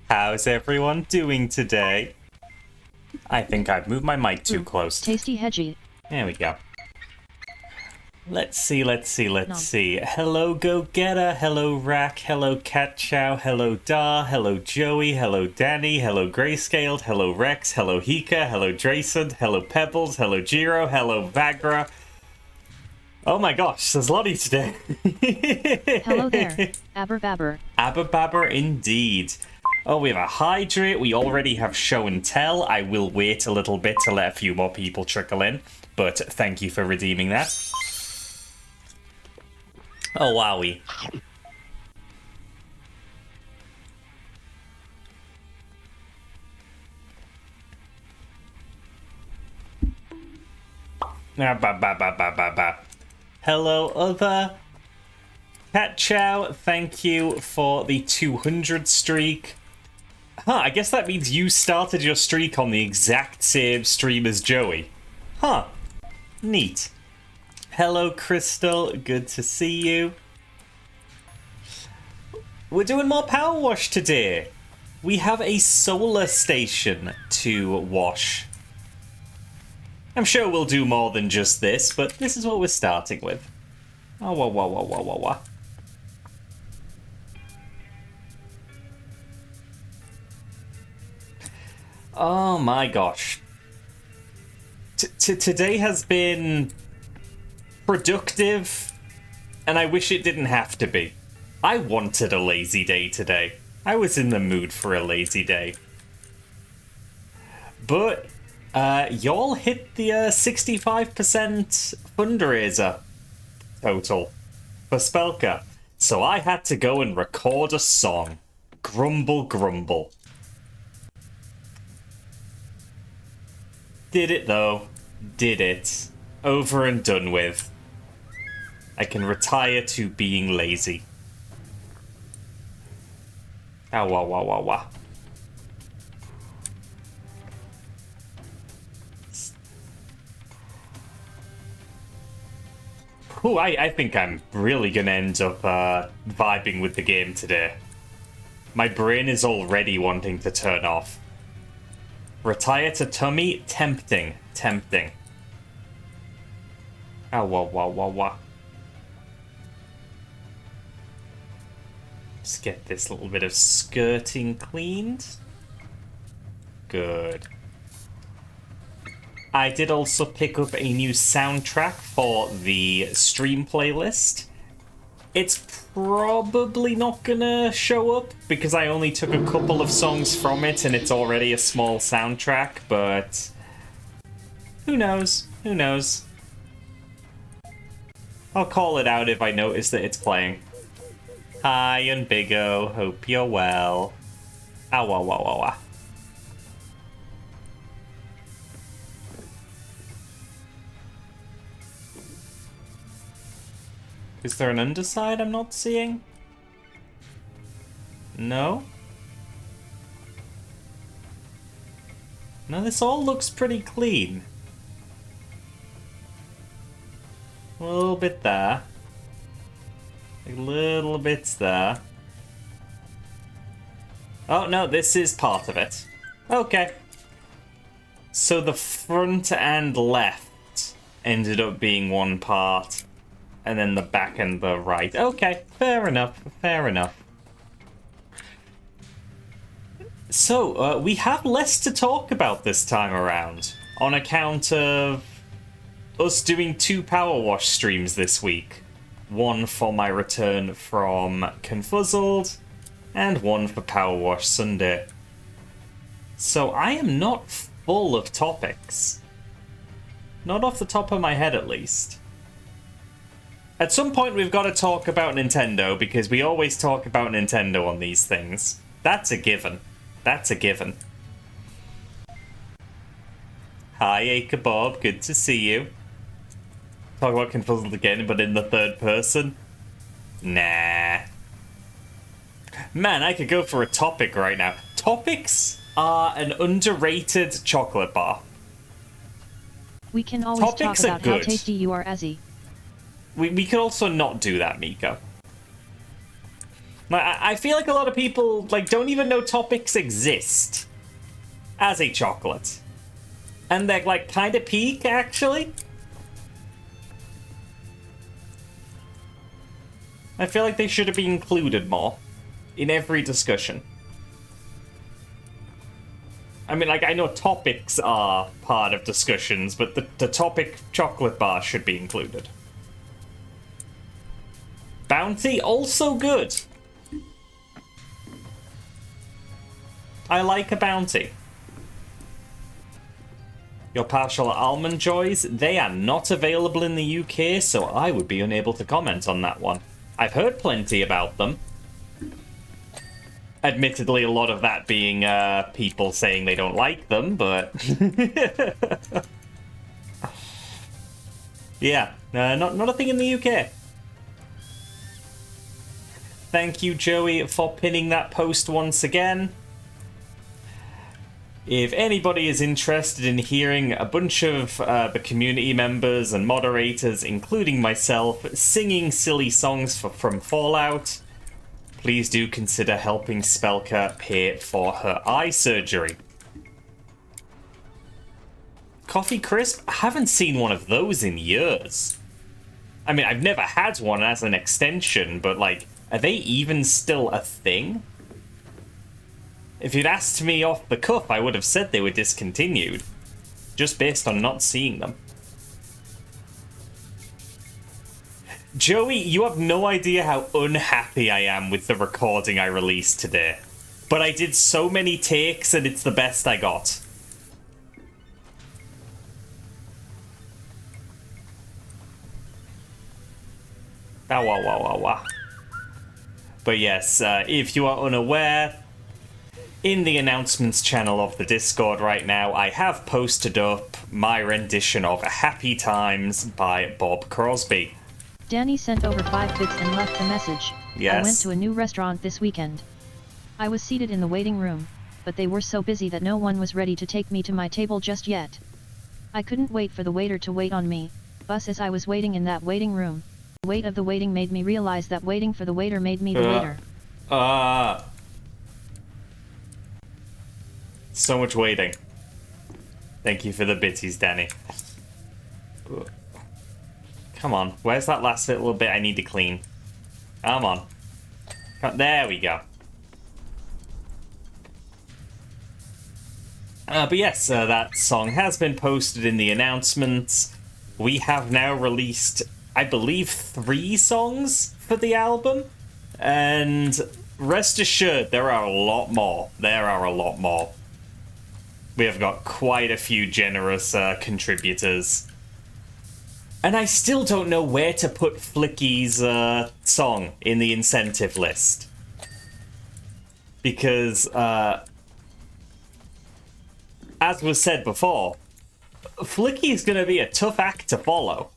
How's everyone doing today? I think I've moved my mic too close. Tasty hedgy. There we go. Let's see. Hello, Go-Getter. Hello, Rack. Hello, Cat Chow. Hello, Dar. Hello, Joey. Hello, Danny. Hello, Grayscaled. Hello, Rex. Hello, Hika. Hello, Drayson. Hello, Pebbles. Hello, Jiro. Hello, Vagra. Oh my gosh, there's a lot of you today. Hello there, Abber. Abber indeed. Oh, we have a Hydrate. We already have Show and Tell. I will wait a little bit to let a few more people trickle in, but thank you for redeeming that. Oh, wowie. Hello, other. Cat Chow, thank you for the 200 streak. Huh, I guess that means you started your streak on the exact same stream as Joey. Huh, neat. Hello, Crystal, good to see you. We're doing more PowerWash today. We have a solar station to wash. I'm sure we'll do more than just this, but this is what we're starting with. Oh, wah. Oh my gosh. Today has been productive, and I wish it didn't have to be. I wanted a lazy day today. I was in the mood for a lazy day. But y'all hit the 65% fundraiser total for Spelka. So I had to go and record a song. Grumble. Did it though. Did it. Over and done with. I can retire to being lazy. Ah, wah. Ooh, I think I'm really gonna end up vibing with the game today. My brain is already wanting to turn off. Retire to tummy? Tempting. Ah, wah. Just get this little bit of skirting cleaned. Good. I did also pick up a new soundtrack for the stream playlist. It's probably not gonna show up because I only took a couple of songs from it and it's already a small soundtrack, but who knows? I'll call it out if I notice that it's playing. Hi, Unbigo. Hope you're well. Ah, wah. Is there an underside I'm not seeing? No? No, this all looks pretty clean. A little bit there. A little bits there. Oh, no, this is part of it. Okay. So the front and left ended up being one part. And then the back and the right. Okay, fair enough. So, we have less to talk about this time around. On account of us doing 2 PowerWash streams this week. One for my return from Confuzzled, and one for PowerWash Sunday. So I am not full of topics. Not off the top of my head, at least. At some point, we've got to talk about Nintendo, because we always talk about Nintendo on these things. That's a given. Hi, A Kebab. Good to see you. Talk about Confuzzled again, but in the third person? Nah. Man, I could go for a topic right now. Topics are an underrated chocolate bar. We can always Topics talk about are how good. tasty you are, Azzy. We could also not do that, Miko. I feel like a lot of people like don't even know topics exist as a chocolate. And they're like kind of peak, actually. I feel like they should have been included more in every discussion. I mean, like, I know topics are part of discussions, but the topic chocolate bar should be included. Bounty, also good. I like a bounty. Your partial almond joys, they are not available in the UK, so I would be unable to comment on that one. I've heard plenty about them. Admittedly, a lot of that being people saying they don't like them, but... yeah, not a thing in the UK. Thank you, Joey, for pinning that post once again. If anybody is interested in hearing a bunch of the community members and moderators, including myself, singing silly songs from Fallout, please do consider helping Spelka pay for her eye surgery. Coffee Crisp? I haven't seen one of those in years. I mean, I've never had one as an extension, but, like, are they even still a thing? If you'd asked me off the cuff, I would have said they were discontinued, just based on not seeing them. Joey, you have no idea how unhappy I am with the recording I released today. But I did so many takes and it's the best I got. Ah, wah, wah, wah, wah. But yes, if you are unaware, in the announcements channel of the Discord right now, I have posted up my rendition of Happy Times by Bob Crosby. Danny sent over 5 bits and left a message. Yes. I went to a new restaurant this weekend. I was seated in the waiting room, but they were so busy that no one was ready to take me to my table just yet. I couldn't wait for the waiter to wait on me, thus as I was waiting in that waiting room. The weight of the waiting made me realize that waiting for the waiter made me the waiter. So much waiting. Thank you for the bitties, Danny. Come on, where's that last little bit I need to clean? Come on. There we go. But yes, that song has been posted in the announcements. We have now released, I believe, 3 songs for the album. And rest assured, there are a lot more. There are a lot more. We have got quite a few generous contributors. And I still don't know where to put Flicky's song in the incentive list. Because, as was said before, Flicky is going to be a tough act to follow.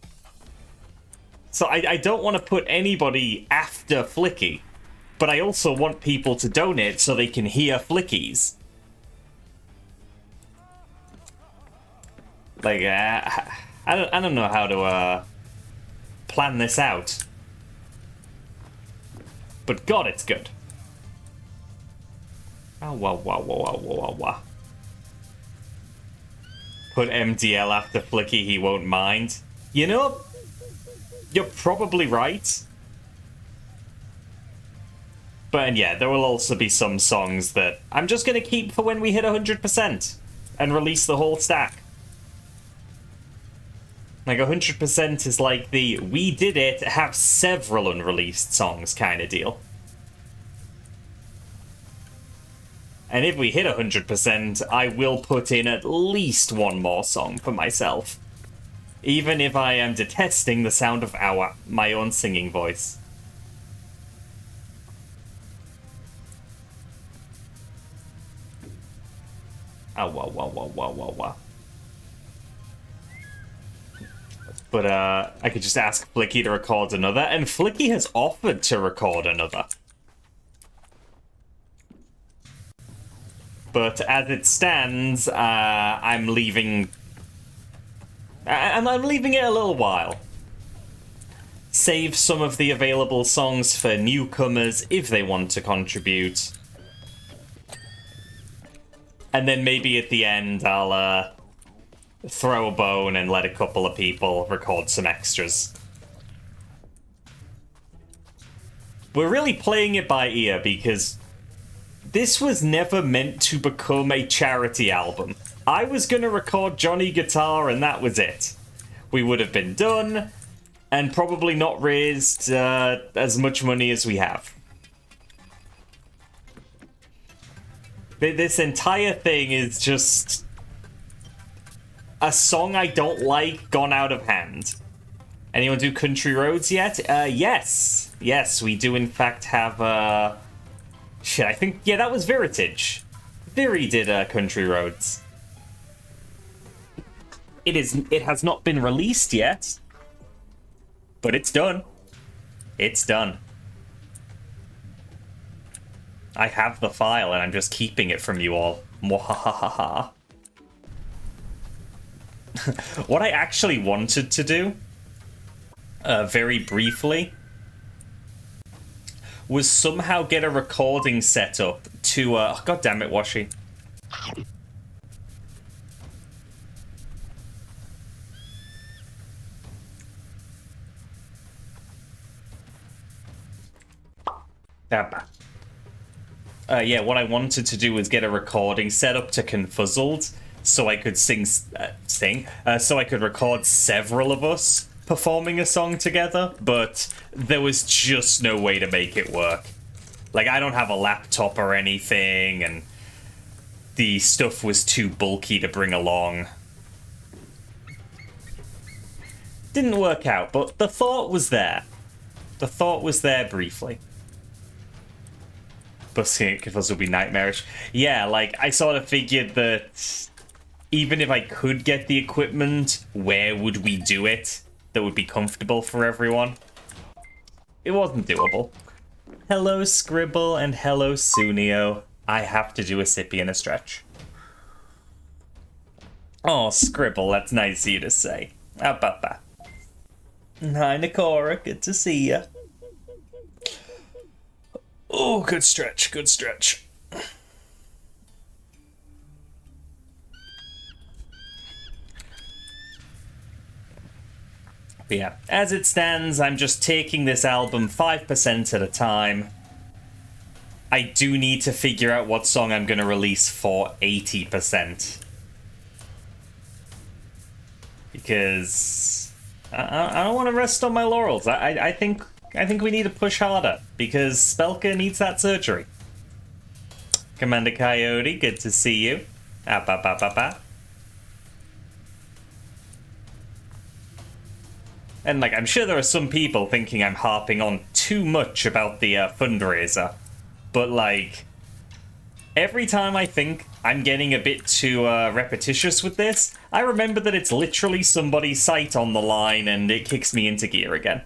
So I don't want to put anybody after Flicky. But I also want people to donate so they can hear Flicky's. Like, I don't know how to plan this out. But God, it's good. Oh, wow, wow, wow, wow, wow, wow. Put MDL after Flicky, he won't mind. You know, you're probably right. But and yeah, there will also be some songs that I'm just going to keep for when we hit 100% and release the whole stack. Like 100% is like the we did it, have several unreleased songs kind of deal. And if we hit 100%, I will put in at least one more song for myself. Even if I am detesting the sound of my own singing voice. Oh, wow, wow, wow, wow, wow, wow. But I could just ask Flicky to record another, and Flicky has offered to record another. But as it stands, I'm leaving... I'm leaving it a little while. save some of the available songs for newcomers if they want to contribute. And then maybe at the end I'll throw a bone and let a couple of people record some extras. We're really playing it by ear because this was never meant to become a charity album. I was gonna record Johnny Guitar and that was it. We would have been done and probably not raised as much money as we have. This entire thing is just a song I don't like gone out of hand. Anyone do Country Roads yet? Yes. Yes, we do in fact have, shit, I think, yeah, that was Veritage. Viri did Country Roads. It has not been released yet, but it's done. It's done. I have the file and I'm just keeping it from you all. Mwahahaha. What I actually wanted to do, very briefly, was somehow get a recording set up to, oh, God damn it, Washi. Yeah, what I wanted to do was get a recording set up to Confuzzled so I could so I could record several of us performing a song together, but there was just no way to make it work. Like, I don't have a laptop or anything, and the stuff was too bulky to bring along. Didn't work out, but the thought was there. The thought was there briefly. Busking it because would be nightmarish. Yeah, like, I sort of figured that even if I could get the equipment, where would we do it that would be comfortable for everyone? It wasn't doable. Hello, Scribble, and hello, Sunio. I have to do a sippy and a stretch. Oh, Scribble, that's nice of you to say. How about that? Hi, Nikora, good to see ya. Oh, good stretch, good stretch. But yeah, as it stands, I'm just taking this album 5% at a time. I do need to figure out what song I'm going to release for 80%. Because I don't want to rest on my laurels. I think we need to push harder, because Spelka needs that surgery. Commander Coyote, good to see you. And, like, I'm sure there are some people thinking I'm harping on too much about the fundraiser. But, like, every time I think I'm getting a bit too repetitious with this, I remember that it's literally somebody's site on the line and it kicks me into gear again.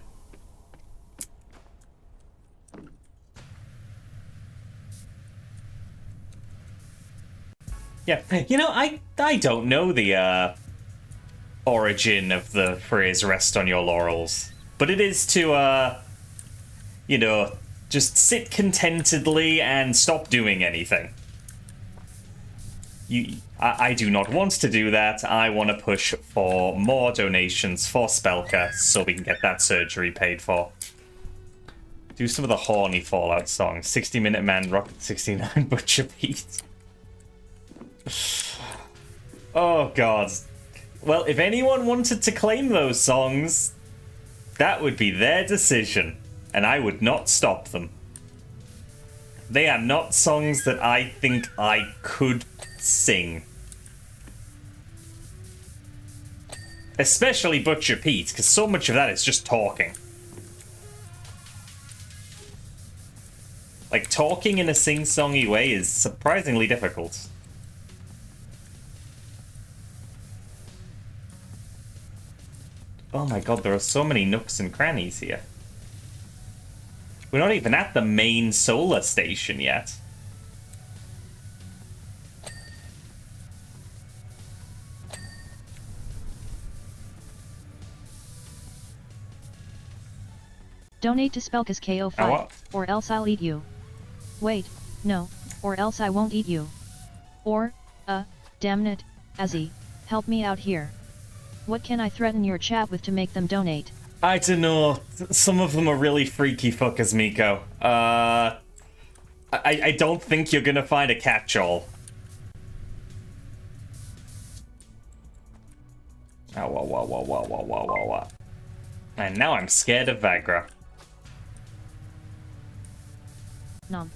Yeah, you know, I don't know the origin of the phrase "rest on your laurels," but it is to, you know, just sit contentedly and stop doing anything. I do not want to do that. I want to push for more donations for Spelka so we can get that surgery paid for. Do some of the horny Fallout songs. 60-Minute Man, Rocket 69, Butcher Beat. Oh, God. Well, if anyone wanted to claim those songs, that would be their decision, and I would not stop them. They are not songs that I think I could sing. Especially Butcher Pete, because so much of that is just talking. Like, talking in a sing-songy way is surprisingly difficult. Oh my god, there are so many nooks and crannies here. We're not even at the main solar station yet. Donate to Spelkus KO5, what? or else I'll eat you. Wait, no, or else I won't eat you. Or, damn it, Azzy, help me out here. What can I threaten your chat with to make them donate? I don't know. Some of them are really freaky fuckers, Miko. I don't think you're gonna find a catch-all. Oh, whoa. And now I'm scared of Vagra. Nom.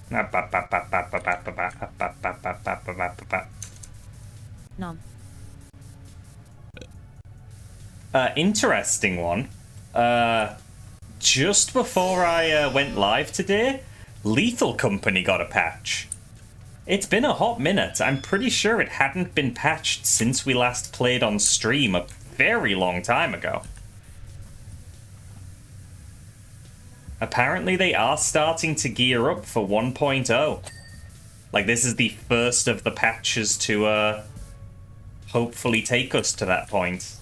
Nom. Interesting one. Just before I went live today, Lethal Company got a patch. It's been a hot minute. I'm pretty sure it hadn't been patched since we last played on stream a very long time ago. Apparently they are starting to gear up for 1.0. Like, this is the first of the patches to hopefully take us to that point.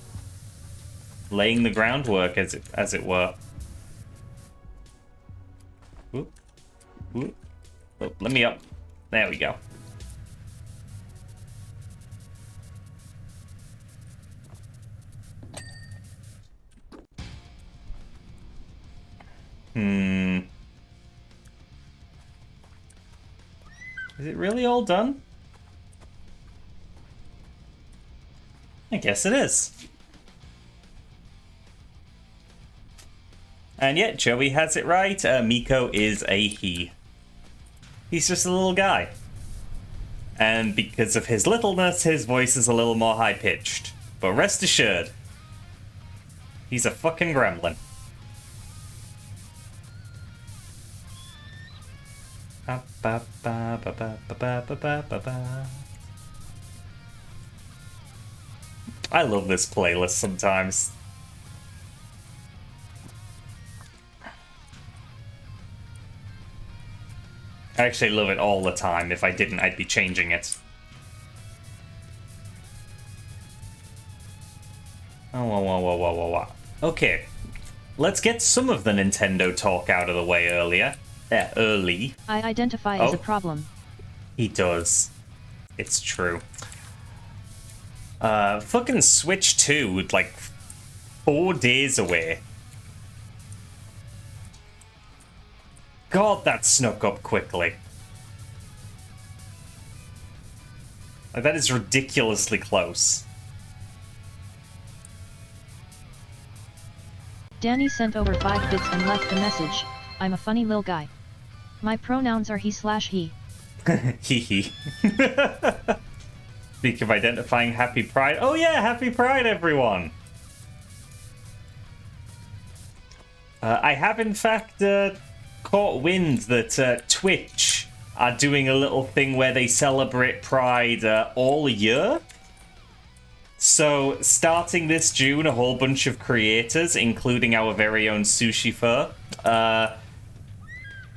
Laying the groundwork, as it were. Whoop. Whoop. Oh, let me up. There we go. Is it really all done? I guess it is. And yet, Joey has it right. Miko is a he. He's just a little guy. And because of his littleness, his voice is a little more high-pitched. But rest assured, he's a fucking gremlin. I love this playlist sometimes. I actually love it all the time. If I didn't, I'd be changing it. Oh, whoa. Okay, let's get some of the Nintendo talk out of the way early. I identify as a problem. He does. It's true. Fucking Switch 2, like 4 days away. God, that snuck up quickly. Like, that is ridiculously close. Danny sent over 5 bits and left a message. I'm a funny lil guy. My pronouns are he/he. Hee. Speak of identifying Happy Pride. Oh yeah, Happy Pride, everyone! I have in fact caught wind that Twitch are doing a little thing where they celebrate Pride all year. So, starting this June, a whole bunch of creators, including our very own Sushi Fur,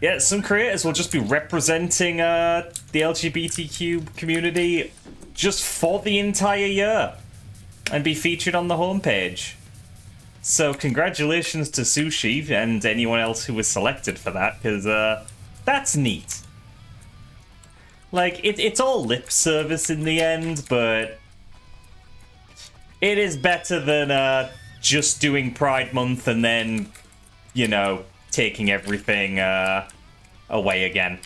yeah, some creators will just be representing the LGBTQ community just for the entire year and be featured on the homepage. So congratulations to Sushi and anyone else who was selected for that, because that's neat. Like, it's all lip service in the end, but it is better than just doing Pride Month and then, you know, taking everything away again.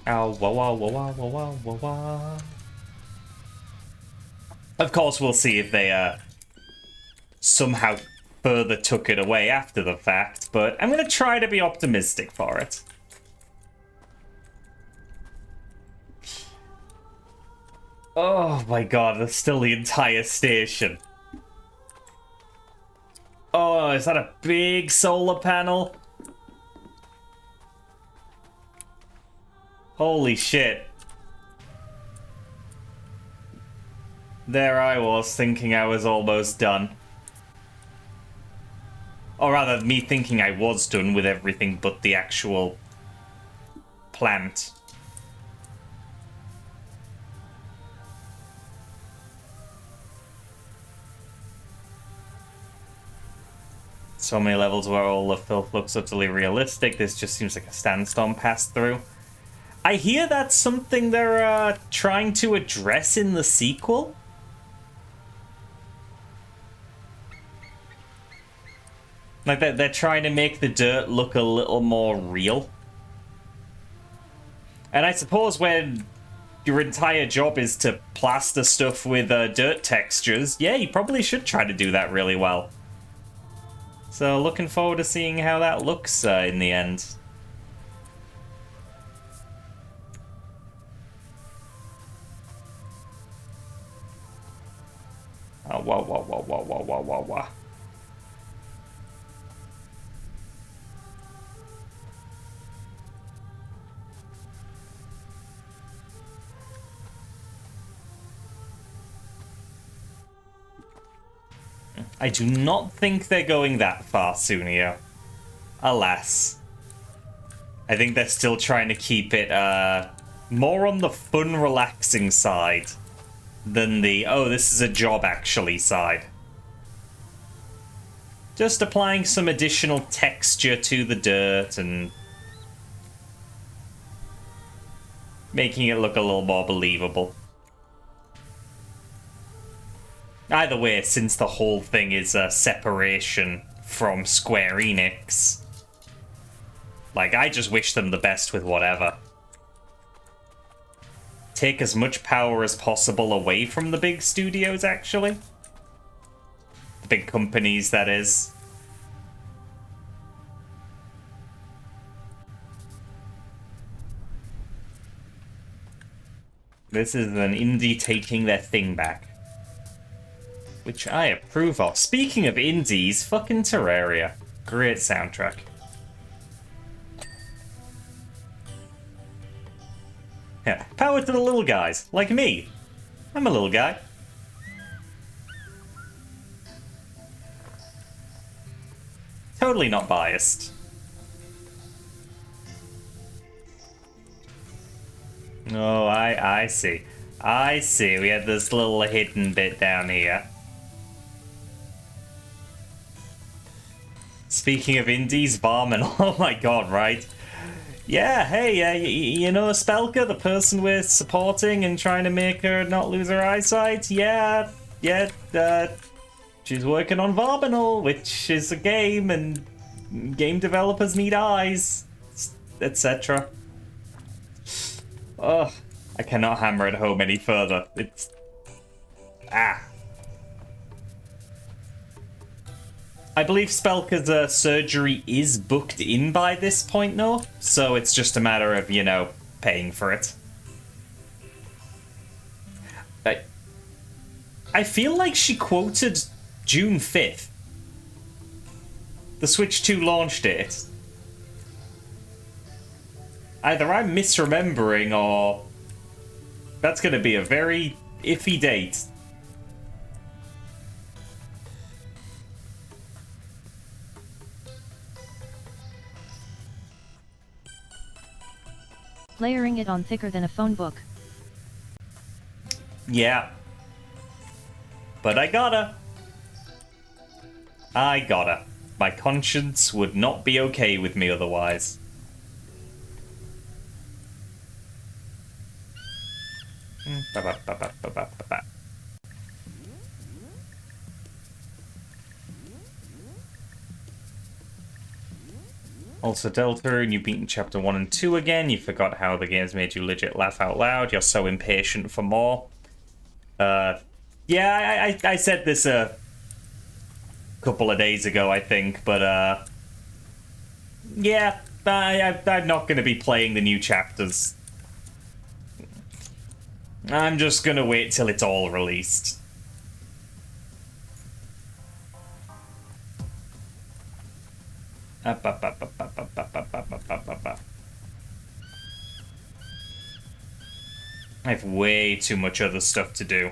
Ow, wah. Of course, we'll see if they somehow further took it away after the fact, but I'm going to try to be optimistic for it. Oh my god, there's still the entire station. Oh, is that a big solar panel? Holy shit. There I was, thinking I was almost done. Or rather, me thinking I was done with everything but the actual plant. So many levels where all the filth looks utterly realistic. This just seems like a sandstorm pass-through. I hear that's something they're trying to address in the sequel. Like, they're trying to make the dirt look a little more real. And I suppose when your entire job is to plaster stuff with dirt textures, yeah, you probably should try to do that really well. So looking forward to seeing how that looks in the end. Oh, whoa, whoa, whoa, whoa, whoa, whoa, whoa, whoa. I do not think they're going that far, Sunio. Alas. I think they're still trying to keep it more on the fun, relaxing side than the, oh, this is a job actually side. Just applying some additional texture to the dirt and making it look a little more believable. Either way, since the whole thing is a separation from Square Enix, like, I just wish them the best with whatever. Take as much power as possible away from the big studios, actually. The big companies, that is. This is an indie taking their thing back. Which I approve of. Speaking of indies, fucking Terraria. Great soundtrack. Yeah, power to the little guys, like me. I'm a little guy. Totally not biased. Oh, I see. I see. We had this little hidden bit down here. Speaking of indies, Barman. Oh my god, right? Yeah, hey, you know Spelka, the person we're supporting and trying to make her not lose her eyesight? Yeah, she's working on Varminal, which is a game, and game developers need eyes, etc. Ugh, I cannot hammer it home any further. It's... I believe Spelka's surgery is booked in by this point, though, so it's just a matter of, you know, paying for it. I feel like she quoted June 5th. The Switch 2 launch date. Either I'm misremembering, or that's going to be a very iffy date. Layering it on thicker than a phone book. Yeah. But I gotta. My conscience would not be okay with me otherwise. Also, Delta, and you've beaten Chapter 1 and 2 again. You forgot how the games made you legit laugh out loud. You're so impatient for more. Yeah, I said this a couple of days ago, I think, but, yeah, I'm not going to be playing the new chapters. I'm just going to wait till it's all released. I have way too much other stuff to do.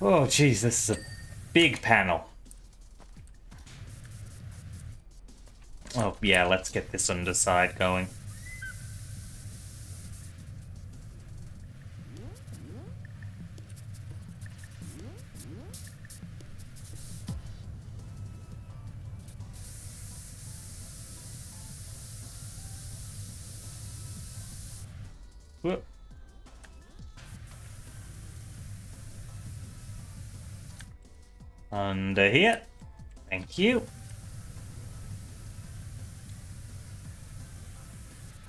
Oh, jeez, this is a big panel. Oh, yeah, let's get this underside going. Whoop. Under here. Thank you.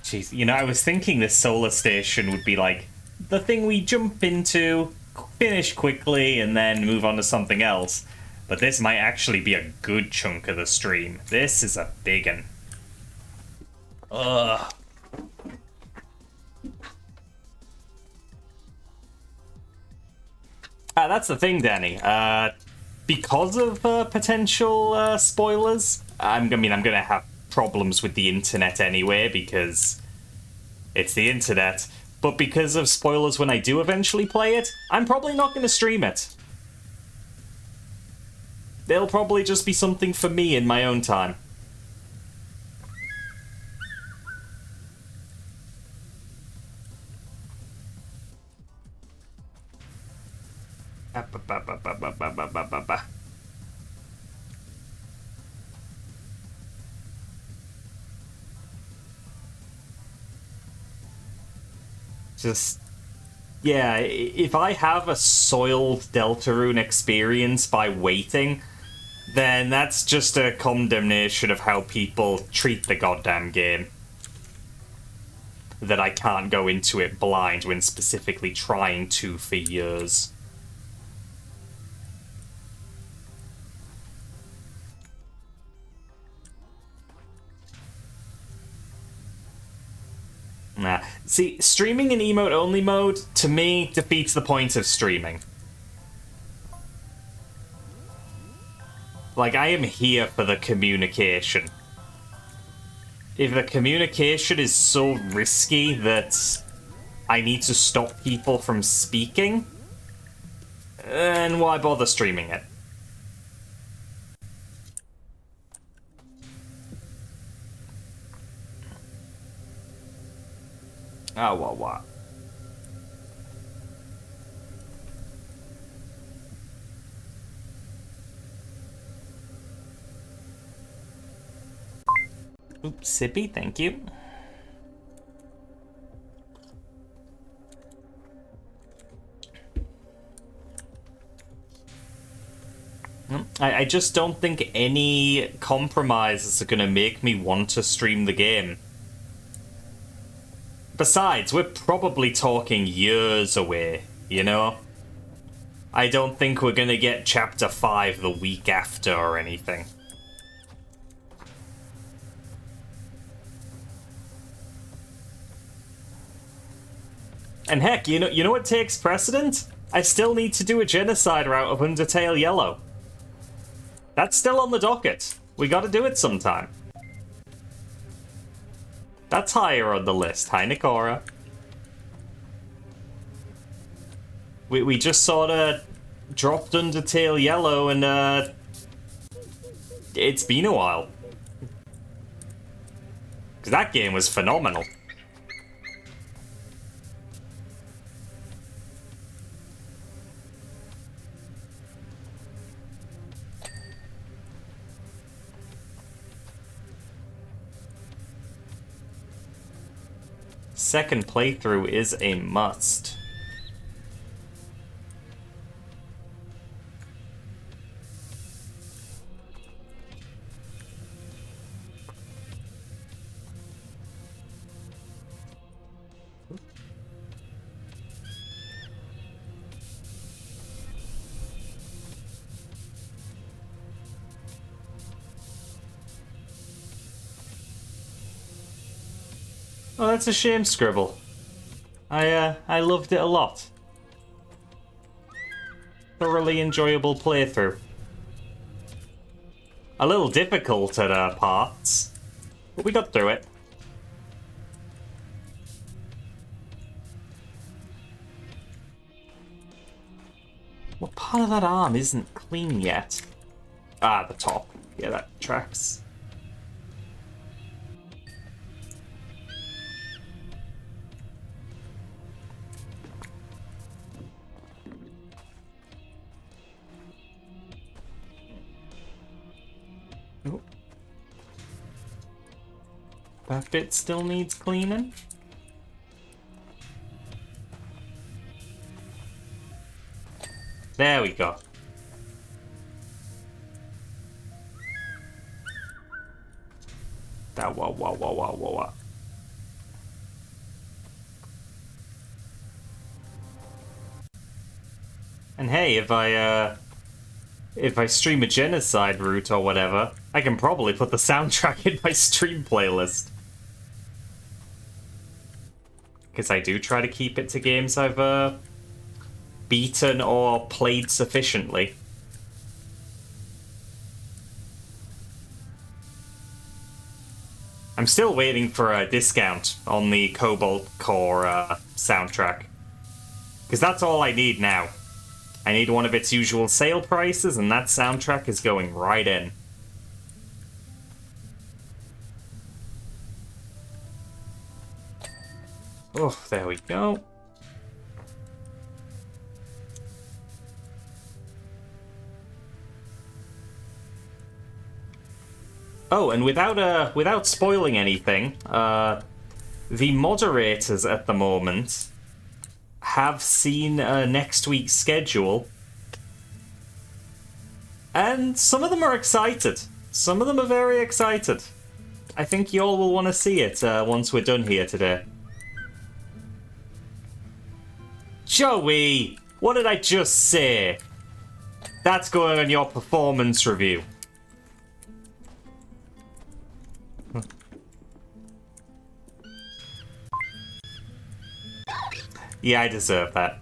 Jeez, you know, I was thinking this solar station would be like the thing we jump into, finish quickly, and then move on to something else. But this might actually be a good chunk of the stream. This is a big one. Ugh. That's the thing, Danny. Because of potential spoilers, I'm gonna have problems with the internet anyway, because it's the internet. But because of spoilers when I do eventually play it, I'm probably not gonna stream it. They'll probably just be something for me in my own time. Just, yeah, if I have a soiled Deltarune experience by waiting, then that's just a condemnation of how people treat the goddamn game. That I can't go into it blind when specifically trying to for years. Nah. See, streaming in emote-only mode, to me, defeats the point of streaming. Like, I am here for the communication. If the communication is so risky that I need to stop people from speaking, then why bother streaming it? Oh, well, what? Oops, sippy, thank you. I just don't think any compromises are going to make me want to stream the game. Besides, we're probably talking years away, you know? I don't think we're going to get Chapter 5 the week after or anything. And heck, you know what takes precedent? I still need to do a genocide route of Undertale Yellow. That's still on the docket. We gotta do it sometime. That's higher on the list. Hi, Nikora. We just sorta dropped Undertale Yellow and, it's been a while. Because that game was phenomenal. Second playthrough is a must. Oh, that's a shame, Scribble. I loved it a lot. Thoroughly enjoyable playthrough. A little difficult at parts, but we got through it. What part of that arm isn't clean yet? Ah, the top. Yeah, that tracks. Oh. That bit still needs cleaning. There we go. That whoa. And hey, if I stream a genocide route or whatever, I can probably put the soundtrack in my stream playlist. Because I do try to keep it to games I've beaten or played sufficiently. I'm still waiting for a discount on the Cobalt Core soundtrack. Because that's all I need now. I need one of its usual sale prices, and that soundtrack is going right in. Oh, there we go. Oh, and without spoiling anything, the moderators at the moment have seen next week's schedule, and some of them are excited. Some of them are very excited. I think you all will want to see it once we're done here today. Joey, what did I just say? That's going on your performance review. Yeah, I deserve that.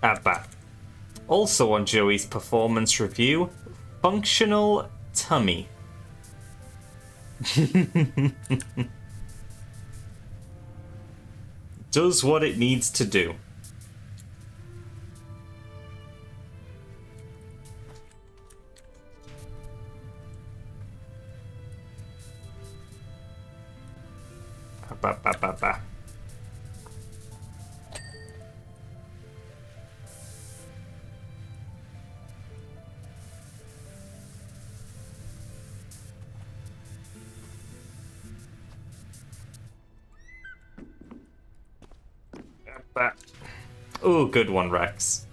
Add that. Also on Joey's performance review, functional tummy. Does what it needs to do. Ba. Ooh, good one, Rex.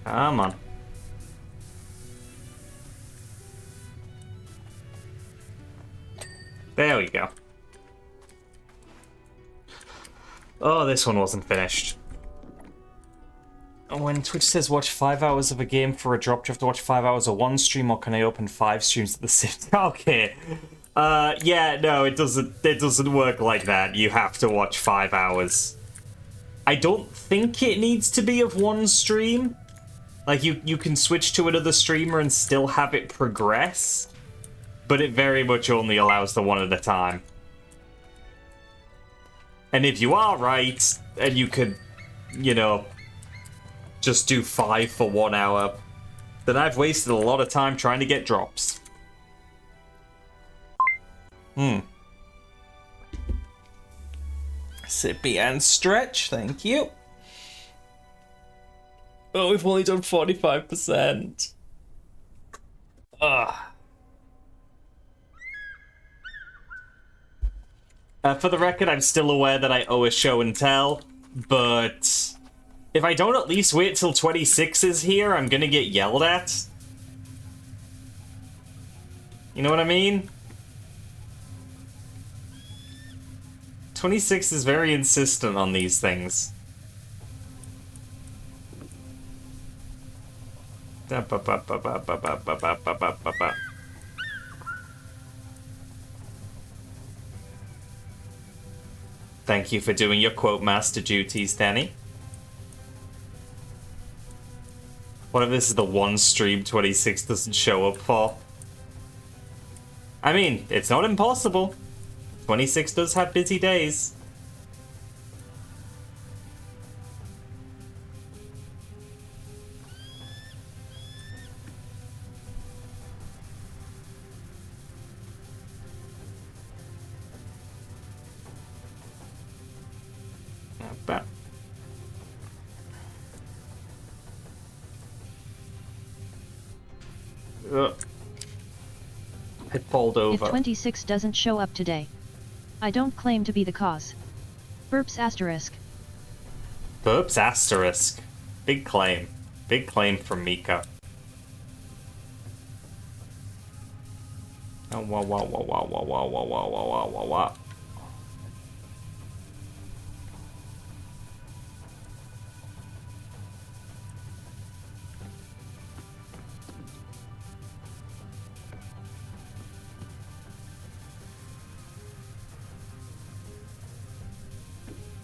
Come on. There we go. Oh, this one wasn't finished. When Twitch says watch 5 hours of a game for a drop, do you have to watch 5 hours of one stream, or can I open 5 streams at the same time? Okay. Yeah, no, it doesn't work like that. You have to watch 5 hours. I don't think it needs to be of one stream. Like, you can switch to another streamer and still have it progress, but it very much only allows the one at a time. And if you are right, and you could, you know, just do 5 for 1 hour, then I've wasted a lot of time trying to get drops. Sippy and stretch, thank you. Oh, we've only done 45%. Ugh. For the record, I'm still aware that I owe a show and tell, but if I don't at least wait till 26 is here, I'm gonna get yelled at. You know what I mean? 26 is very insistent on these things. Thank you for doing your quote master duties, Danny. What if this is the one stream 26 doesn't show up for? I mean, it's not impossible. 26 does have busy days. Ugh. It fold over. If 26 doesn't show up today, I don't claim to be the cause. Burps asterisk. Burps asterisk. Big claim. Big claim from Mika. Oh, wow, wow, wow, wow, wow, wow, wow, wow, wow, wow, wow.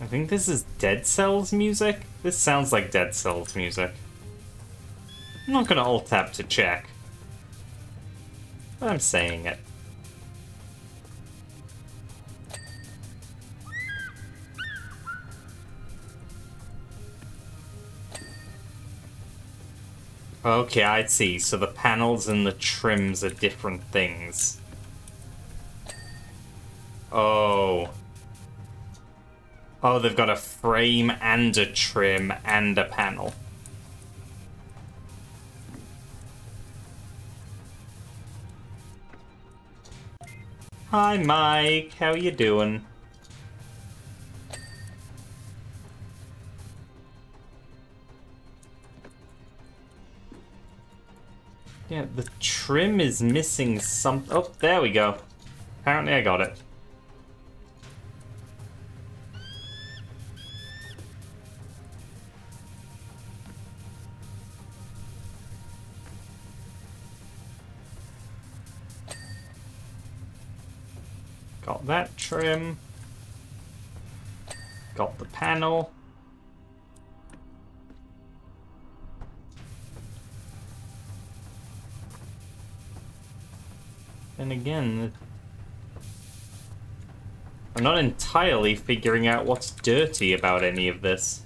I think this is Dead Cells music? This sounds like Dead Cells music. I'm not gonna alt-tab to check. But I'm saying it. Okay, I see. So the panels and the trims are different things. Oh. Oh, they've got a frame and a trim and a panel. Hi, Mike. How you doing? Yeah, the trim is missing some... Oh, there we go. Apparently I got it. Got that trim. Got the panel. And again, I'm not entirely figuring out what's dirty about any of this.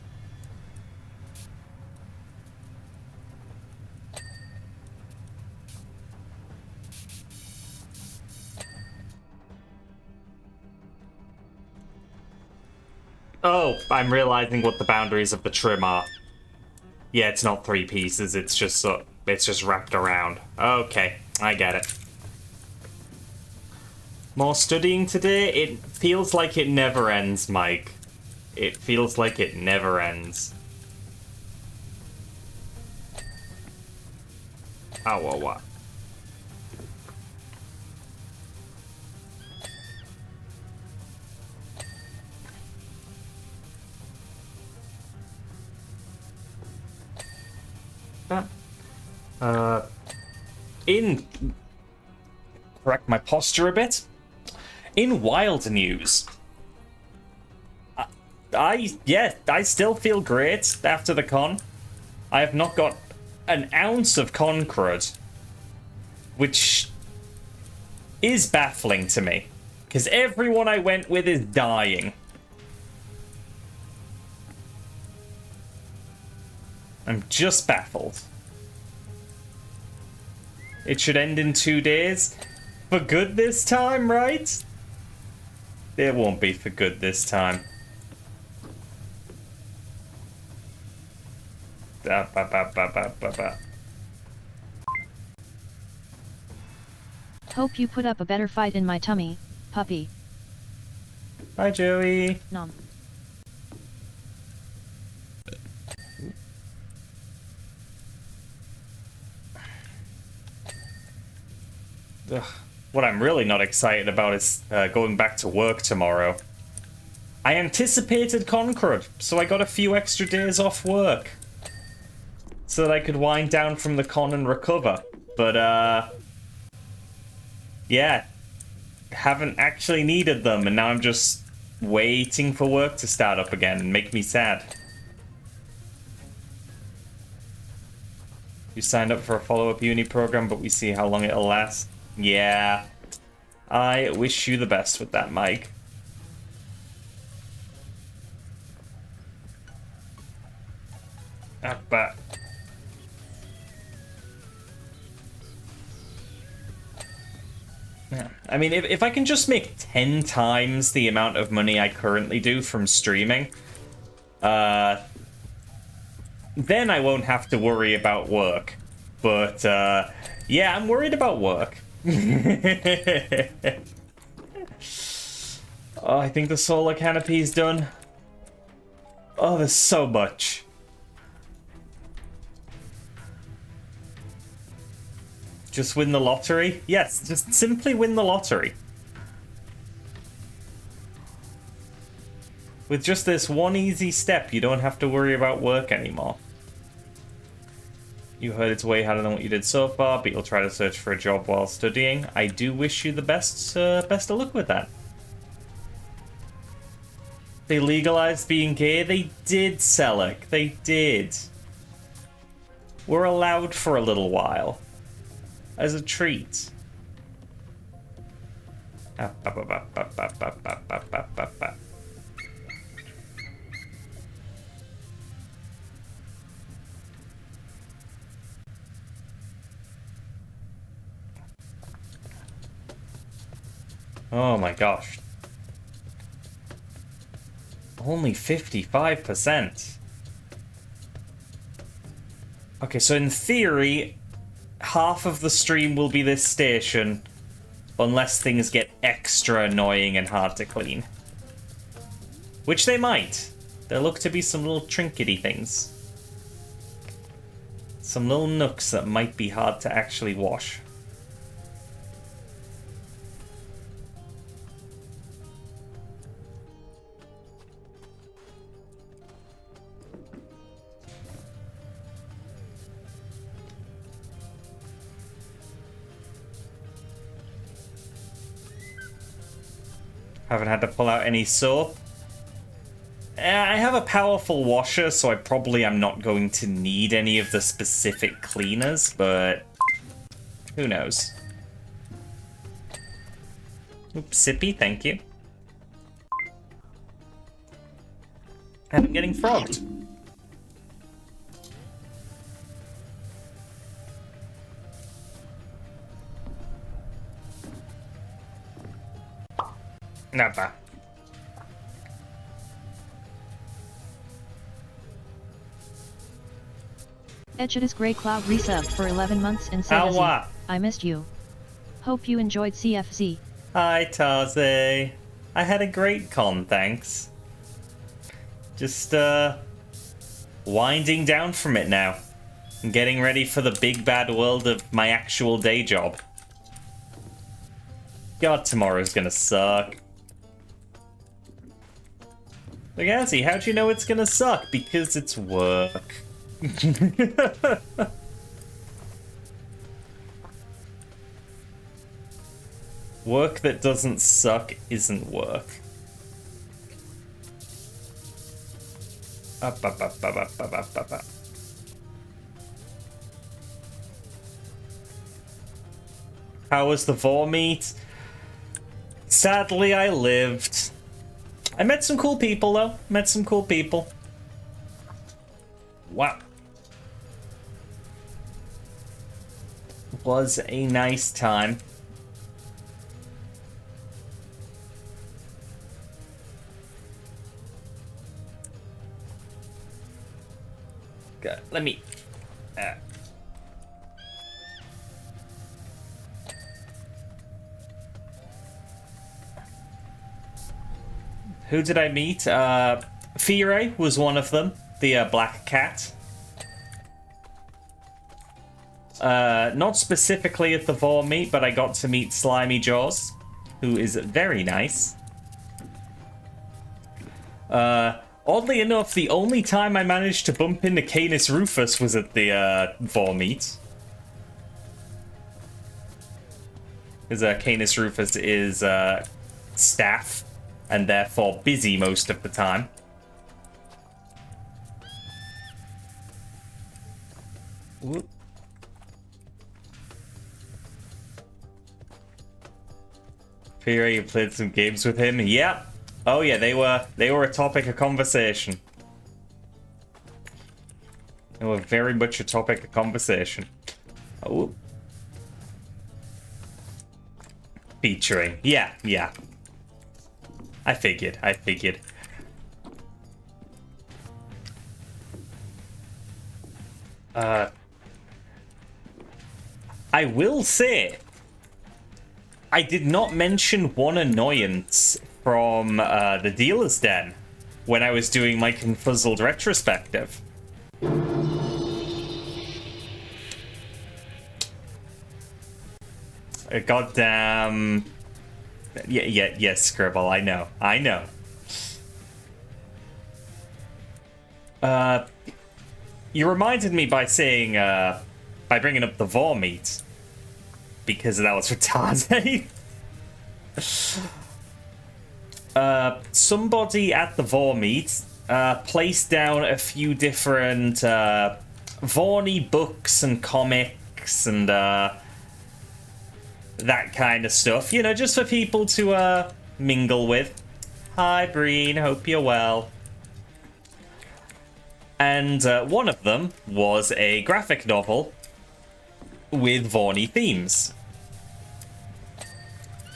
Oh, I'm realizing what the boundaries of the trim are. Yeah, it's not 3 pieces, it's just wrapped around. Okay, I get it. More studying today? It feels like it never ends, Mike. It feels like it never ends. Oh, well, what? Correct my posture a bit. In wild news, I still feel great after the con. I have not got an ounce of con crud, which is baffling to me, because everyone I went with is dying. I'm just baffled. It should end in 2 days. For good this time, right? It won't be for good this time. Hope you put up a better fight in my tummy, puppy. Bye, Joey. Nom. Ugh. What I'm really not excited about is going back to work tomorrow. I anticipated Concrete, so I got a few extra days off work. So that I could wind down from the con and recover. But, yeah. Haven't actually needed them, and now I'm just waiting for work to start up again and make me sad. You signed up for a follow-up uni program, but we see how long it'll last. Yeah. I wish you the best with that, Mike. But yeah. I mean, if I can just make 10 times the amount of money I currently do from streaming, then I won't have to worry about work. But, yeah, I'm worried about work. Oh, I think the solar canopy's done. Oh, there's so much. Just win the lottery? Yes, just simply win the lottery. With just this one easy step, you don't have to worry about work anymore. You heard it's way harder than what you did so far, but you'll try to search for a job while studying. I do wish you the best of luck with that. They legalized being gay? They did, Selleck. They did. We're allowed for a little while. As a treat. Oh my gosh. Only 55%. Okay, so in theory, half of the stream will be this station, unless things get extra annoying and hard to clean. Which they might. There look to be some little trinkety things. Some little nooks that might be hard to actually wash. Haven't had to pull out any soap. I have a powerful washer, so I probably am not going to need any of the specific cleaners, but who knows? Oops, sippy, thank you. And I'm getting frogged. Not bad. Etchidus Grey Cloud resubbed for 11 months and said, Azzy, I missed you. Hope you enjoyed CFZ. Hi, Tarze. I had a great con, thanks. Just, winding down from it now. And getting ready for the big bad world of my actual day job. God, tomorrow's gonna suck. Look, Azzy, how'd you know it's gonna suck? Because it's work. Work that doesn't suck isn't work. How was the vor meet? Sadly, I lived. I met some cool people, though. Met some cool people. Wow. Was a nice time. God, let me... Who did I meet? Fire was one of them. The black cat. Not specifically at the vor meet, but I got to meet Slimy Jaws, who is very nice. Oddly enough, the only time I managed to bump into Canis Rufus was at the vor meet. Because Canis Rufus is staff, and therefore busy most of the time. Whoop. Fira, you played some games with him? Yep. Oh yeah, they were a topic of conversation. They were very much a topic of conversation. Oh. Featuring. Yeah. I figured. I will say, I did not mention one annoyance from the Dealer's Den when I was doing my Confuzzled retrospective. A goddamn... Yes, Scribble, I know. You reminded me by saying, by bringing up the Vor meat, because that was retarded. Somebody at the Vor meet placed down a few different Vorny books and comics and that kind of stuff, you know, just for people to mingle with. Hi, Breen, hope you're well. And one of them was a graphic novel with Vorny themes.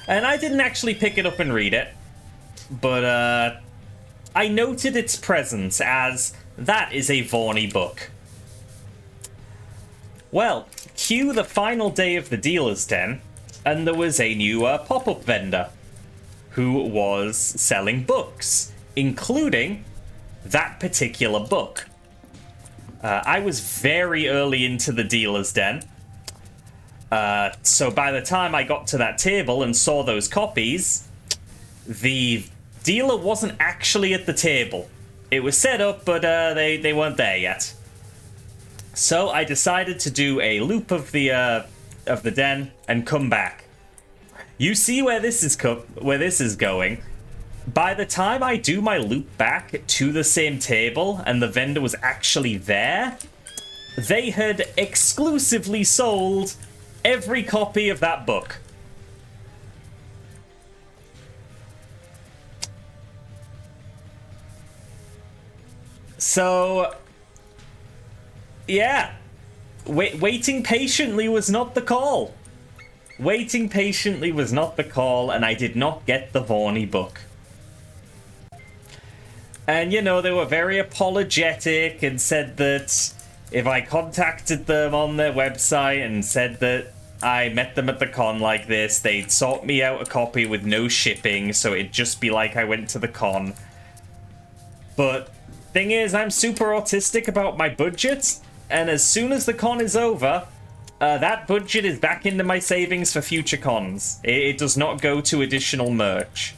And I didn't actually pick it up and read it, but I noted its presence as that is a Vorny book. Well, cue the final day of the Dealer's Den, and there was a new pop-up vendor who was selling books, including that particular book. I was very early into the Dealer's Den, so by the time I got to that table and saw those copies, the dealer wasn't actually at the table. It was set up, but they weren't there yet. So I decided to do a loop of the den and come back. You see where this is going. By the time I do my loop back to the same table and the vendor was actually there, they had exclusively sold every copy of that book. So, yeah, waiting patiently was not the call. Waiting patiently was not the call, and I did not get the Vorny book. And, you know, they were very apologetic and said that if I contacted them on their website and said that I met them at the con like this, they'd sort me out a copy with no shipping, so it'd just be like I went to the con. But thing is, I'm super autistic about my budget, and as soon as the con is over, that budget is back into my savings for future cons. It does not go to additional merch.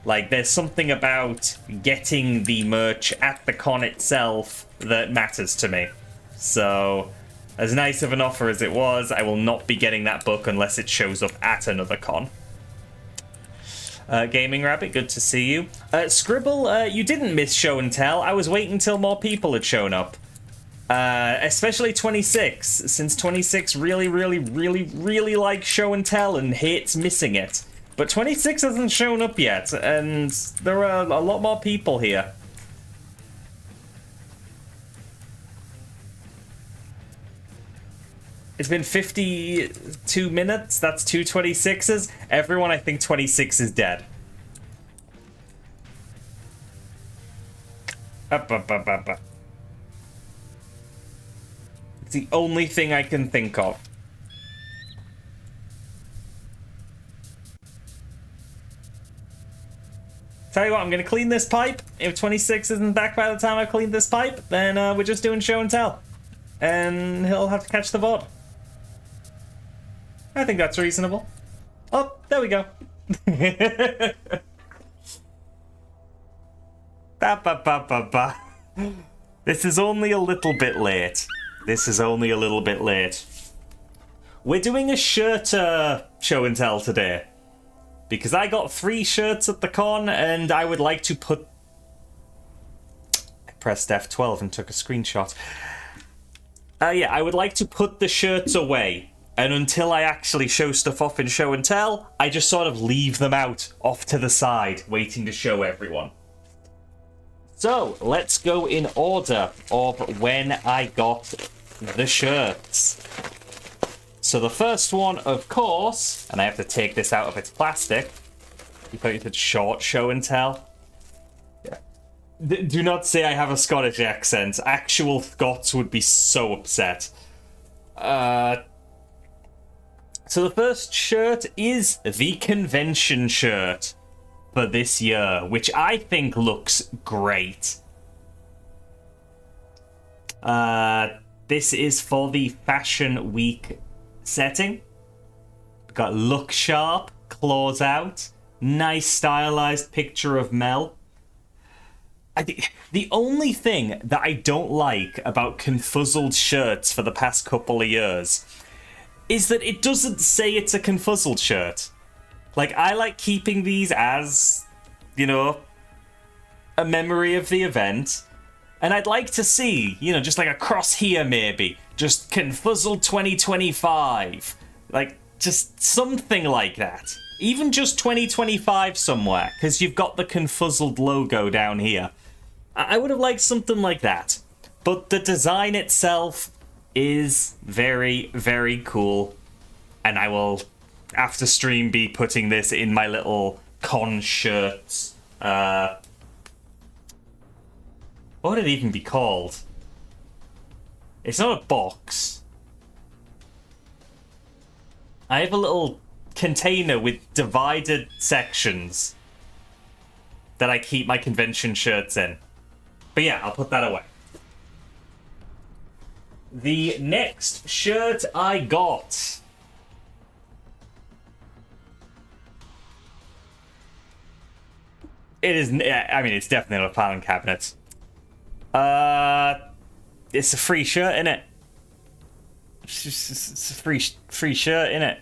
Like, there's something about getting the merch at the con itself that matters to me. So, as nice of an offer as it was, I will not be getting that book unless it shows up at another con. Gaming Rabbit, good to see you. Scribble, you didn't miss Show and Tell. I was waiting until more people had shown up. Especially 26, since 26 really likes Show and Tell and hates missing it. But 26 hasn't shown up yet, and there are a lot more people here. It's been 52 minutes, that's two 26s. Everyone, I think 26 is dead. It's the only thing I can think of. Tell you what, I'm going to clean this pipe. If 26 isn't back by the time I clean this pipe, then we're just doing Show and Tell. And he'll have to catch the VOD. I think that's reasonable. Oh, there we go. This is only a little bit late. We're doing a shirt Show and Tell today. Because I got 3 shirts at the con, and I would like to put... I pressed F12 and took a screenshot. Yeah, I would like to put the shirts away. And until I actually show stuff off in Show and Tell, I just sort of leave them out, off to the side, waiting to show everyone. So, let's go in order of when I got the shirts. So the first one, of course, and I have to take this out of its plastic. You thought you said short Show and Tell? Yeah. Do not say I have a Scottish accent. Actual Scots would be so upset. So the first shirt is the convention shirt for this year, which I think looks great. This is for the Fashion Week setting. Got look sharp, claws out, nice stylized picture of Mel. The only thing that I don't like about confuzzled shirts for the past couple of years is that it doesn't say it's a confuzzled shirt. Like, I like keeping these as, you know, a memory of the event. And I'd like to see, you know, just like a cross here maybe. Just confuzzled 2025. Like, just something like that. Even just 2025 somewhere, because you've got the confuzzled logo down here. I would have liked something like that. But the design itself is very, very cool. And I will, after stream, be putting this in my little con shirts. What would it even be called? It's not a box. I have a little container with divided sections that I keep my convention shirts in. But yeah, I'll put that away. The next shirt I got. It is, I mean, it's definitely not a filing cabinet. It's a free shirt, innit? It's a free shirt, innit?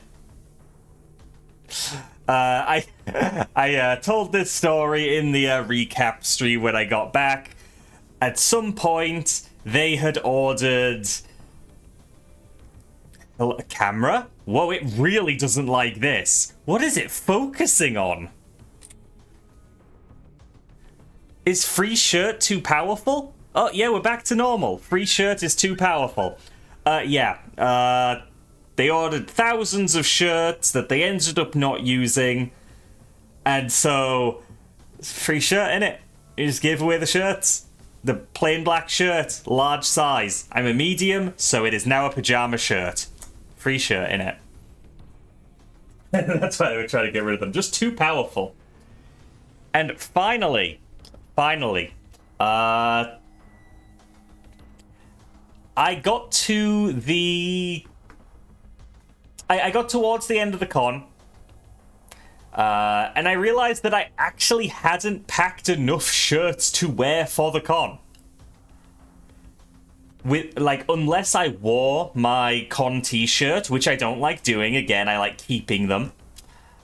I told this story in the recap stream when I got back. At some point, they had ordered a camera. Whoa, it really doesn't like this. What is it focusing on? Is free shirt too powerful? Oh, yeah, we're back to normal. Free shirt is too powerful. Yeah. They ordered thousands of shirts that they ended up not using. And so, free shirt, innit? You just gave away the shirts. The plain black shirt, large size. I'm a medium, so it is now a pajama shirt. Free shirt, innit? That's why they were trying to get rid of them. Just too powerful. And finally, I got to the... I got towards the end of the con, and I realized that I actually hadn't packed enough shirts to wear for the con. With, like, unless I wore my con t-shirt, which I don't like doing, again, I like keeping them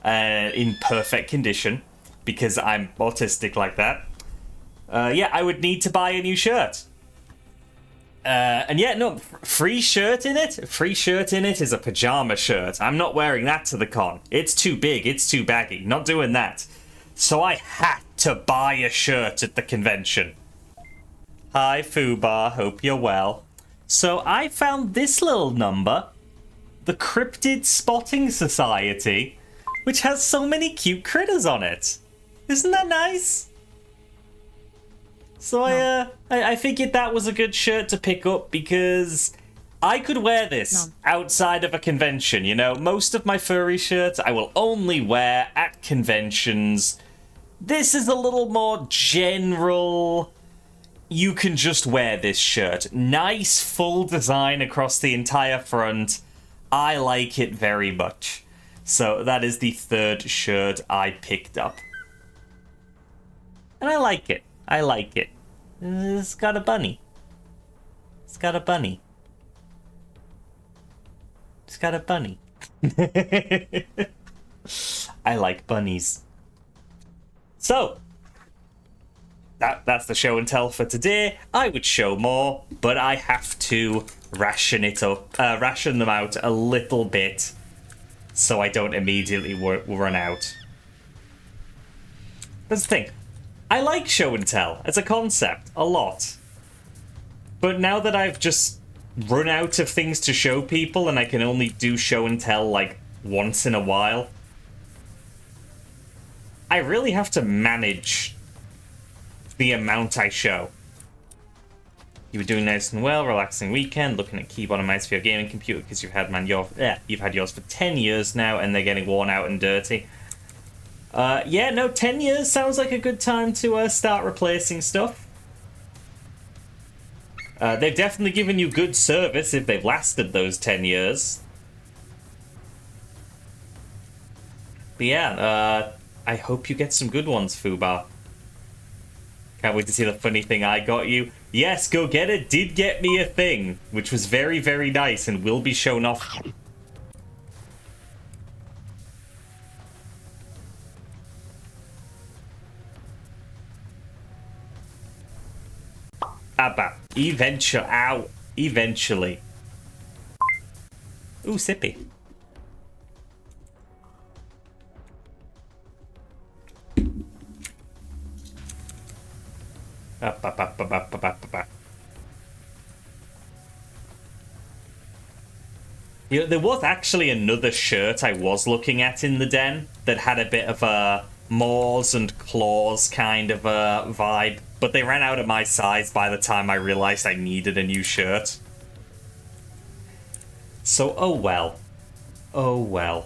in perfect condition, because I'm autistic like that. Yeah, I would need to buy a new shirt. And yeah, no, free shirt in it? Free shirt in it is a pajama shirt. I'm not wearing that to the con. It's too big, it's too baggy. Not doing that. So I had to buy a shirt at the convention. Hi, Fubar, hope you're well. So I found this little number, the Cryptid Spotting Society, which has so many cute critters on it. Isn't that nice? So I figured that was a good shirt to pick up because I could wear this outside of a convention, you know? Most of my furry shirts I will only wear at conventions. This is a little more general. You can just wear this shirt. Nice full design across the entire front. I like it very much. So that is the third shirt I picked up. And I like it. I like it. It's got a bunny. It's got a bunny. It's got a bunny. I like bunnies. So, that's the show and tell for today. I would show more, but I have to ration them out a little bit so I don't immediately run out. That's the thing. I like show and tell as a concept a lot. But now that I've just run out of things to show people and I can only do show and tell like once in a while, I really have to manage the amount I show. You were doing nice and well, relaxing weekend, looking at keyboard and mouse for your gaming computer because you've had you've had yours for 10 years now and they're getting worn out and dirty. Yeah, no, 10 years sounds like a good time to start replacing stuff. They've definitely given you good service if they've lasted those 10 years. But yeah, I hope you get some good ones, Fubar. Can't wait to see the funny thing I got you. Yes, Go Get It did get me a thing, which was very, very nice and will be shown off. Abba. Eventually. Ooh, sippy. You know, there was actually another shirt I was looking at in the den that had a bit of a Maws and Claws kind of a vibe, but they ran out of my size by the time I realized I needed a new shirt. So, oh well. Oh well.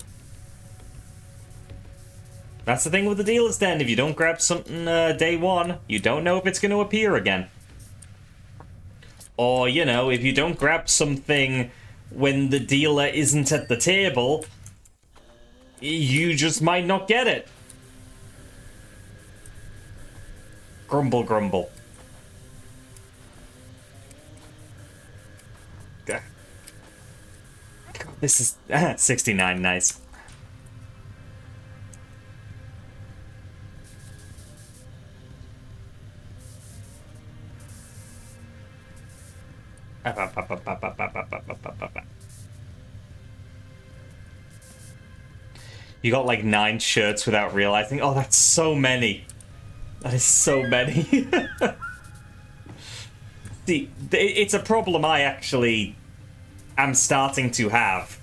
That's the thing with the dealer's den. If you don't grab something day one, you don't know if it's going to appear again. Or, you know, if you don't grab something when the dealer isn't at the table, you just might not get it. Grumble, grumble. God, this is 69, nice. You got like 9 shirts without realizing. Oh, that's so many. That is so many. See, it's a problem I actually am starting to have.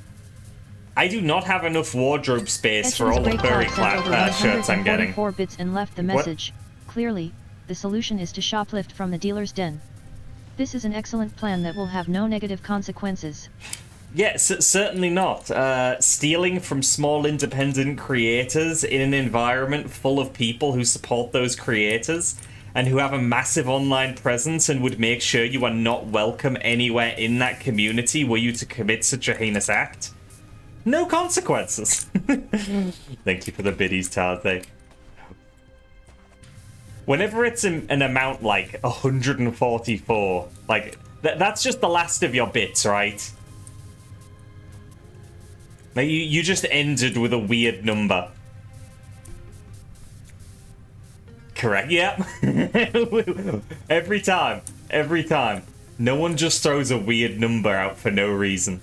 I do not have enough wardrobe space for all the furry shirts I'm getting. 4 bits and left the message. What? Clearly, the solution is to shoplift from the dealer's den. This is an excellent plan that will have no negative consequences. Yes, certainly not. Stealing from small independent creators in an environment full of people who support those creators and who have a massive online presence and would make sure you are not welcome anywhere in that community were you to commit such a heinous act. No consequences. Thank you for the biddies, Tarzay. Whenever it's an amount like 144, like, that's just the last of your bits, right? Like, you just ended with a weird number. Correct, yep. Every time. No one just throws a weird number out for no reason.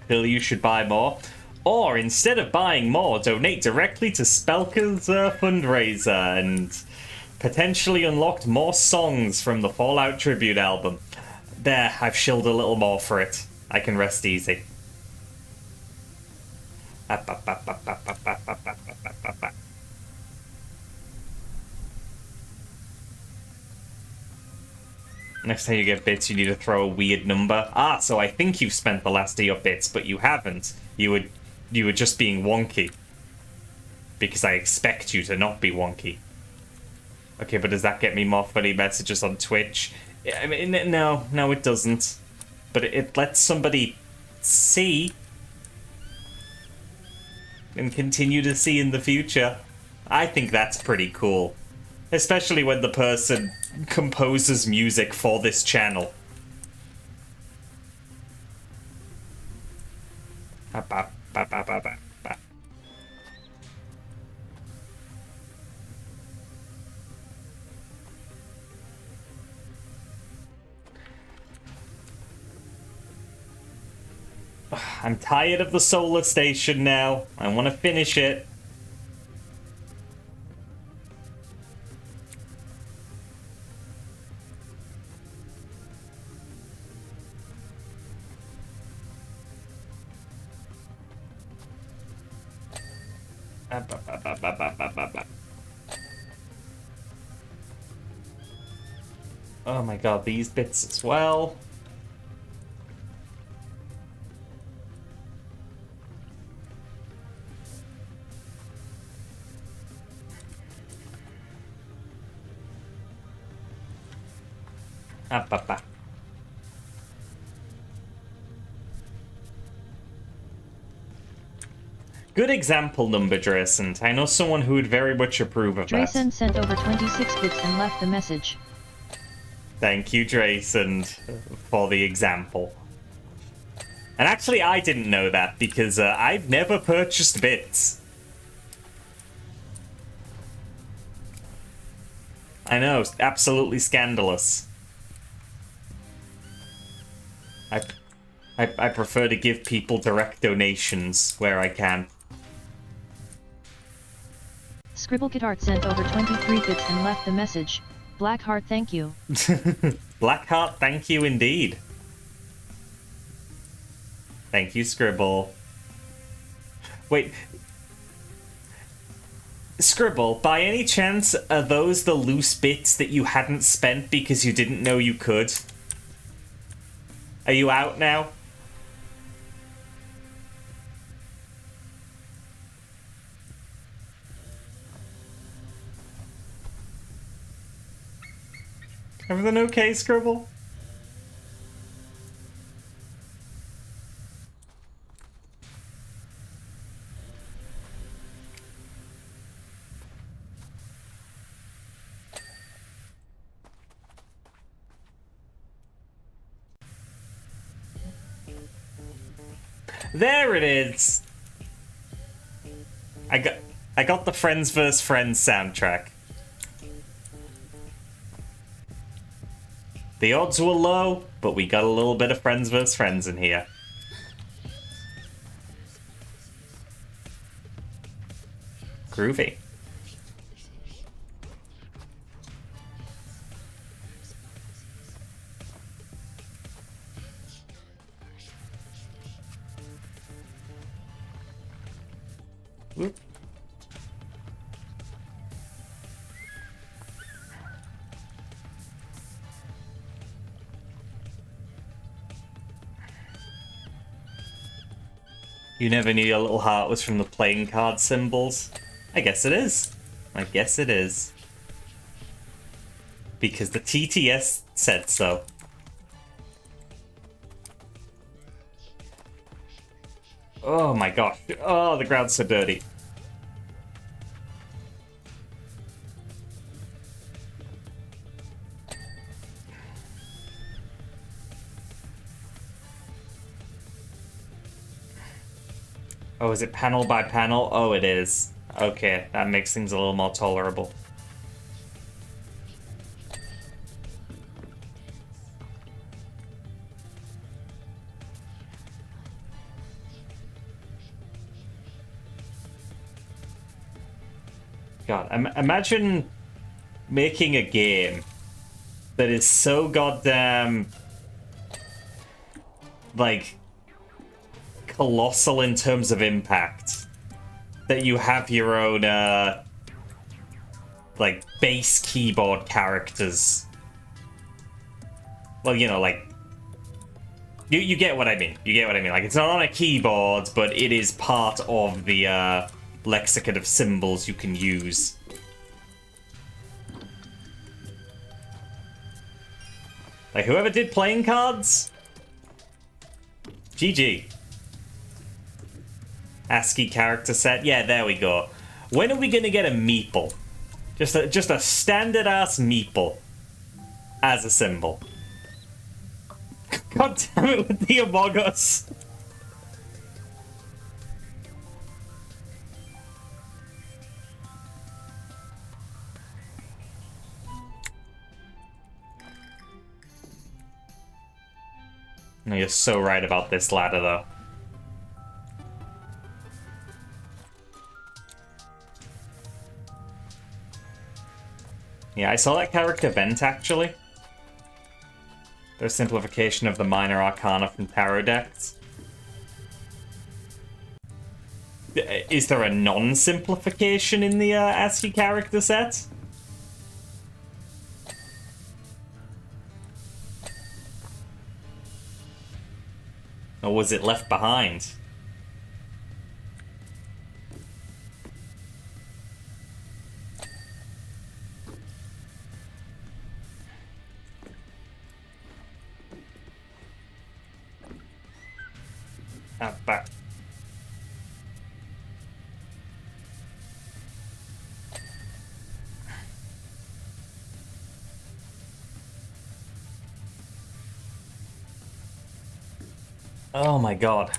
Phil, you should buy more. Or, instead of buying more, donate directly to Spelker's fundraiser and potentially unlocked more songs from the Fallout Tribute album. There, I've shilled a little more for it. I can rest easy. Next time you get bits, you need to throw a weird number. Ah, so I think you've spent the last of your bits, but you haven't. You were just being wonky. Because I expect you to not be wonky. Okay, but does that get me more funny messages on Twitch? I mean, no, it doesn't. But it lets somebody see and continue to see in the future. I think that's pretty cool. Especially when the person composes music for this channel. I'm tired of the solar station now. I want to finish it. Oh my god, these bits as well. Good example, number Drayson. I know someone who would very much approve of that. Drayson sent over 26 bits and left the message. Thank you, Drayson, for the example. And actually, I didn't know that because I've never purchased bits. I know, absolutely scandalous. I prefer to give people direct donations where I can. ScribbleKitArt sent over 23 bits and left the message. Blackheart, thank you. Blackheart, thank you indeed. Thank you, Scribble. Wait. Scribble, by any chance, are those the loose bits that you hadn't spent because you didn't know you could? Are you out now? Everything okay, Scribble? There it is. I got the Friends vs. Friends soundtrack. The odds were low, but we got a little bit of Friends vs. Friends in here. Groovy. Whoop. You never knew your little heart was from the playing card symbols? I guess it is. I guess it is. Because the TTS said so. Oh my gosh. Oh, the ground's so dirty. Oh, is it panel by panel? Oh, it is. Okay, that makes things a little more tolerable. God, imagine making a game that is so goddamn, like, colossal in terms of impact that you have your own, like, base keyboard characters. Well, you know, like, you get what I mean. You get what I mean. Like, it's not on a keyboard, but it is part of the, lexicon of symbols you can use. Like, whoever did playing cards? GG. ASCII character set. Yeah, there we go. When are we gonna get a meeple? Just a standard-ass meeple as a symbol. God damn it with the Among Us. No, you're so right about this ladder, though. Yeah, I saw that character vent, actually. Their simplification of the minor arcana from tarot decks. Is there a non-simplification in the ASCII character set? Or was it left behind? Back. Oh my god.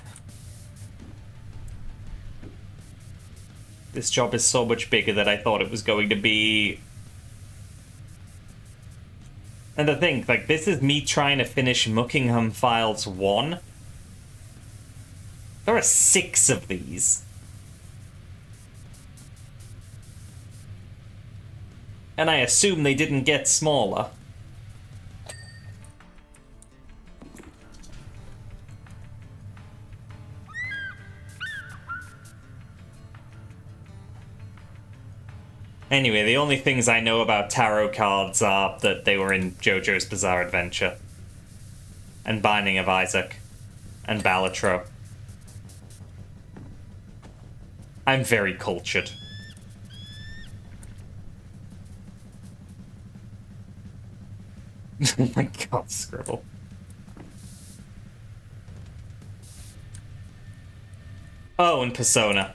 This job is so much bigger than I thought it was going to be. And to think, like, this is me trying to finish Muckingham Files 1. There are 6 of these. And I assume they didn't get smaller. Anyway, the only things I know about tarot cards are that they were in JoJo's Bizarre Adventure. And Binding of Isaac. And Balatro. I'm very cultured. Oh my god, Scribble. Oh, and Persona.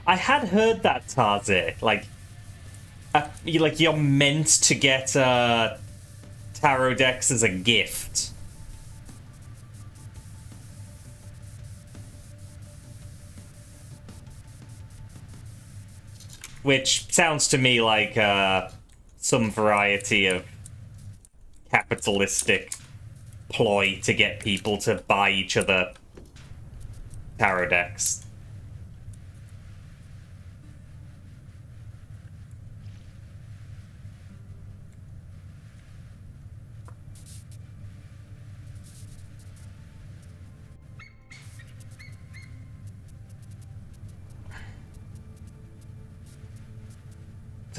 I had heard that, Taze. Like you're meant to get tarot decks as a gift. Which sounds to me like some variety of capitalistic ploy to get people to buy each other tarot decks.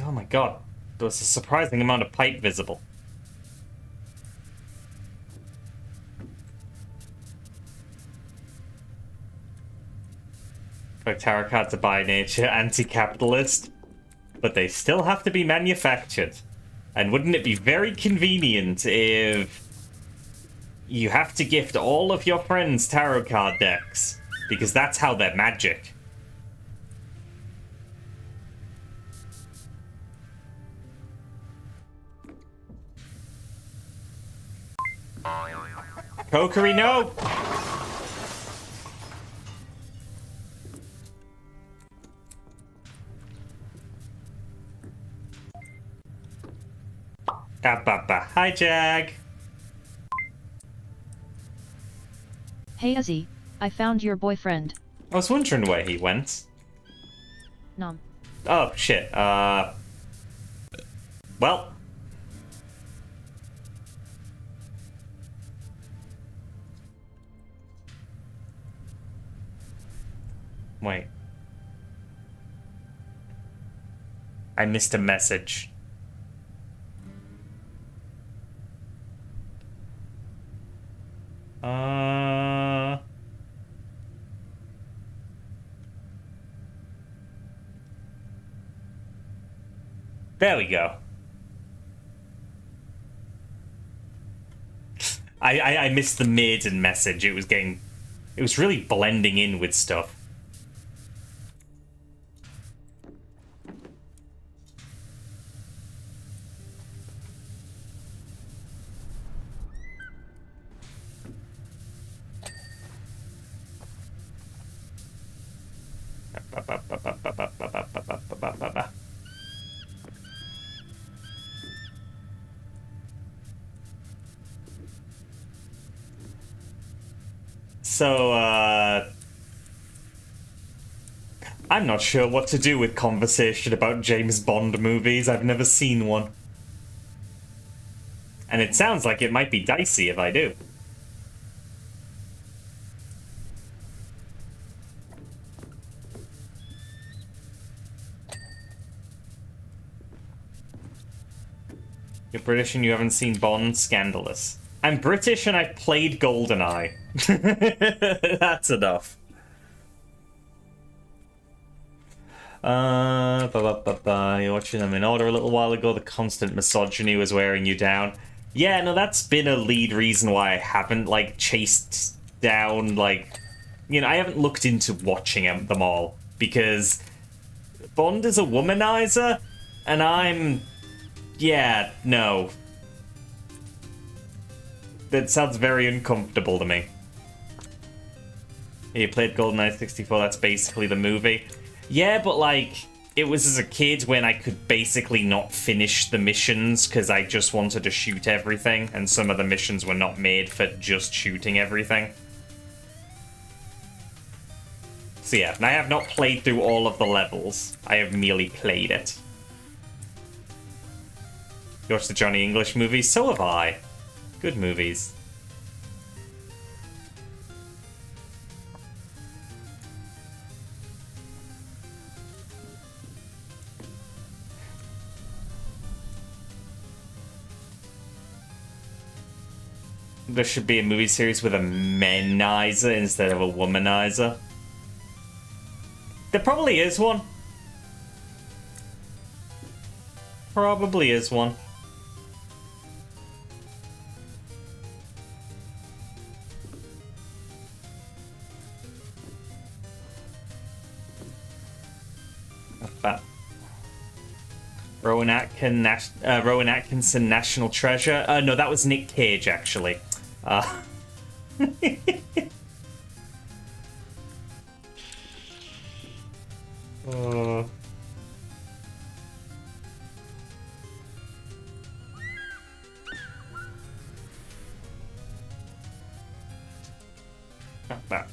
Oh my god, there was a surprising amount of pipe visible. Like tarot cards are by nature anti-capitalist, but they still have to be manufactured. And wouldn't it be very convenient if you have to gift all of your friends tarot card decks, because that's how they're magic. Kokiri, no! Hi, Jag. Hey Azzy, I found your boyfriend. I was wondering where he went. Nom. Oh, shit. Well. Wait. I missed a message. There we go. I missed the maiden message. It was really blending in with stuff. So, I'm not sure what to do with conversation about James Bond movies. I've never seen one. And it sounds like it might be dicey if I do. You're British and you haven't seen Bond? Scandalous. I'm British and I've played GoldenEye. That's enough. You're watching them in order a little while ago. The constant misogyny was wearing you down. Yeah, no, that's been a lead reason why I haven't, like, chased down, like... You know, I haven't looked into watching them all. Because Bond is a womanizer, and I'm... Yeah, no. That sounds very uncomfortable to me. You played GoldenEye 64, that's basically the movie. Yeah, but like, it was as a kid when I could basically not finish the missions because I just wanted to shoot everything, and some of the missions were not made for just shooting everything. So yeah, and I have not played through all of the levels. I have merely played it. You watched the Johnny English movies? So have I. Good movies. There should be a movie series with a menizer instead of a womanizer. There probably is one. Probably is one. That. Rowan Atkinson, National Treasure. No, that was Nick Cage, actually. Not that.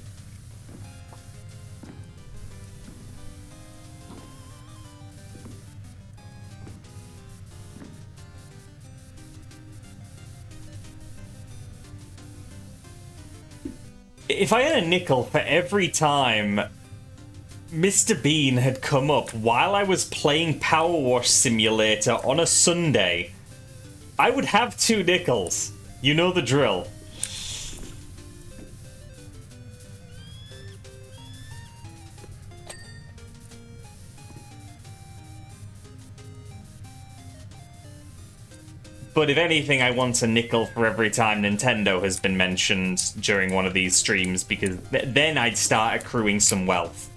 If I had a nickel for every time Mr. Bean had come up while I was playing PowerWash Simulator on a Sunday, I would have 2 nickels. You know the drill. But if anything, I want a nickel for every time Nintendo has been mentioned during one of these streams, because then I'd start accruing some wealth.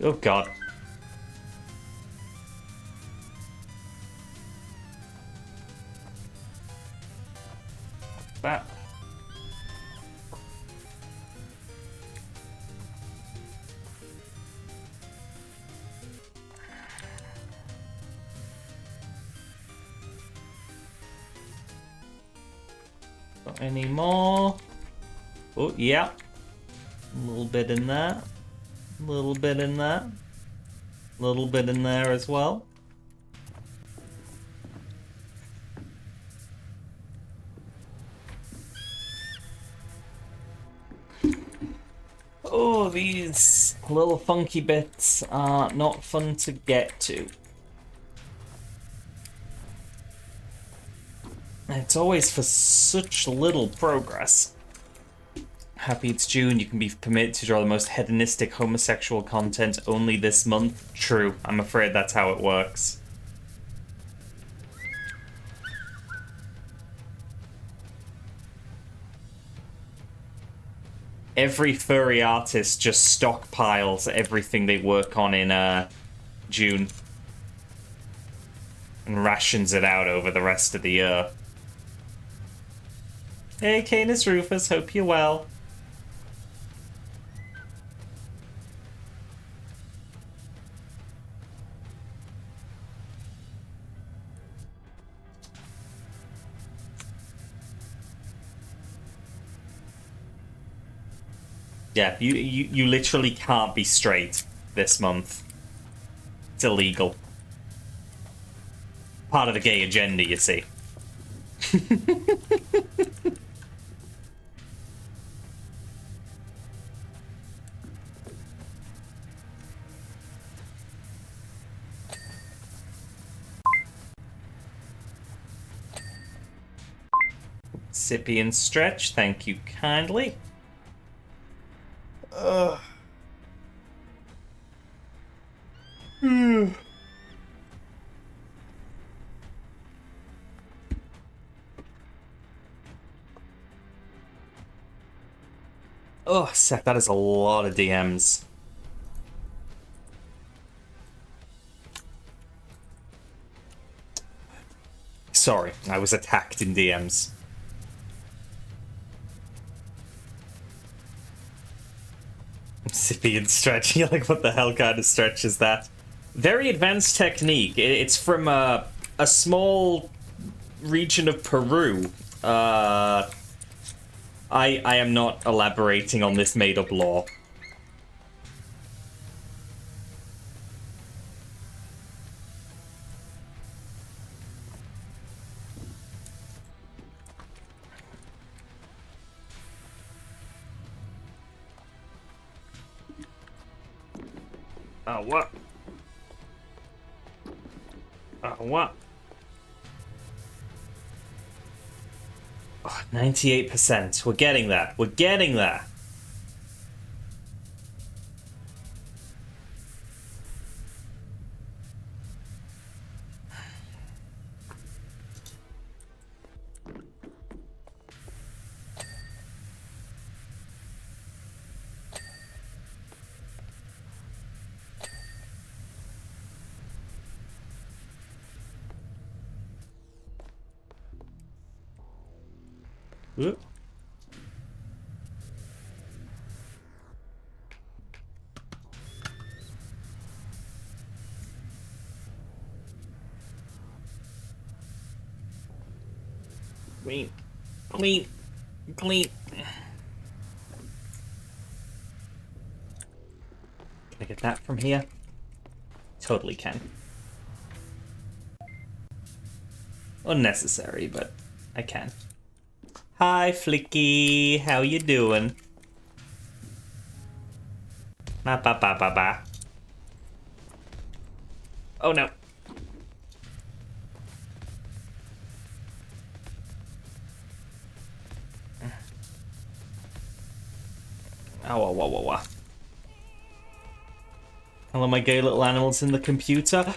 Oh god. That. Got any more? Oh, yeah. A little bit in there. A little bit in there. A little bit in there as well. Oh, these little funky bits are not fun to get to. It's always for such little progress. Happy it's June, you can be permitted to draw the most hedonistic homosexual content only this month. True, I'm afraid that's how it works. Every furry artist just stockpiles everything they work on in June and rations it out over the rest of the year. Hey, Canis Rufus, hope you're well. Yeah, you literally can't be straight this month. It's illegal. Part of the gay agenda, you see. Sippy and stretch, thank you kindly. Ugh. Oh, Seth, that is a lot of DMs. Sorry, I was attacked in DMs. Sippy and stretch. You're like, what the hell kind of stretch is that? Very advanced technique. It's from a small region of Peru. I am not elaborating on this made-up lore. Oh, what? Oh, what? Oh, 98%. We're getting that. We're getting that. Whoop. Clean. Clean. Clean. Can I get that from here? Totally can. Unnecessary, but I can. Hi, Flicky. How you doing? Ba ba ba ba ba. Oh no. Oh, wah, wah, wah. Hello, my gay little animals in the computer.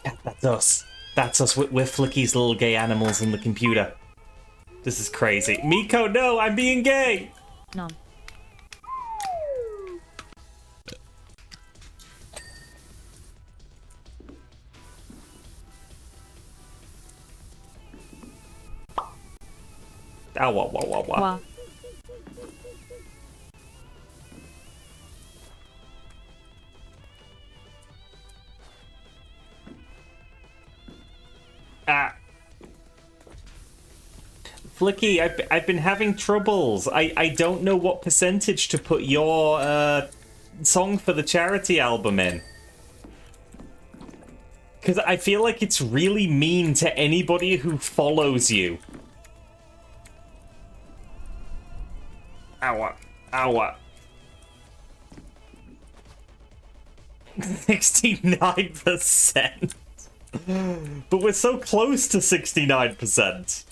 Yeah, that's us. That's us. We're Flicky's little gay animals in the computer. This is crazy. Miko, no, I'm being gay! Nom. Oh, wah, wah, wah, wah. Wah. Ah. Flicky, I've been having troubles. I don't know what percentage to put your song for the charity album in. Because I feel like it's really mean to anybody who follows you. Ow. Ow. 69%. But we're so close to 69%.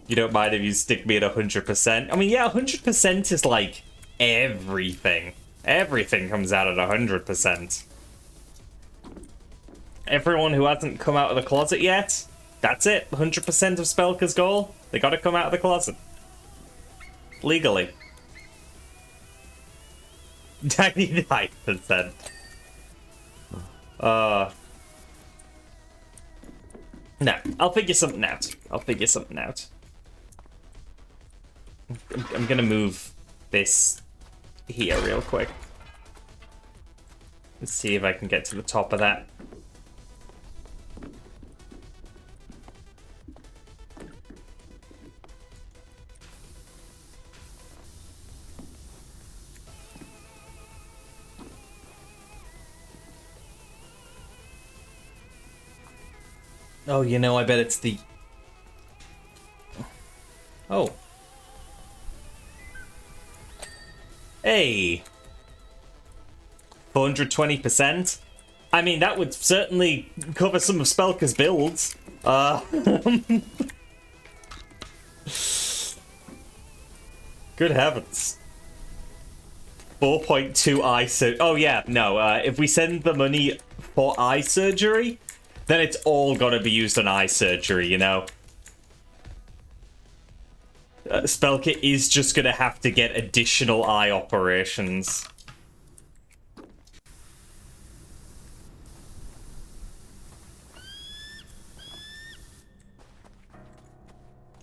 You don't mind if you stick me at 100%? I mean, yeah, 100% is like everything. Everything comes out at 100%. Everyone who hasn't come out of the closet yet, that's it. 100% of Spelka's goal. They gotta come out of the closet. Legally. 99%. No, I'll figure something out. I'm gonna move this here real quick. Let's see if I can get to the top of that. Oh, you know, I bet it's the... Oh. Hey. 420%? I mean, that would certainly cover some of Spelker's builds. Good heavens. 4.2 eye surgery. Oh, yeah, no. If we send the money for eye surgery, then it's all gonna be used on eye surgery, you know? Spelker is just gonna have to get additional eye operations.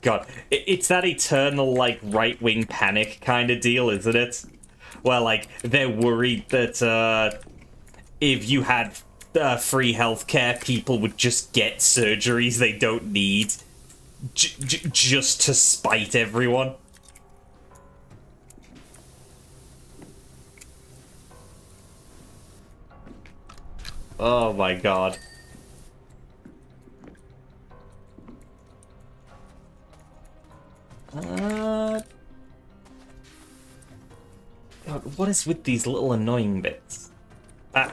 God, it's that eternal, like, right-wing panic kind of deal, isn't it? Where, like, they're worried that, if you had free healthcare, people would just get surgeries they don't need. Just to spite everyone. Oh my god. God, what is with these little annoying bits? Ah.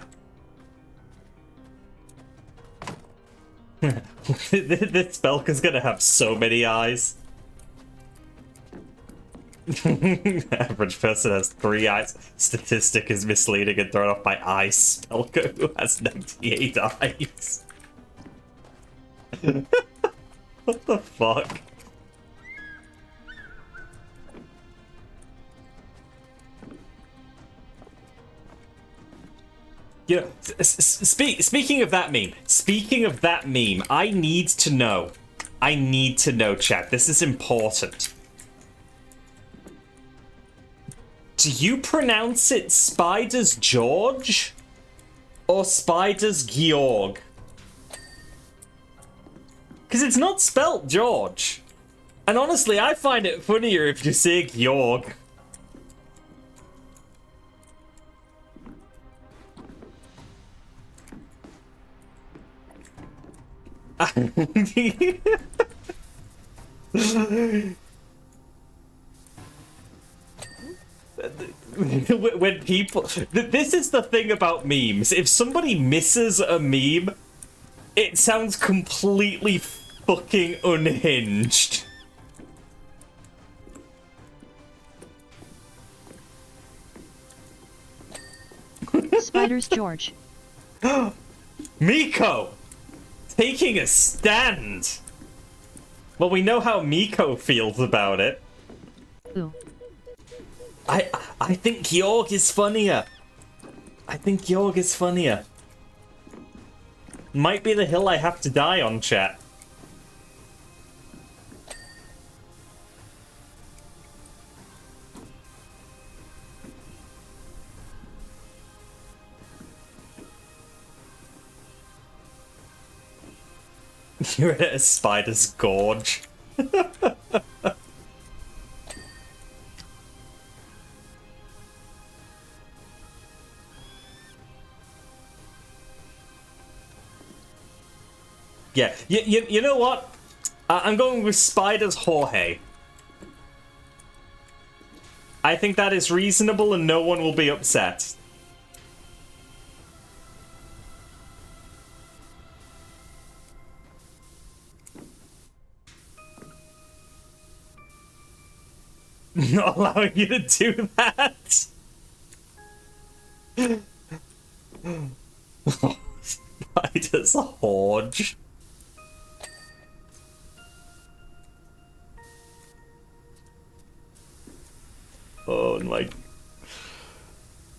This Spelker's gonna have so many eyes. Average person has 3 eyes. Statistic is misleading and thrown off by Spelker, who has 98 eyes. What the fuck? You know, speaking of that meme, I need to know, chat, this is important. Do you pronounce it Spiders George or Spiders Georg? Because it's not spelt George. And honestly, I find it funnier if you say Georg. When people... This is the thing about memes. If somebody misses a meme, it sounds completely fucking unhinged. Spiders George. Miko! Taking a stand! Well, we know how Miko feels about it. Ooh. I think Georg is funnier. Might be the hill I have to die on, chat. You're at a spider's gorge. Yeah, you know what? I'm going with Spider's Jorge. I think that is reasonable and no one will be upset. Not allowing you to do that. Spider's Horge. Oh my!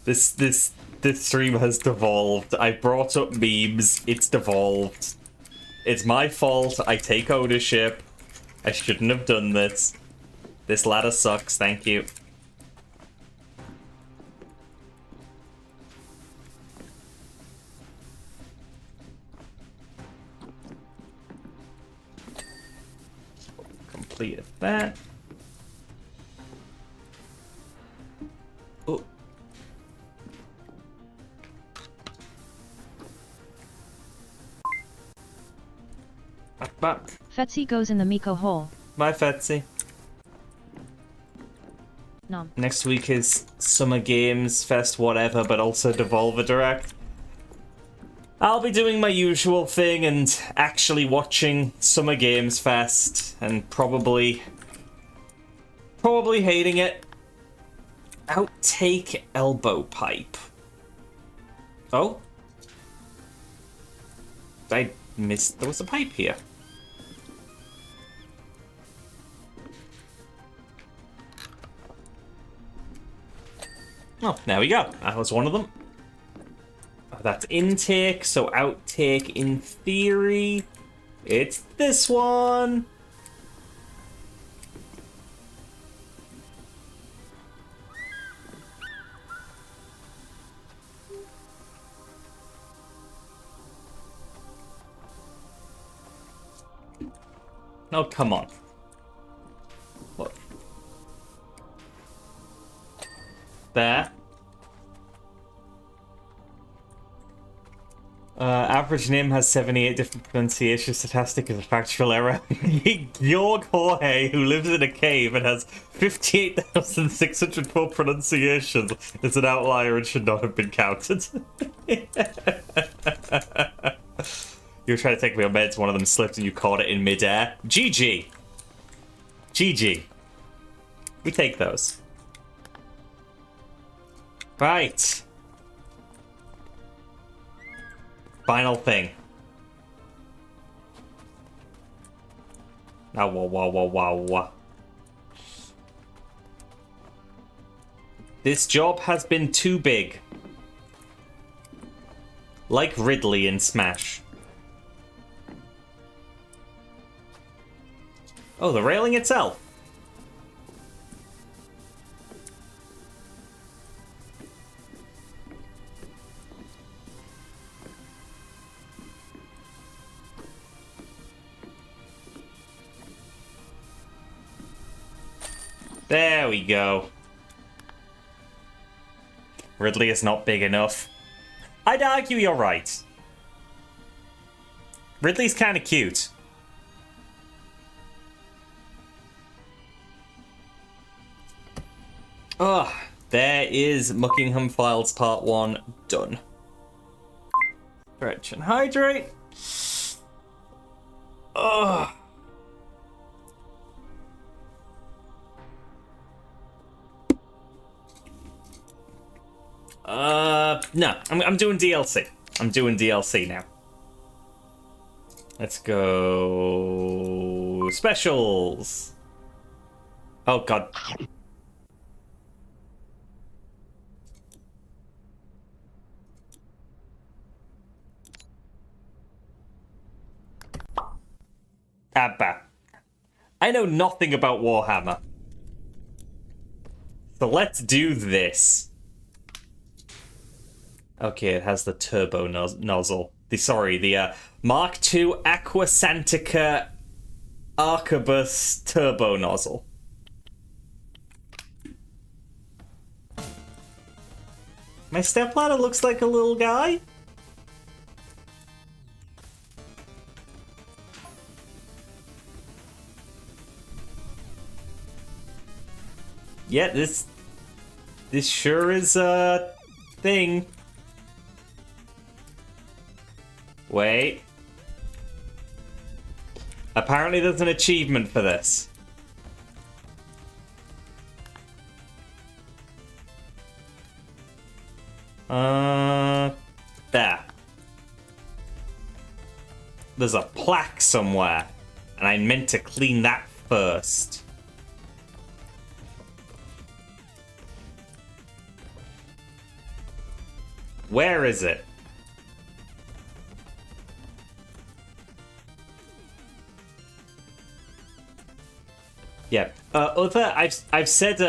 This stream has devolved. I brought up memes. It's devolved. It's my fault. I take ownership. I shouldn't have done this. This ladder sucks, thank you. Completed that. Oh. Back. Fetsy goes in the Miko hole. Bye, Fetsy. Nom. Next week is Summer Games Fest, whatever, but also Devolver Direct. I'll be doing my usual thing and actually watching Summer Games Fest and probably hating it. Outtake elbow pipe. Oh? I missed. There was a pipe here. Oh, there we go. That was one of them. Oh, that's intake, so outtake in theory. It's this one. Oh, come on. Look. There. Average name has 78 different pronunciations. Stochastic is a factual error. Georg Jorge, who lives in a cave and has 58,604 pronunciations, is an outlier and should not have been counted. You were trying to take me on meds, one of them slipped and you caught it in midair. GG. GG. We take those. Right. Final thing. Now, wow. This job has been too big. Like Ridley in Smash. Oh, the railing itself. There we go. Ridley is not big enough. I'd argue you're right. Ridley's kind of cute. Oh, there is Muckingham Files Part 1 done. Stretch and hydrate. Ugh. No, I'm doing DLC. I'm doing DLC now. Let's go specials. Oh god. Abba. I know nothing about Warhammer. So let's do this. Okay, it has the turbo nozzle. The Mark II Aquasantica Arquebus turbo nozzle. My stepladder looks like a little guy. Yeah, this sure is a thing. Wait. Apparently there's an achievement for this. There. There's a plaque somewhere, and I meant to clean that first. Where is it? Yeah. I've said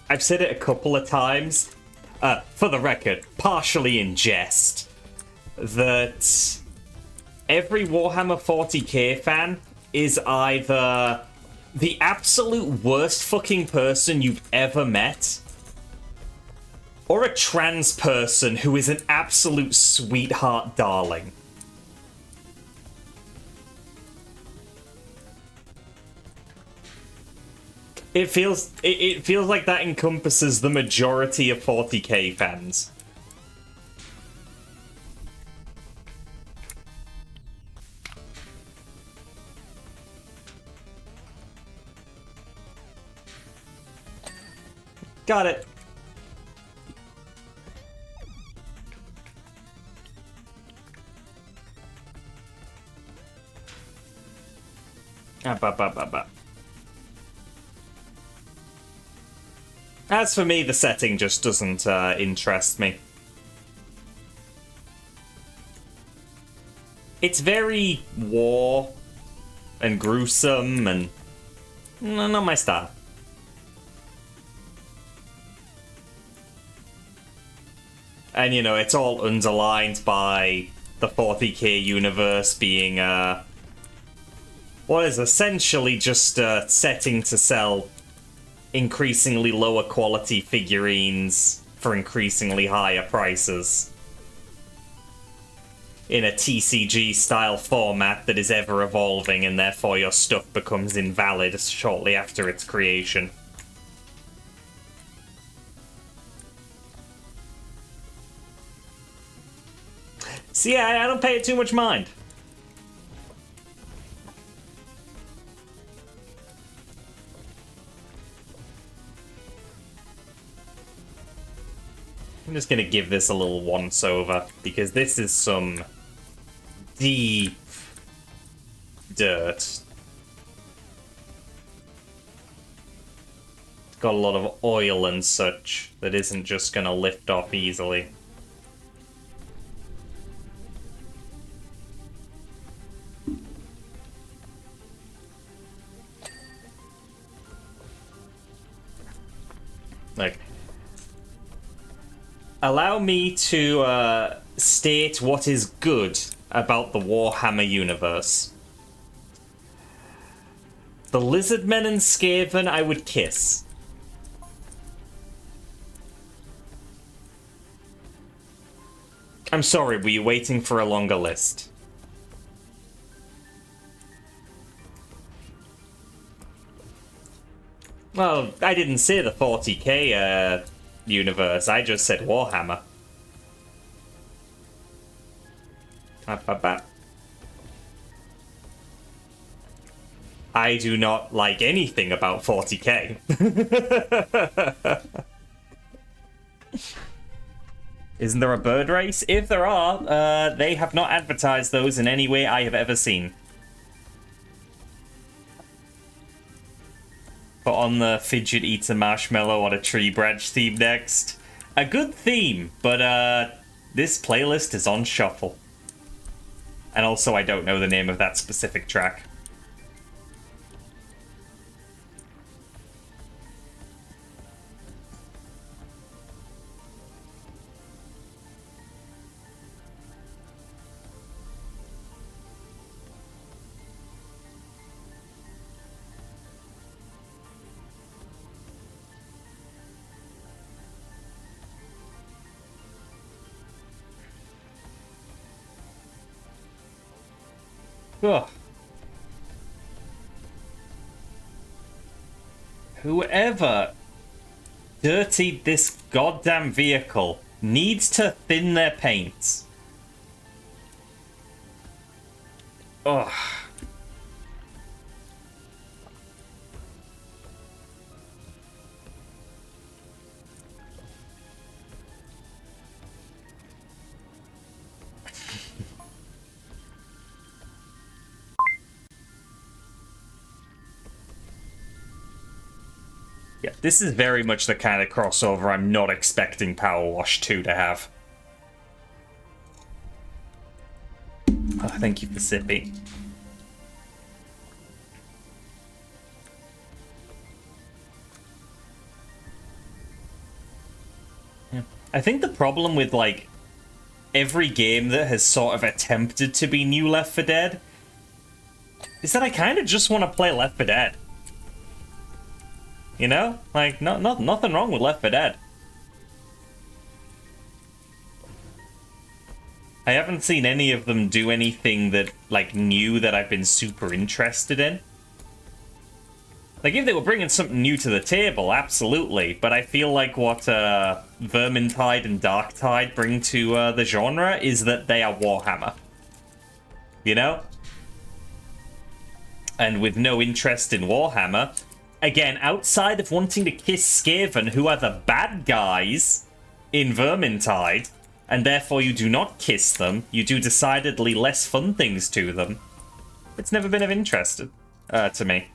it a couple of times. For the record, partially in jest, that every Warhammer 40k fan is either the absolute worst fucking person you've ever met, or a trans person who is an absolute sweetheart darling. It feels like that encompasses the majority of 40k fans. Got it. As for me, the setting just doesn't interest me. It's very war and gruesome and not my style. And, you know, it's all underlined by the 40k universe being, what is essentially just a setting to sell increasingly lower quality figurines for increasingly higher prices. In a TCG style format that is ever evolving, and therefore your stuff becomes invalid shortly after its creation. So yeah, I don't pay it too much mind. I'm just gonna give this a little once over, because this is some deep dirt. It's got a lot of oil and such that isn't just gonna lift off easily. Like, allow me to state what is good about the Warhammer universe. The Lizardmen and Skaven I would kiss. I'm sorry, were you waiting for a longer list? Well, I didn't say the 40k universe, I just said Warhammer. I do not like anything about 40k. Isn't there a bird race? If there are, they have not advertised those in any way I have ever seen. Put on the fidget eater marshmallow on a tree branch theme next. A good theme, but this playlist is on shuffle. And also I don't know the name of that specific track. Ugh. Whoever dirtied this goddamn vehicle needs to thin their paint. Ugh. Yeah, this is very much the kind of crossover I'm not expecting PowerWash 2 to have. Oh, thank you for Sippy. I think the problem with, like, every game that has sort of attempted to be new Left 4 Dead is that I kind of just want to play Left 4 Dead. You know? Like, nothing wrong with Left 4 Dead. I haven't seen any of them do anything that, like, new that I've been super interested in. Like, if they were bringing something new to the table, absolutely. But I feel like what Vermintide and Darktide bring to the genre is that they are Warhammer. You know? And with no interest in Warhammer, again, outside of wanting to kiss Skaven, who are the bad guys in Vermintide, and therefore you do not kiss them, you do decidedly less fun things to them, it's never been of interest to me.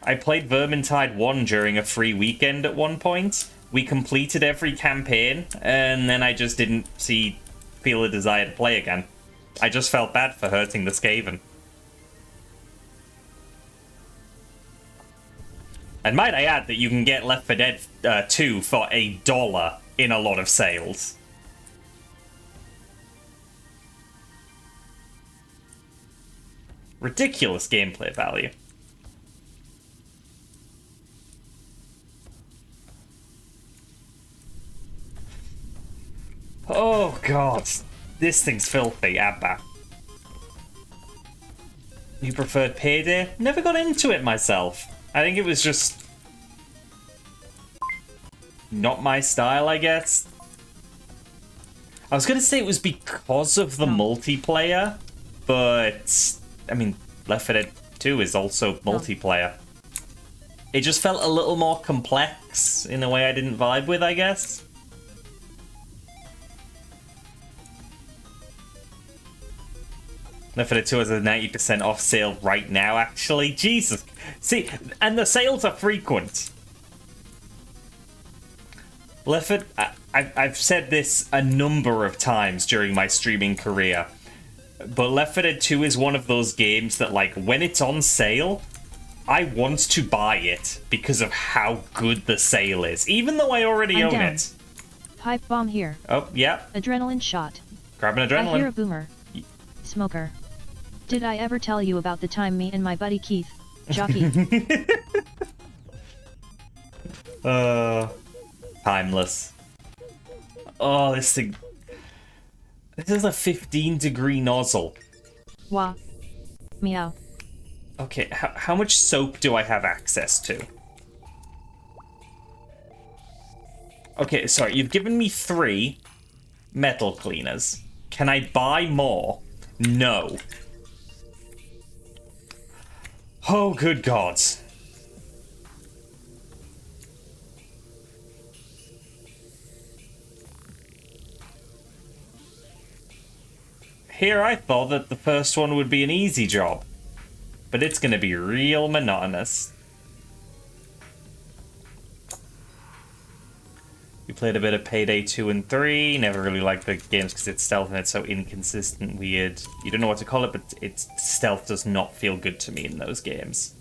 I played Vermintide 1 during a free weekend at one point. We completed every campaign, and then I just didn't feel a desire to play again. I just felt bad for hurting the Skaven. And might I add that you can get Left 4 Dead 2 for $1 in a lot of sales. Ridiculous gameplay value. Oh god, this thing's filthy, Abba. You preferred Payday? Never got into it myself. I think it was just not my style, I guess. I was gonna say it was because of the multiplayer, but I mean, Left 4 Dead 2 is also multiplayer. It just felt a little more complex in a way I didn't vibe with, I guess. Left 4 Dead 2 has a 90% off sale right now, actually. Jesus. See, and the sales are frequent. Left 4 I've said this a number of times during my streaming career, but Left 4 Dead 2 is one of those games that, like, when it's on sale, I want to buy it because of how good the sale is, even though I already own it. Pipe bomb here. Oh, yeah. Adrenaline shot. Grab an adrenaline. I hear a boomer. Smoker. Did I ever tell you about the time me and my buddy Keith, Jockey? Timeless. Oh, this thing. This is a 15-degree nozzle. Wah. Meow. Okay, how much soap do I have access to? Okay, sorry, you've given me 3 metal cleaners. Can I buy more? No. Oh, good God. Here I thought that the first one would be an easy job, but it's going to be real monotonous. We played a bit of Payday 2 and 3. Never really liked the games because it's stealth and it's so inconsistent, weird. You don't know what to call it, but its stealth does not feel good to me in those games.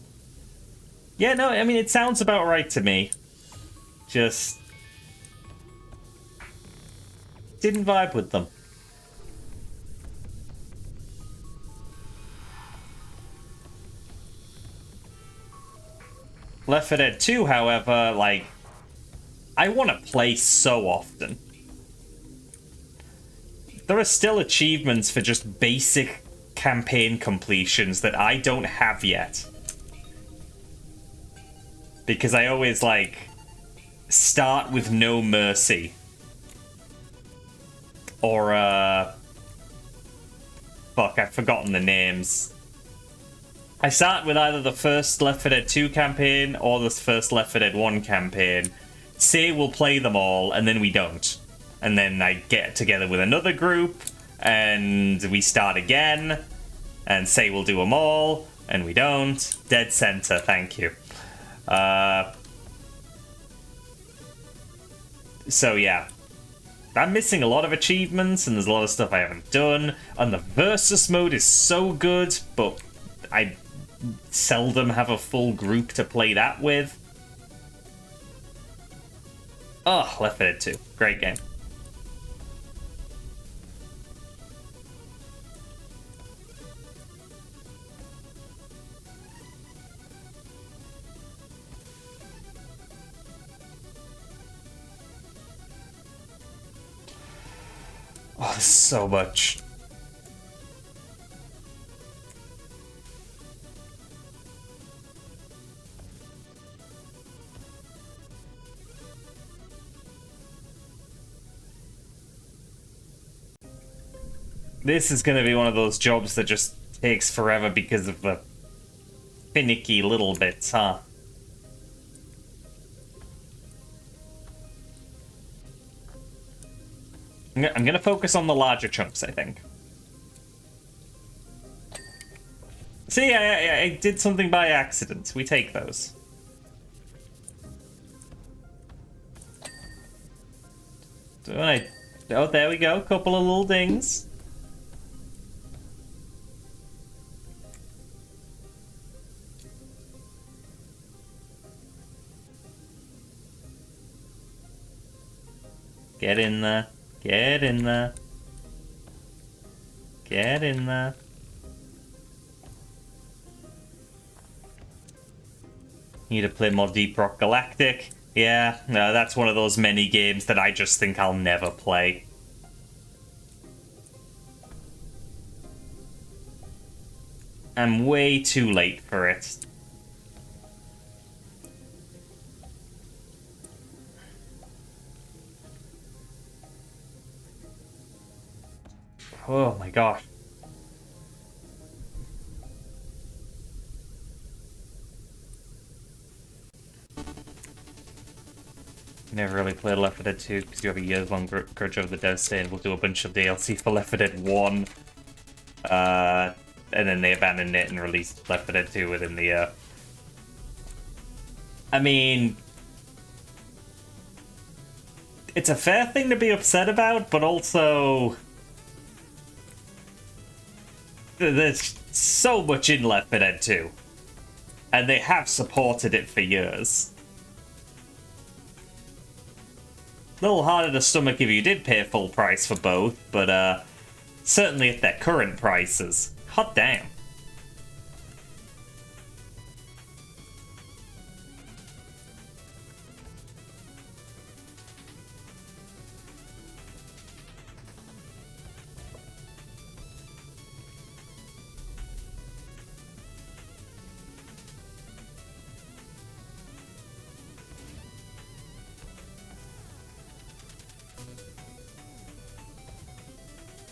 Yeah, no, I mean, it sounds about right to me. Just didn't vibe with them. Left 4 Dead 2, however, like, I want to play so often. There are still achievements for just basic campaign completions that I don't have yet. Because I always, like, start with No Mercy. Or, fuck, I've forgotten the names. I start with either the first Left 4 Dead 2 campaign or the first Left 4 Dead 1 campaign. Say we'll play them all, and then we don't. And then I get together with another group, and we start again, and say we'll do them all, and we don't. Dead center, thank you. So yeah. I'm missing a lot of achievements, and there's a lot of stuff I haven't done, and the versus mode is so good, but I seldom have a full group to play that with. Oh, Left 4 Dead 2. Great game. Oh, there's so much. This is going to be one of those jobs that just takes forever because of the finicky little bits, huh? I'm going to focus on the larger chunks, I think. See, I did something by accident. We take those. Oh, there we go. Couple of little dings. Get in there. Get in there. Get in there. Need to play more Deep Rock Galactic. Yeah, no, that's one of those many games that I just think I'll never play. I'm way too late for it. Oh my gosh. Never really played Left 4 Dead 2 because you have a years-long grudge over the dev saying we'll do a bunch of DLC for Left 4 Dead 1. And then they abandoned it and released Left 4 Dead 2 within the year. I mean, it's a fair thing to be upset about, but also there's so much in Left 4 Dead 2. And they have supported it for years. A little harder to stomach if you did pay full price for both, but certainly at their current prices. Hot damn.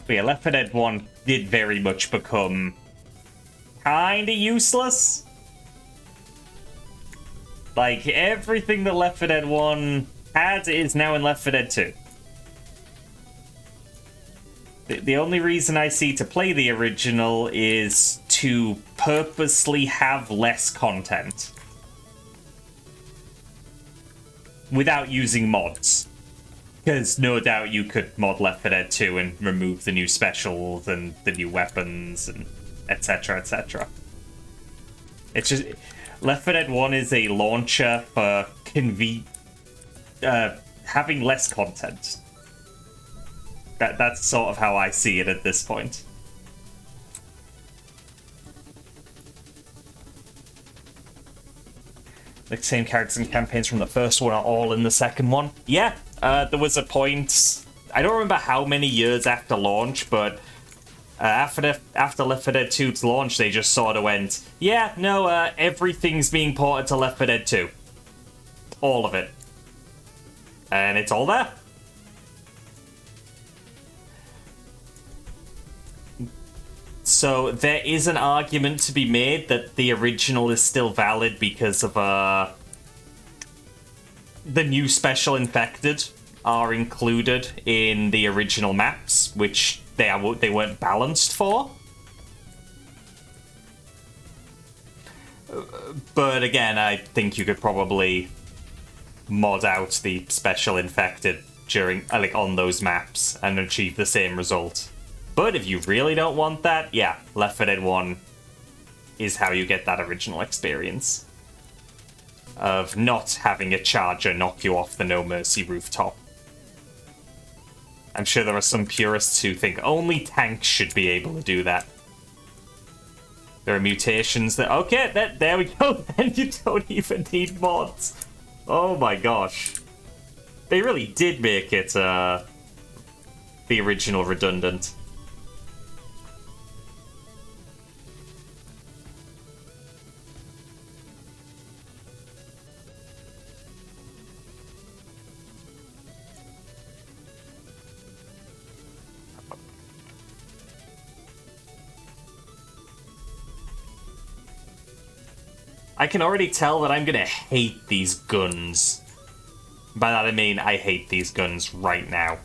But yeah, Left 4 Dead 1 did very much become kinda useless. Like, everything that Left 4 Dead 1 had is now in Left 4 Dead 2. The only reason I see to play the original is to purposely have less content. Without using mods. Because no doubt you could mod Left 4 Dead 2 and remove the new specials and the new weapons and etc, etc. It's just... Left 4 Dead 1 is a launcher for having less content. That's sort of how I see it at this point. The same characters and campaigns from the first one are all in the second one. Yeah, there was a point, I don't remember how many years after launch, but after Left 4 Dead 2's launch, they just sort of went, yeah, no, everything's being ported to Left 4 Dead 2. All of it. And it's all there. So there is an argument to be made that the original is still valid because of the new special infected are included in the original maps, which they weren't balanced for. But again, I think you could probably mod out the special infected during on those maps and achieve the same result. But if you really don't want that, yeah, Left 4 Dead 1 is how you get that original experience. of not having a charger knock you off the No Mercy rooftop. I'm sure there are some purists who think only tanks should be able to do that. There are mutations that... Okay, there we go. Then you don't even need mods. Oh my gosh. They really did make it, the original redundant. I can already tell that I'm gonna hate these guns. By that I mean I hate these guns right now.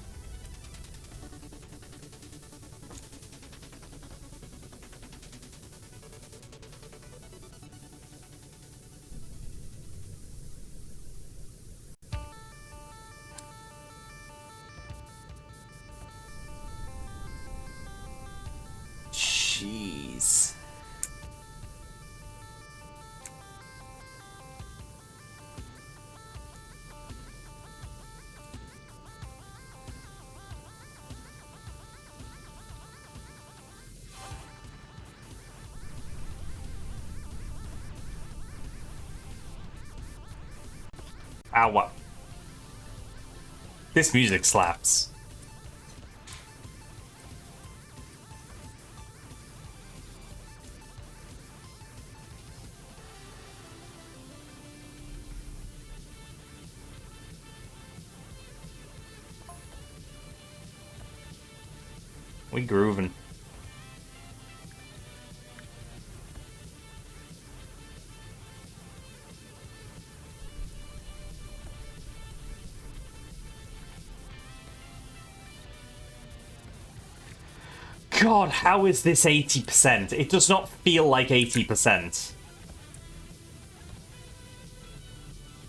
Jeez. Ow, what? This music slaps. We grooving. God, how is this 80%? It does not feel like 80%.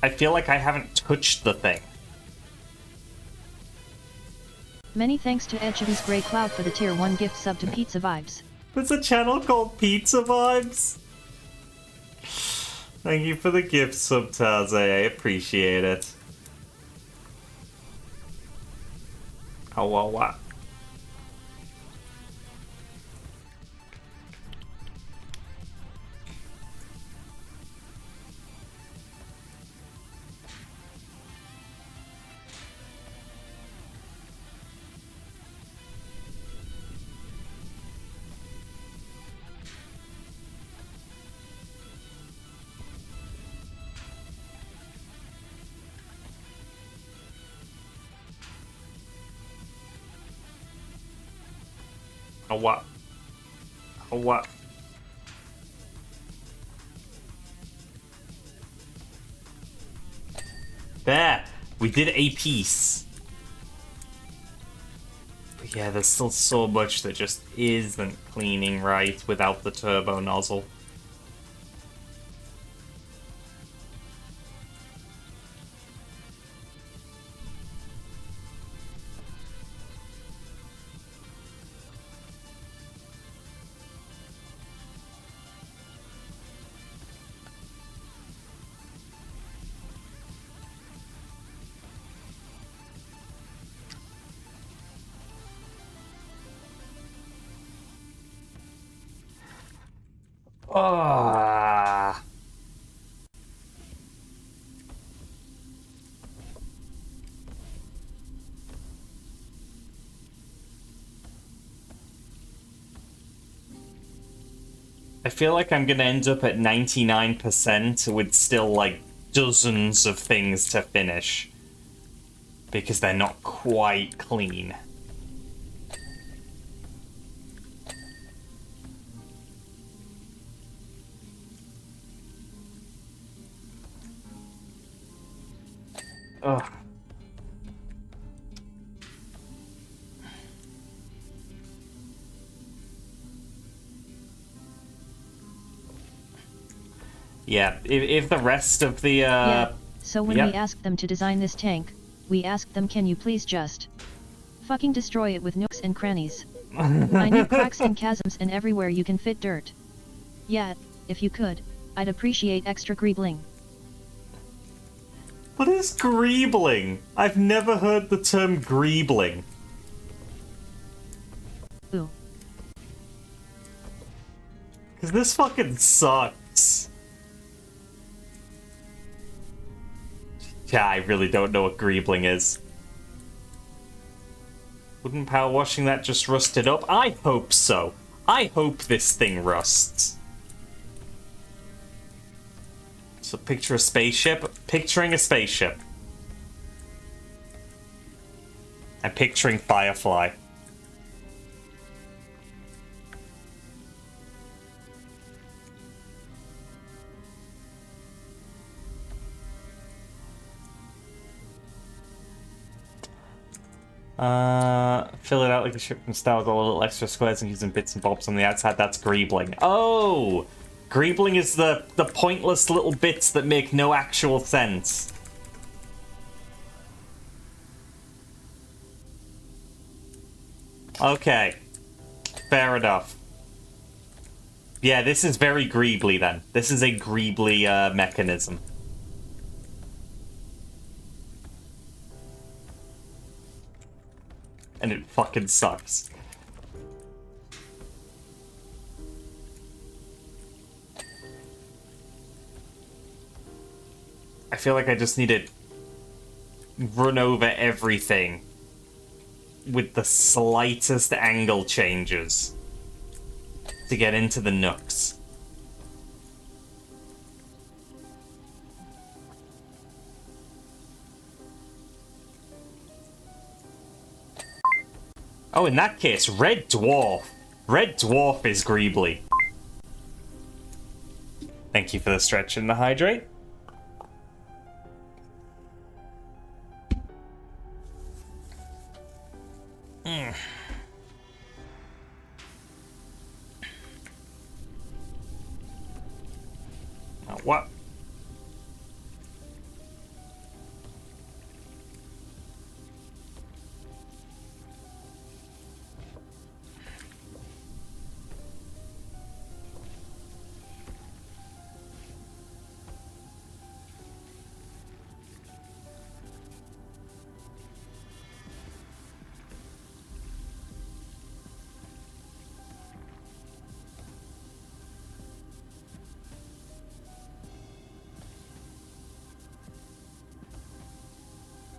I feel like I haven't touched the thing. Many thanks to Edgeby's Grey Cloud for the tier 1 gift sub to Pizza Vibes. There's a channel called Pizza Vibes. Thank you for the gift sub, Taze. I appreciate it. Oh, well, what? Oh, what? Oh, what? There! We did a piece. But yeah, there's still so much that just isn't cleaning right without the turbo nozzle. Ah. I feel like I'm gonna end up at 99% with still like dozens of things to finish because they're not quite clean. Ugh. Yeah, if the rest of the, Yeah, so when yep. we asked them to design this tank, we asked them, can you please just fucking destroy it with nooks and crannies? I need cracks and chasms and everywhere you can fit dirt. Yeah, if you could, I'd appreciate extra greebling. What is greebling? I've never heard the term greebling. Ooh. Because this fucking sucks. Yeah, I really don't know what greebling is. Wouldn't power washing that just rust it up? I hope so. I hope this thing rusts. So picture a spaceship. Picturing a spaceship. I'm picturing Firefly. Fill it out like a ship from Star with all little extra squares and using bits and bobs on the outside. That's greebling. Oh! Greebling is the pointless little bits that make no actual sense. Okay. Fair enough. Yeah, this is very greebly then. This is a greebly mechanism. And it fucking sucks. I feel like I just need to run over everything with the slightest angle changes to get into the nooks. Oh, in that case, Red Dwarf. Red Dwarf is greebly. Thank you for the stretch and the hydrate. Now what?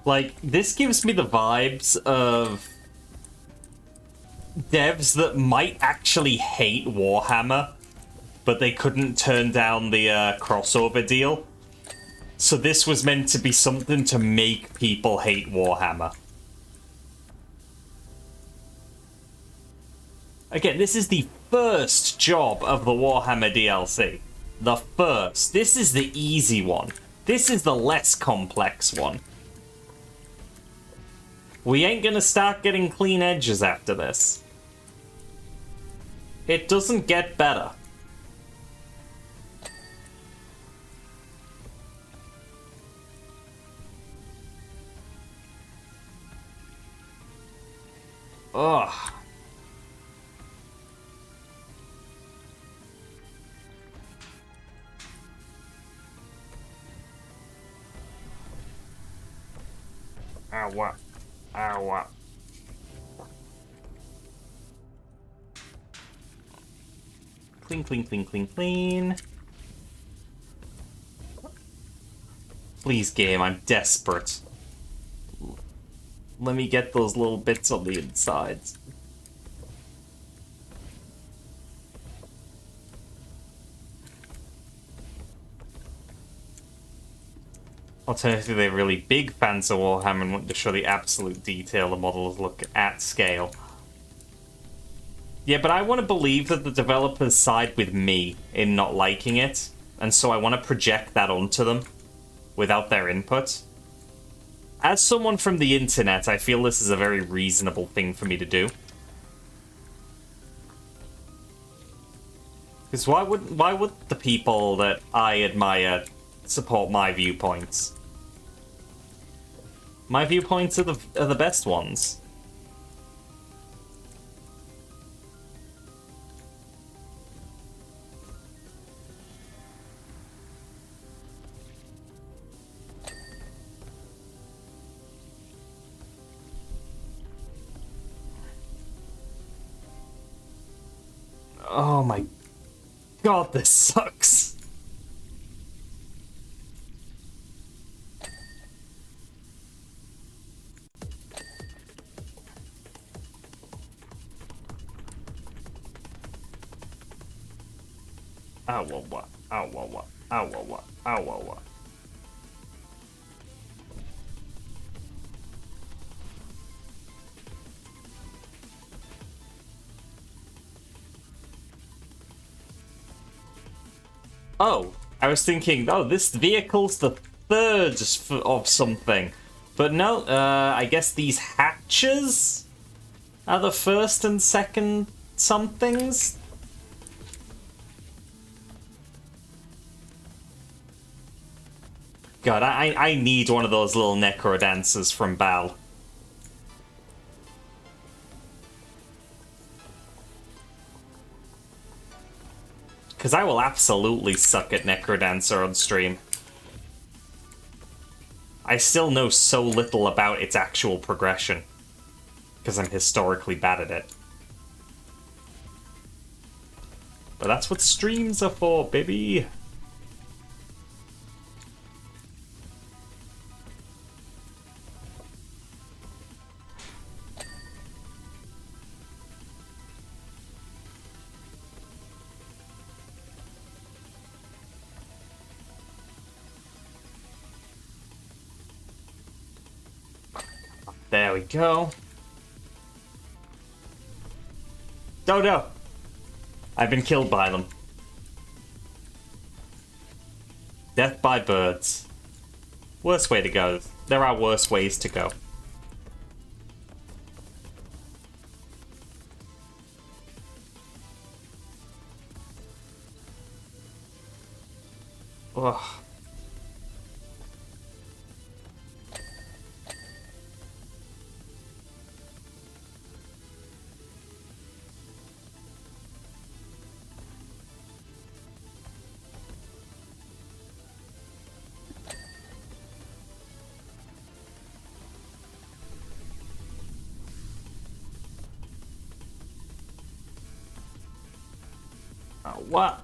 Like, this gives me the vibes of devs that might actually hate Warhammer, but they couldn't turn down the crossover deal. So this was meant to be something to make people hate Warhammer. Again, this is the first job of the Warhammer DLC. The first. This is the easy one. This is the less complex one. We ain't gonna start getting clean edges after this. It doesn't get better. Ugh. Ow. Ow. Clean, clean, clean, clean, clean. Please, game, I'm desperate. Let me get those little bits on the insides. Alternatively, they're really big fans of Warhammer and want to show the absolute detail the models look at scale. Yeah, but I want to believe that the developers side with me in not liking it, and so I want to project that onto them without their input. As someone from the internet, I feel this is a very reasonable thing for me to do. Because why would the people that I admire support my viewpoints? My viewpoints are the best ones. Oh my god, this sucks. Ow, what? Ow, what? Ow, what? Ow, what? Oh, I was thinking, oh, this vehicle's the third of something. But no, I guess these hatches are the first and second somethings? God, I need one of those little necro dancers from Bal. Because I will absolutely suck at Necrodancer on stream. I still know so little about its actual progression. Because I'm historically bad at it. But that's what streams are for, baby! There we go. Dodo! I've been killed by them. Death by birds. Worst way to go. There are worse ways to go. Ugh. What?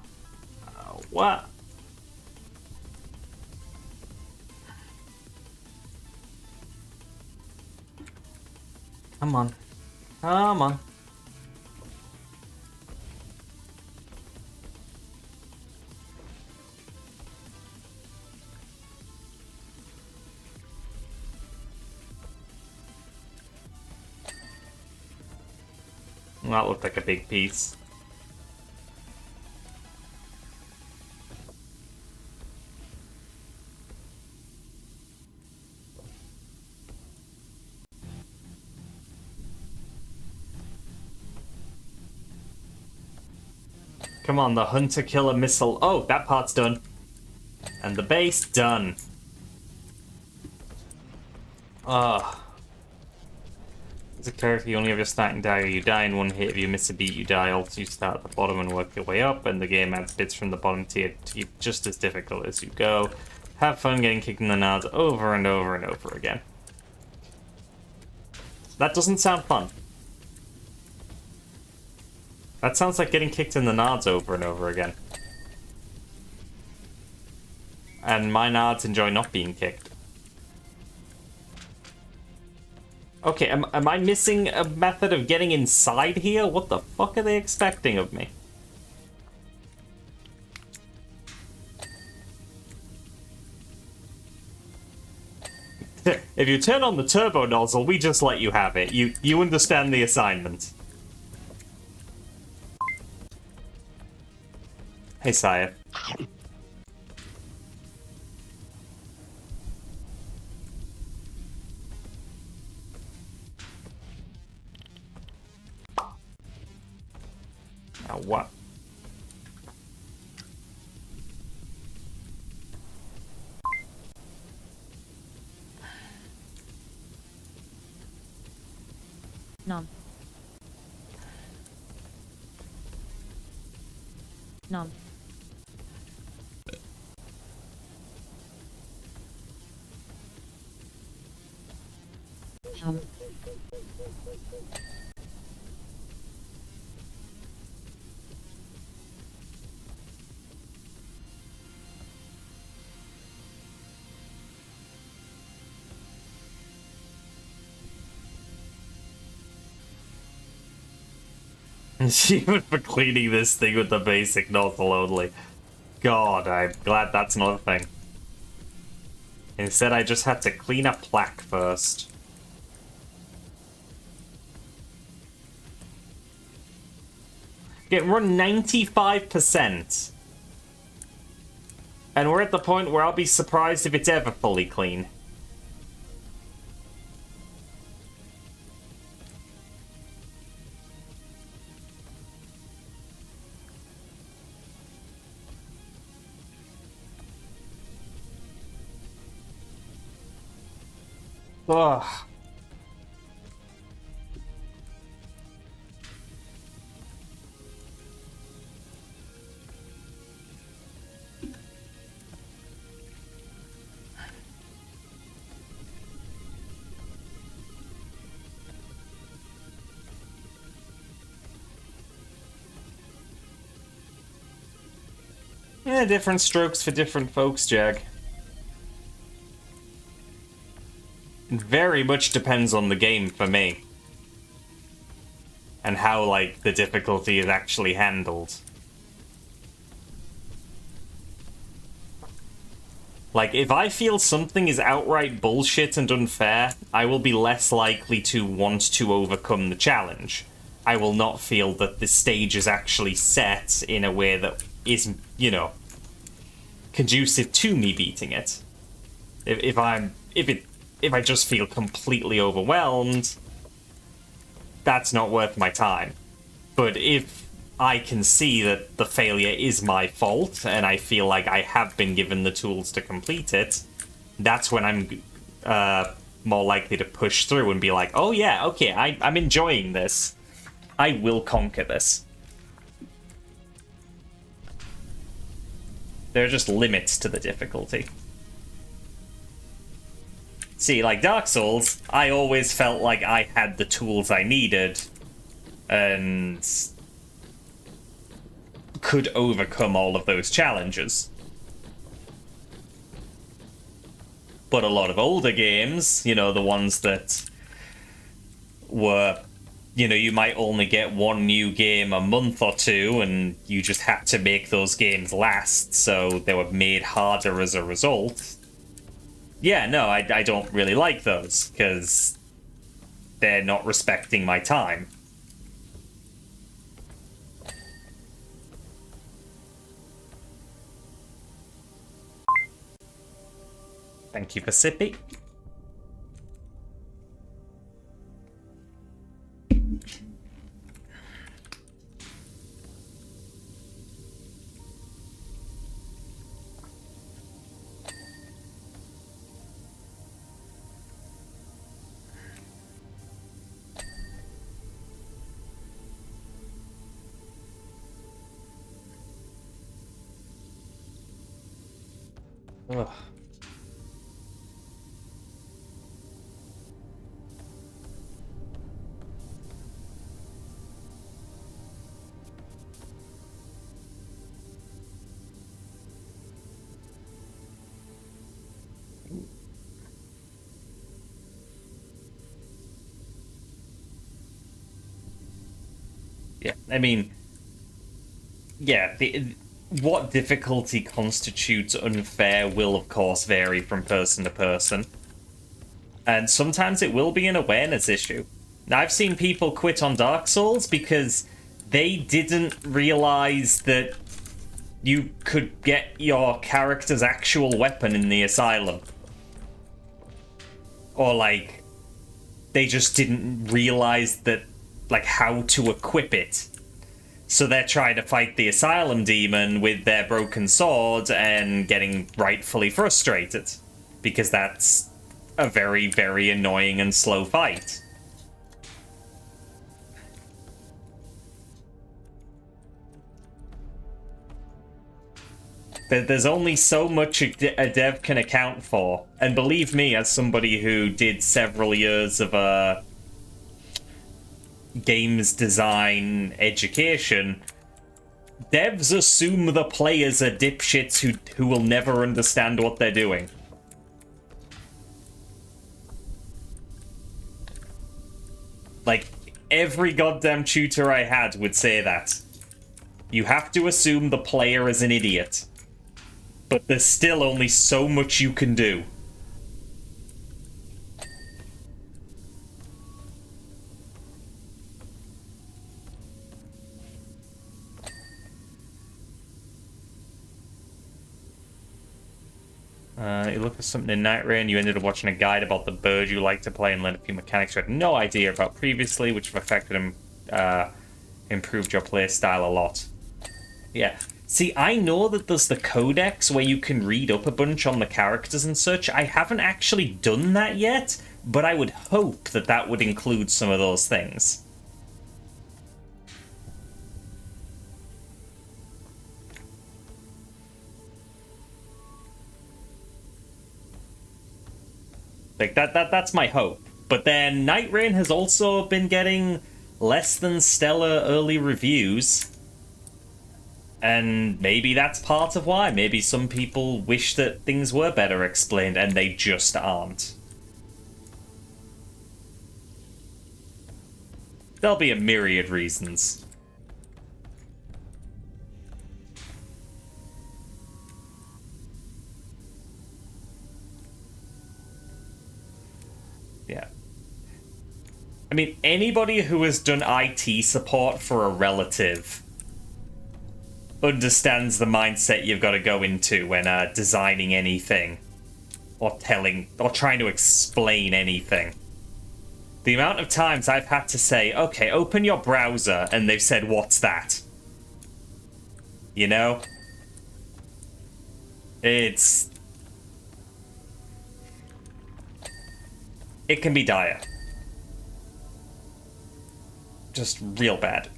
What? Come on. Come on. That looked like a big piece. Come on, the hunter-killer missile. Oh, that part's done. And the base, done. Ah. As a character, you only have your starting dagger. You die in one hit. If you miss a beat, you die. Also, you start at the bottom and work your way up, and the game adds bits from the bottom tier to keep just as difficult as you go. Have fun getting kicked in the nards over and over and over again. That doesn't sound fun. That sounds like getting kicked in the nards over and over again. And my nards enjoy not being kicked. Okay, am I missing a method of getting inside here? What the fuck are they expecting of me? If you turn on the turbo nozzle, we just let you have it. You understand the assignment. Hey, Sire. Now what? Nom. Nom. Hum. Even for cleaning this thing with the basic nozzle only. God, I'm glad that's not a thing. Instead, I just had to clean a plaque first. We're 95%. And we're at the point where I'll be surprised if it's ever fully clean. Ugh. Yeah, different strokes for different folks, Jag. It very much depends on the game for me. And how, like, the difficulty is actually handled. Like, if I feel something is outright bullshit and unfair, I will be less likely to want to overcome the challenge. I will not feel that the stage is actually set in a way that isn't, you know, conducive to me beating it. If I just feel completely overwhelmed, that's not worth my time. But if I can see that the failure is my fault, and I feel like I have been given the tools to complete it, that's when I'm more likely to push through and be like, oh yeah, okay, I'm enjoying this. I will conquer this. There are just limits to the difficulty. See, like Dark Souls, I always felt like I had the tools I needed and could overcome all of those challenges. But a lot of older games, you know, the ones that were, you know, you might only get one new game a month or two, and you just had to make those games last, so they were made harder as a result. Yeah, no, I don't really like those, because they're not respecting my time. Thank you for Sippy. Ugh. Yeah, I mean, yeah, what difficulty constitutes unfair will, of course, vary from person to person. And sometimes it will be an awareness issue. Now, I've seen people quit on Dark Souls because they didn't realize that you could get your character's actual weapon in the asylum. Or, like, they just didn't realize that, like, how to equip it. So they're trying to fight the asylum demon with their broken sword and getting rightfully frustrated. Because that's a very, very annoying and slow fight. There's only so much a dev can account for. And believe me, as somebody who did several years of games design education, devs assume the players are dipshits who will never understand what they're doing. Like, Every goddamn tutor I had would say that. You have to assume the player is an idiot. But there's still only so much you can do. You look for something in Night Rain, you ended up watching a guide about the bird you like to play and learned a few mechanics you had no idea about previously, which have affected and improved your play style a lot. Yeah. See, I know that there's the codex where you can read up a bunch on the characters and such. I haven't actually done that yet, but I would hope that that would include some of those things. Like, that's my hope. But then Night Rain has also been getting less than stellar early reviews. And maybe that's part of why. Maybe some people wish that things were better explained, and they just aren't. There'll be a myriad reasons. Yeah. I mean, anybody who has done IT support for a relative understands the mindset you've got to go into when designing anything or trying to explain anything. The amount of times I've had to say, okay, open your browser, and they've said, what's that? You know? It can be dire. Just real bad.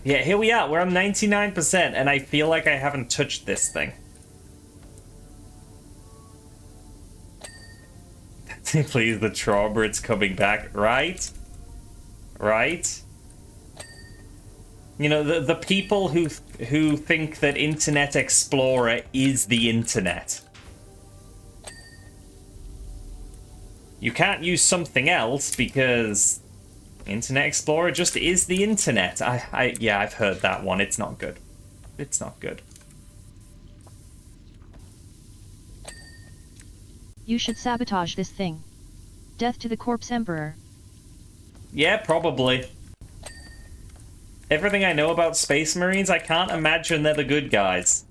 Yeah, here we are. We're on 99%, and I feel like I haven't touched this thing. Please, the Traubert's coming back, right? Right? You know, the people who think that Internet Explorer is the internet. You can't use something else because Internet Explorer just is the internet. Yeah, I've heard that one. It's not good. It's not good. You should sabotage this thing. Death to the Corpse Emperor. Yeah, probably. Everything I know about Space Marines, I can't imagine they're the good guys.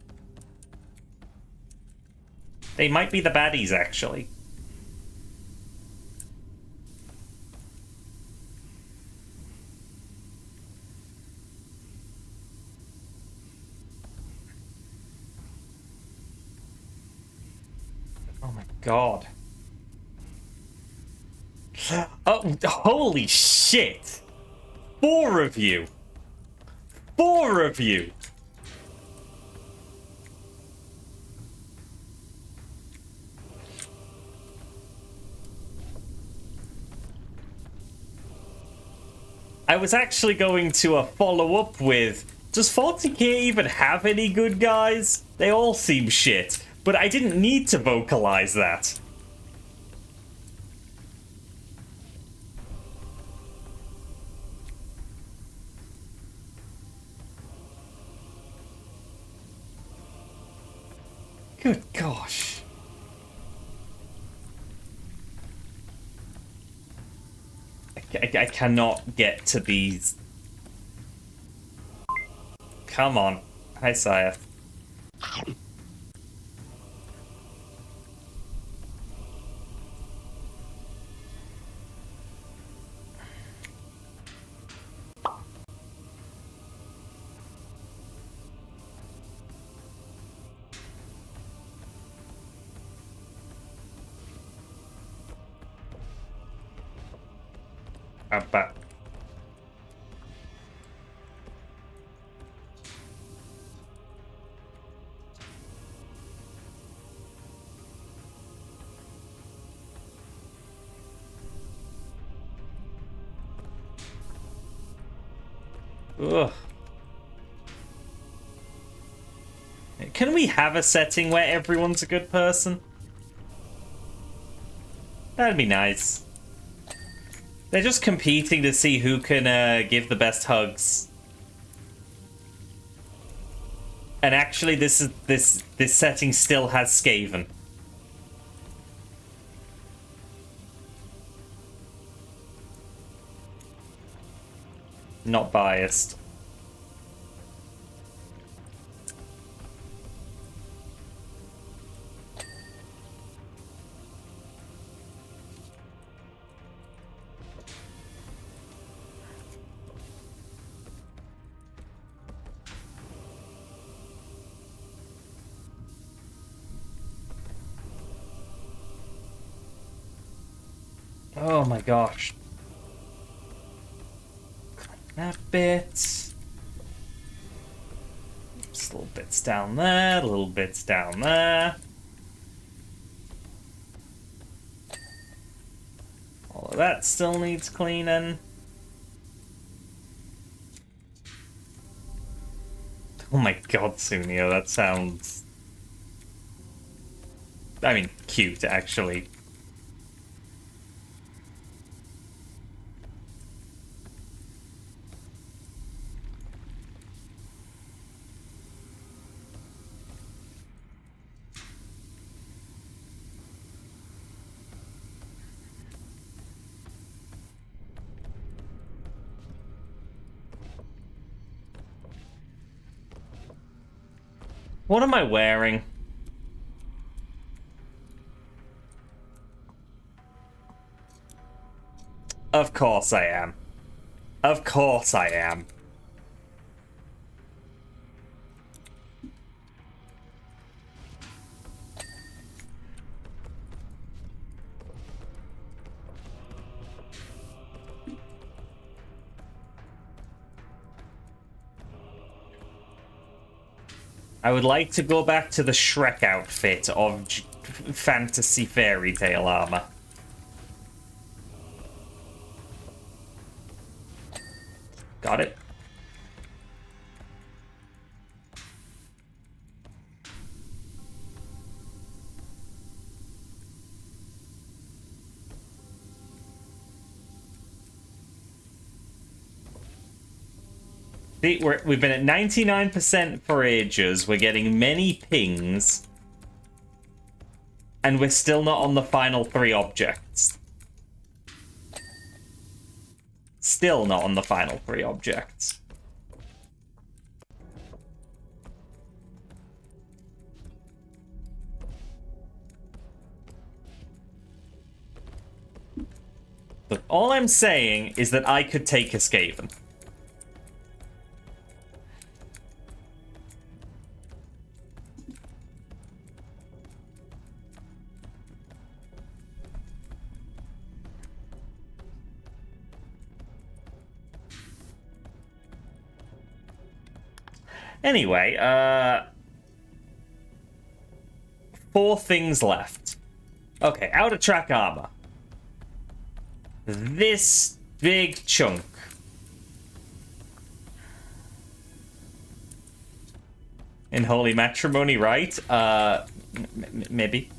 They might be the baddies, actually. God. Oh, holy shit! 4 of you! 4 of you! I was actually going to follow up with, does 40k even have any good guys? They all seem shit. But I didn't need to vocalize that. Good gosh. I cannot get to these. Come on. Hi, Sire. Back. Ugh. Can we have a setting where everyone's a good person? That'd be nice. They're just competing to see who can give the best hugs. And actually, this setting still has Skaven. Not biased. Oh my gosh. That bit. Just little bits down there, little bits down there. All of that still needs cleaning. Oh my god, Sunio, that sounds... I mean, cute, actually. What am I wearing? Of course I am. Of course I am. I would like to go back to the Shrek outfit of fantasy fairy tale armor. Got it. See, we've been at 99% for ages. We're getting many pings. And we're still not on the final 3 objects. Still not on the final 3 objects. But all I'm saying is that I could take a Skaven. Anyway, 4 things left. Okay, outer track armor. This big chunk. In Holy Matrimony, right? Maybe.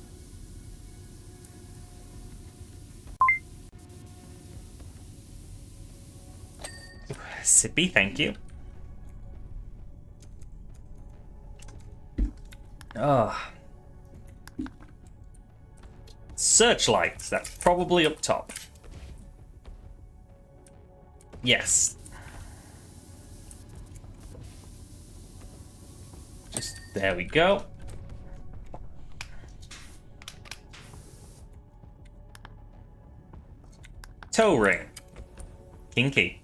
Sippy, thank you. Searchlights, that's probably up top. Yes. Just, there we go. Toe ring. Kinky.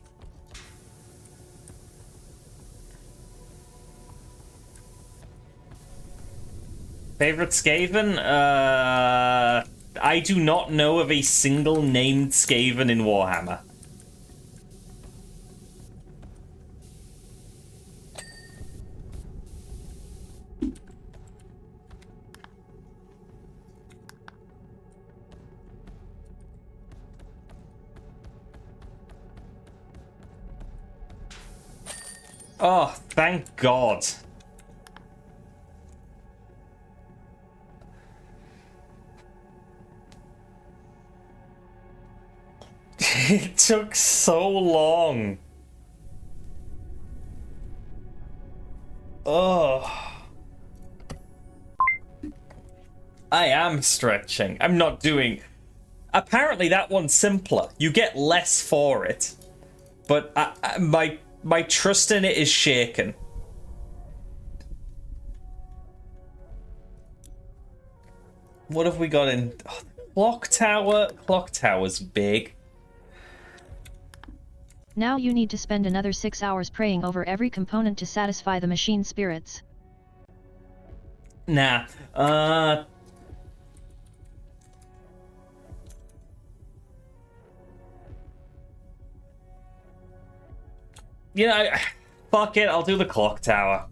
Favorite Skaven? I do not know of a single named Skaven in Warhammer. Oh, thank God. It took so long. Oh. I am stretching. I'm not doing... Apparently that one's simpler. You get less for it. But my trust in it is shaken. What have we got in... Oh, clock tower? Clock tower's big. Now you need to spend another 6 hours praying over every component to satisfy the machine spirits. Nah. You know, fuck it, I'll do the clock tower.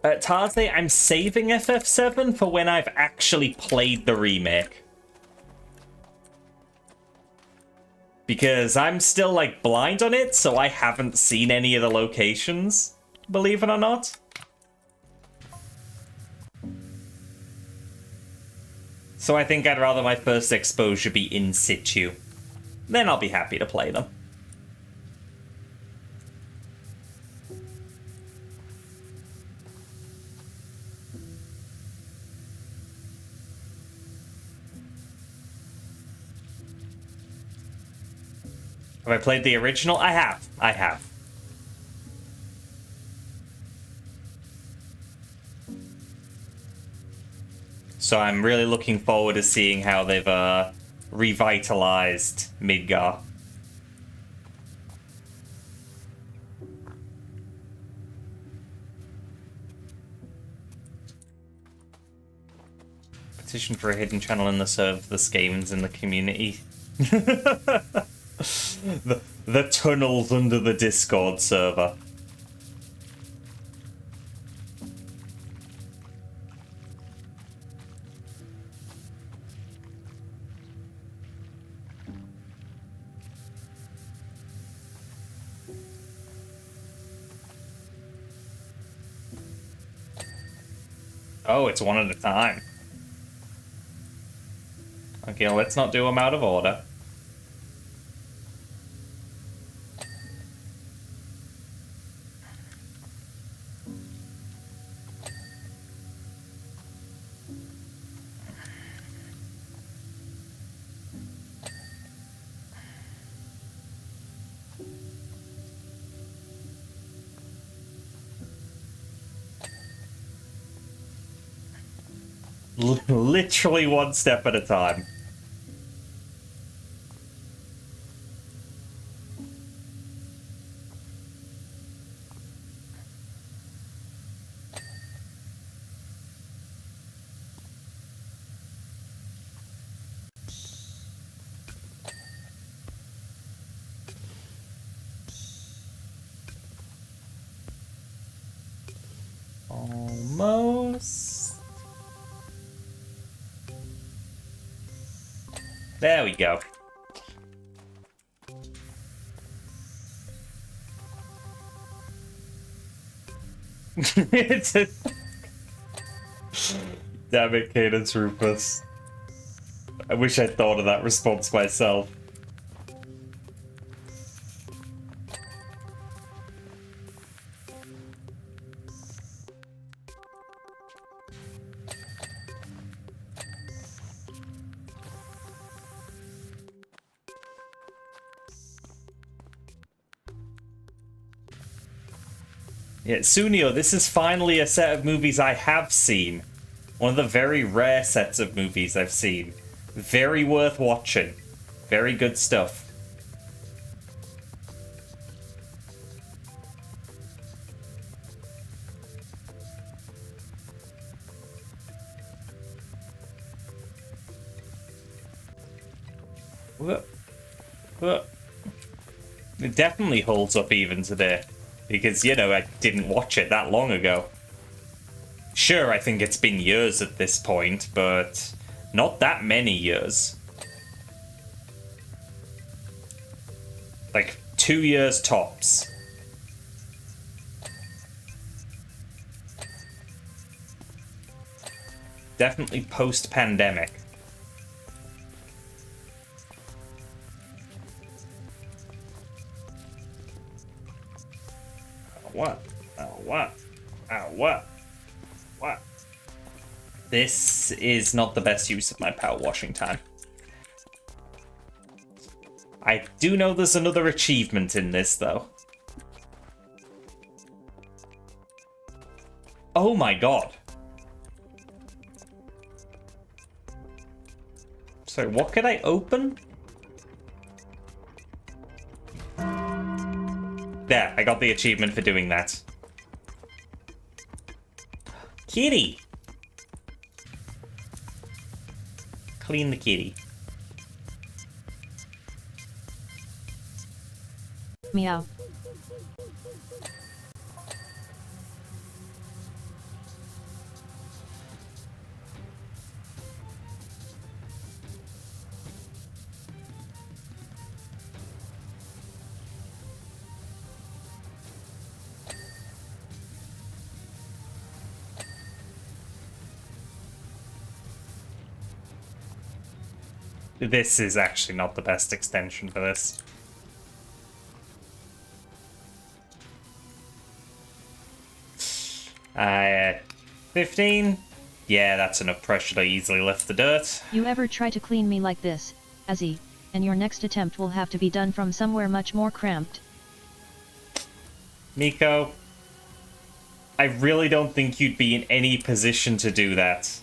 Tarzay, I'm saving FF7 for when I've actually played the remake. Because I'm still, like, blind on it, so I haven't seen any of the locations, believe it or not. So I think I'd rather my first exposure be in situ. Then I'll be happy to play them. Have I played the original? I have. I have. So I'm really looking forward to seeing how they've revitalized Midgar. Petition for a hidden channel in the serve the Skavens in the community. the tunnels under the Discord server. Oh, it's one at a time. Okay, let's not do them out of order. Literally one step at a time. Almost. There we go. It's a... Damn it, Cadence Rufus. I wish I'd thought of that response myself. Yeah, Sunio, this is finally a set of movies I have seen. One of the very rare sets of movies I've seen. Very worth watching. Very good stuff. It definitely holds up even today. Because, you know, I didn't watch it that long ago. Sure, I think it's been years at this point, but not that many years. Like, 2 years tops. Definitely post-pandemic. What? Oh, what? Oh, what? What? This is not the best use of my power washing time. I do know there's another achievement in this, though. Oh my god. So what could I open? There, I got the achievement for doing that. Kitty! Clean the kitty. Meow. This is actually not the best extension for this. 15? Yeah, that's enough pressure to easily lift the dirt. You ever try to clean me like this, Azzy, and your next attempt will have to be done from somewhere much more cramped. Miko, I really don't think you'd be in any position to do that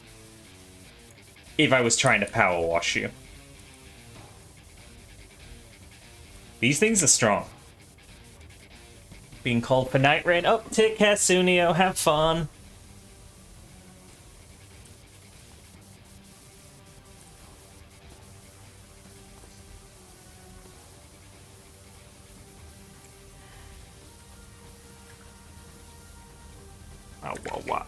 if I was trying to power wash you. These things are strong. Being called for night rain. Oh, take care, Sunio. Have fun. Oh, what?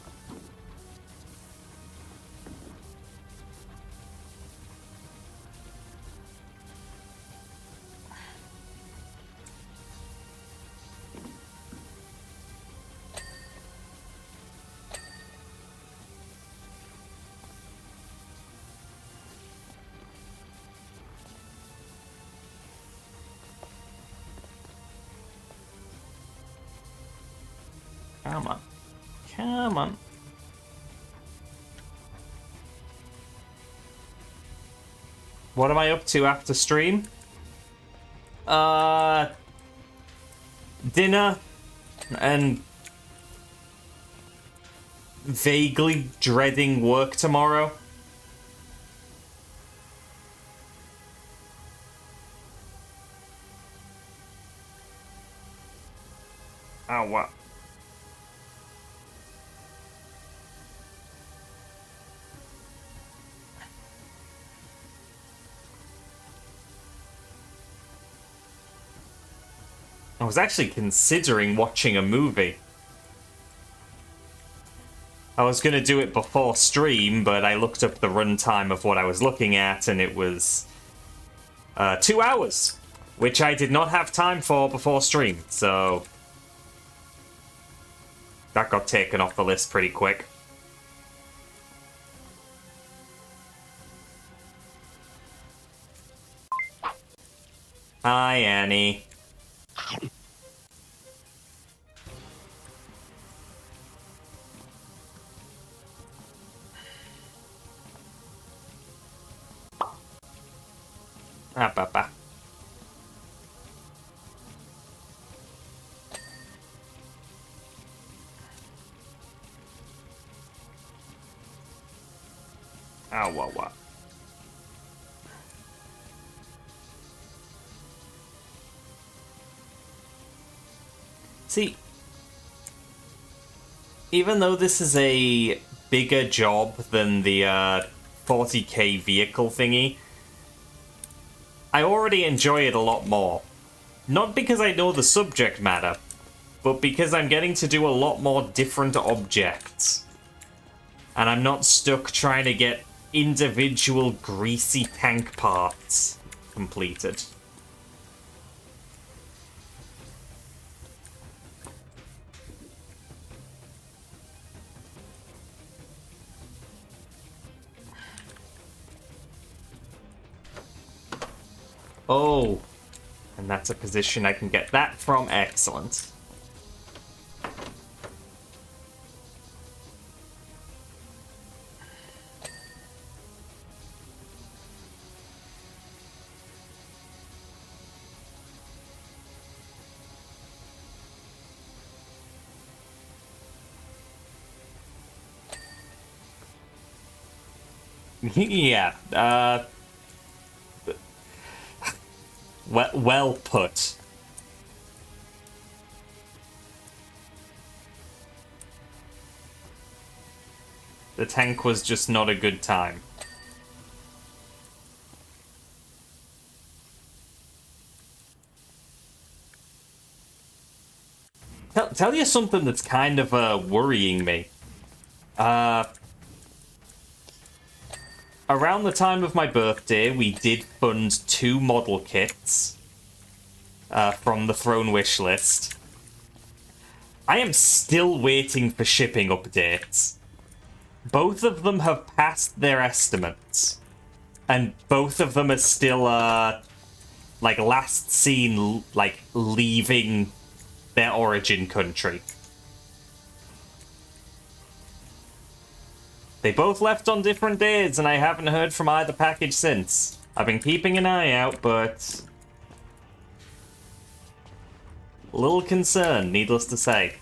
Come on. Come on. What am I up to after stream? Dinner and vaguely dreading work tomorrow. Oh, what? I was actually considering watching a movie. I was going to do it before stream, but I looked up the runtime of what I was looking at, and it was 2 hours, which I did not have time for before stream, so that got taken off the list pretty quick. Hi, Annie. Ah, papa. Ah, what? See, even though this is a bigger job than the 40k vehicle thingy, I already enjoy it a lot more. Not because I know the subject matter, but because I'm getting to do a lot more different objects. And I'm not stuck trying to get individual greasy tank parts completed. Oh, and that's a position I can get that from. Excellent. Yeah, well put. The tank was just not a good time. Tell you something that's kind of worrying me. Around the time of my birthday, we did fund 2 model kits from the Throne wish list. I am still waiting for shipping updates. Both of them have passed their estimates. And both of them are still, like, last seen, like, leaving their origin country. They both left on different days, and I haven't heard from either package since. I've been keeping an eye out, but... a little concerned, needless to say.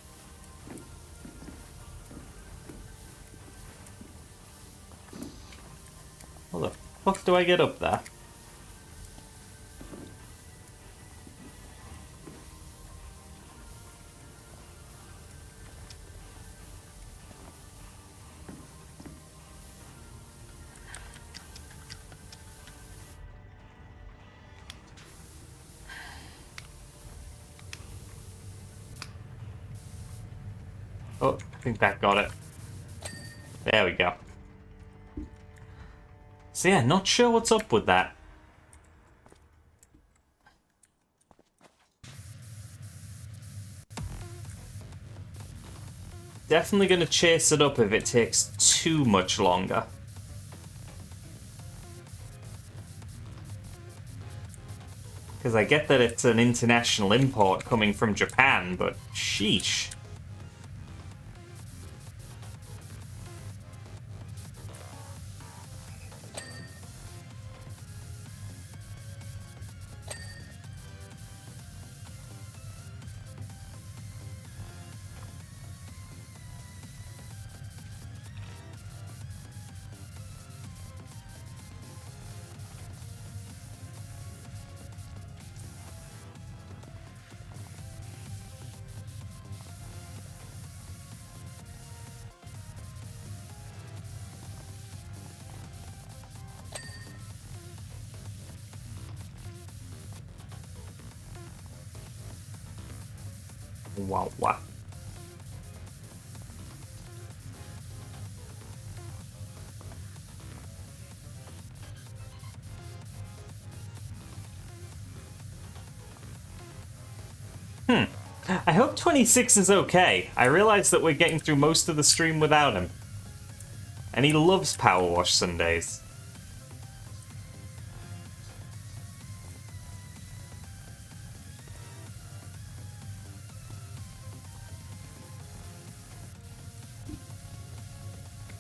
How the fuck do I get up there? Oh, I think that got it. There we go. So yeah, not sure what's up with that. Definitely gonna chase it up if it takes too much longer. Because I get that it's an international import coming from Japan, but sheesh. Wow, wow. I hope 26 is okay. I realize that we're getting through most of the stream without him. And he loves PowerWash Sundays.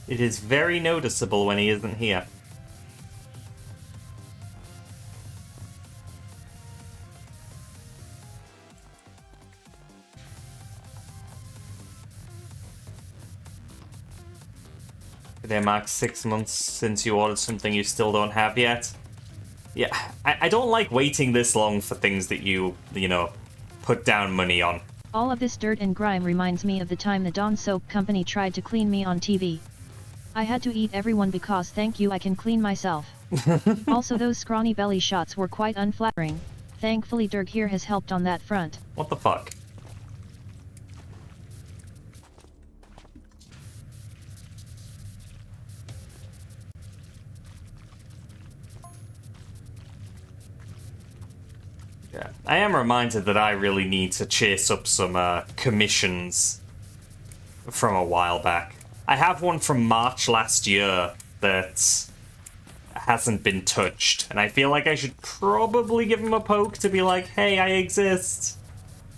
It is very noticeable when he isn't here. Today marks 6 months since you ordered something you still don't have yet. Yeah, I don't like waiting this long for things that you know, put down money on. All of this dirt and grime reminds me of the time the Dawn Soap Company tried to clean me on TV. I had to eat everyone because thank you I can clean myself. Also those scrawny belly shots were quite unflattering. Thankfully Derg here has helped on that front. What the fuck? Yeah, I am reminded that I really need to chase up some commissions from a while back. I have one from March last year that hasn't been touched. And I feel like I should probably give him a poke to be like, hey, I exist.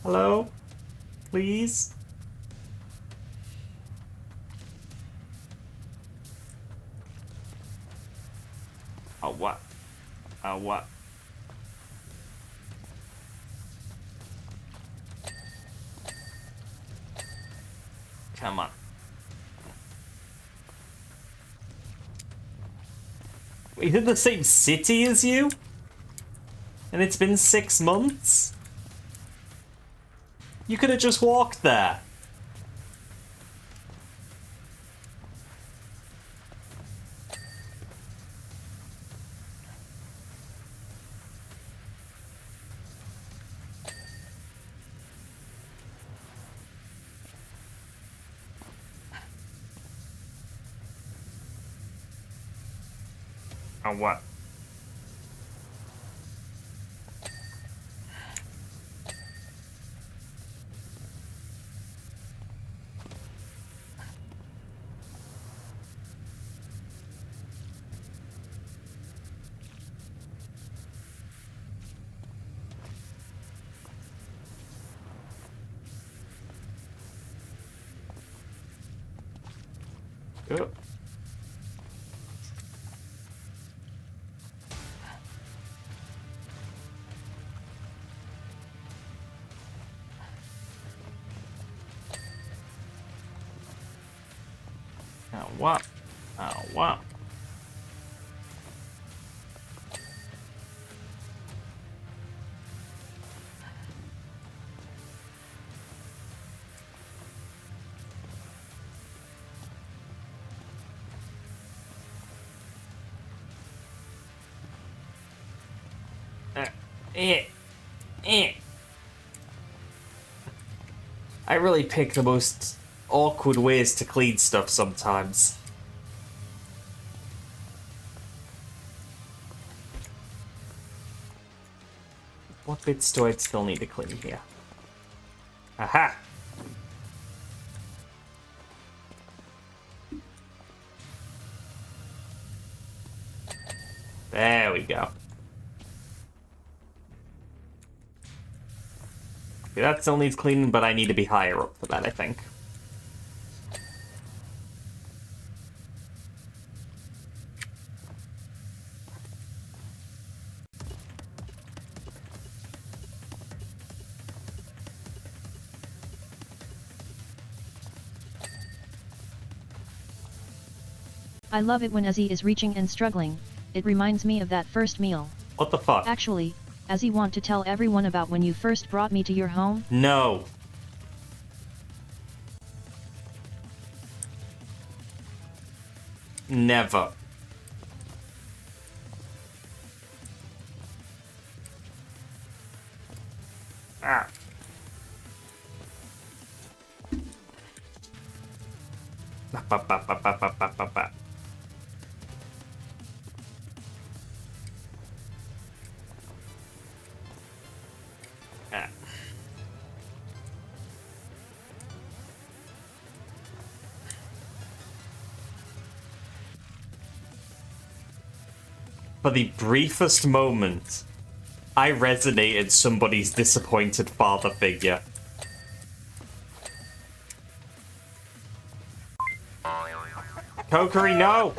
Hello? Please? Oh, what? Oh, what? Come on. He's in the same city as you? And it's been 6 months? You could have just walked there. Oh, what? Oh. Oh, what? Oh, what? Eh. Eh. I really pick the most awkward ways to clean stuff sometimes. What bits do I still need to clean here? Aha! There we go. Okay, that still needs cleaning, but I need to be higher up for that, I think. I love it when Azzy is reaching and struggling. It reminds me of that first meal. What the fuck? Actually, Azzy, want to tell everyone about when you first brought me to your home? No. Never. Ah. Ba, ba, ba, ba, ba, ba, ba, ba. Ah. For the briefest moment, I resonated somebody's disappointed father figure. Kokiri, no!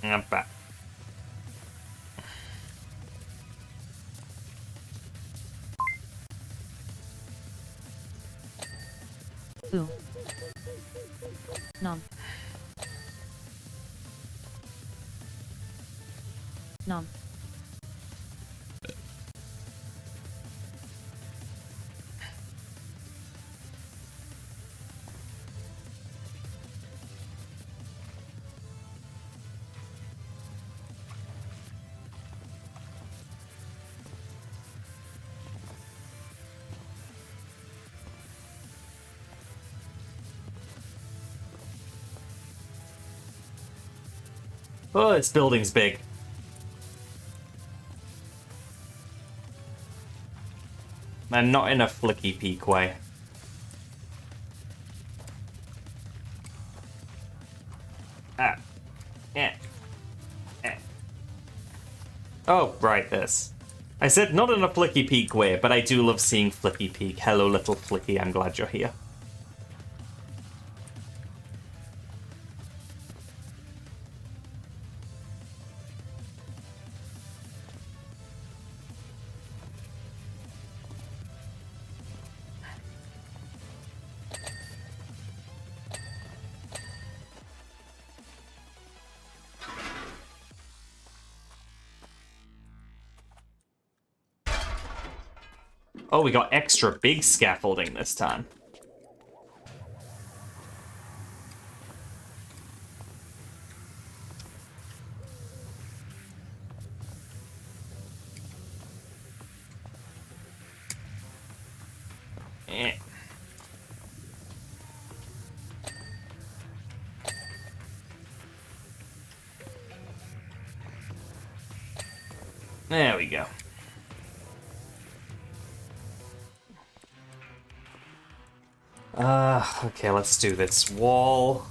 I'm back. Ooh. Nom. Nom. Oh, this building's big. And not in a flicky peak way. Ah. Eh. Eh. Oh, right, this. I said not in a flicky peak way, but I do love seeing flicky peak. Hello, little flicky, I'm glad you're here. Oh, we got extra big scaffolding this time. Eh. There we go. Okay, let's do this wall.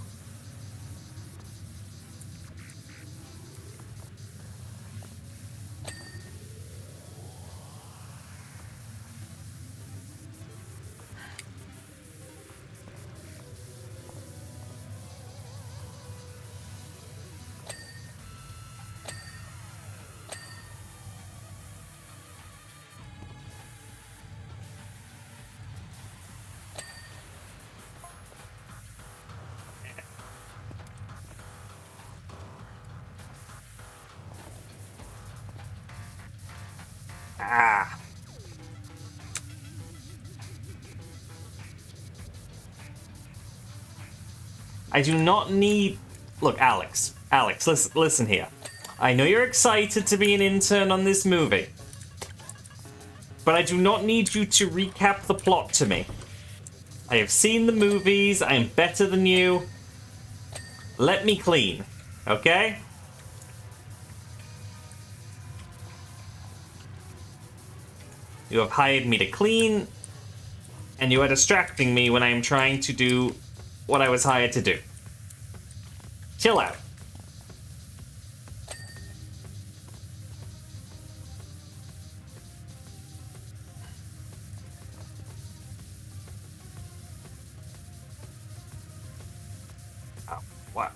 Ah. I do not need... Look, Alex. Alex, listen here. I know you're excited to be an intern on this movie. But I do not need you to recap the plot to me. I have seen the movies. I am better than you. Let me clean. Okay? You have hired me to clean, and you are distracting me when I am trying to do what I was hired to do. Chill out. Oh, what?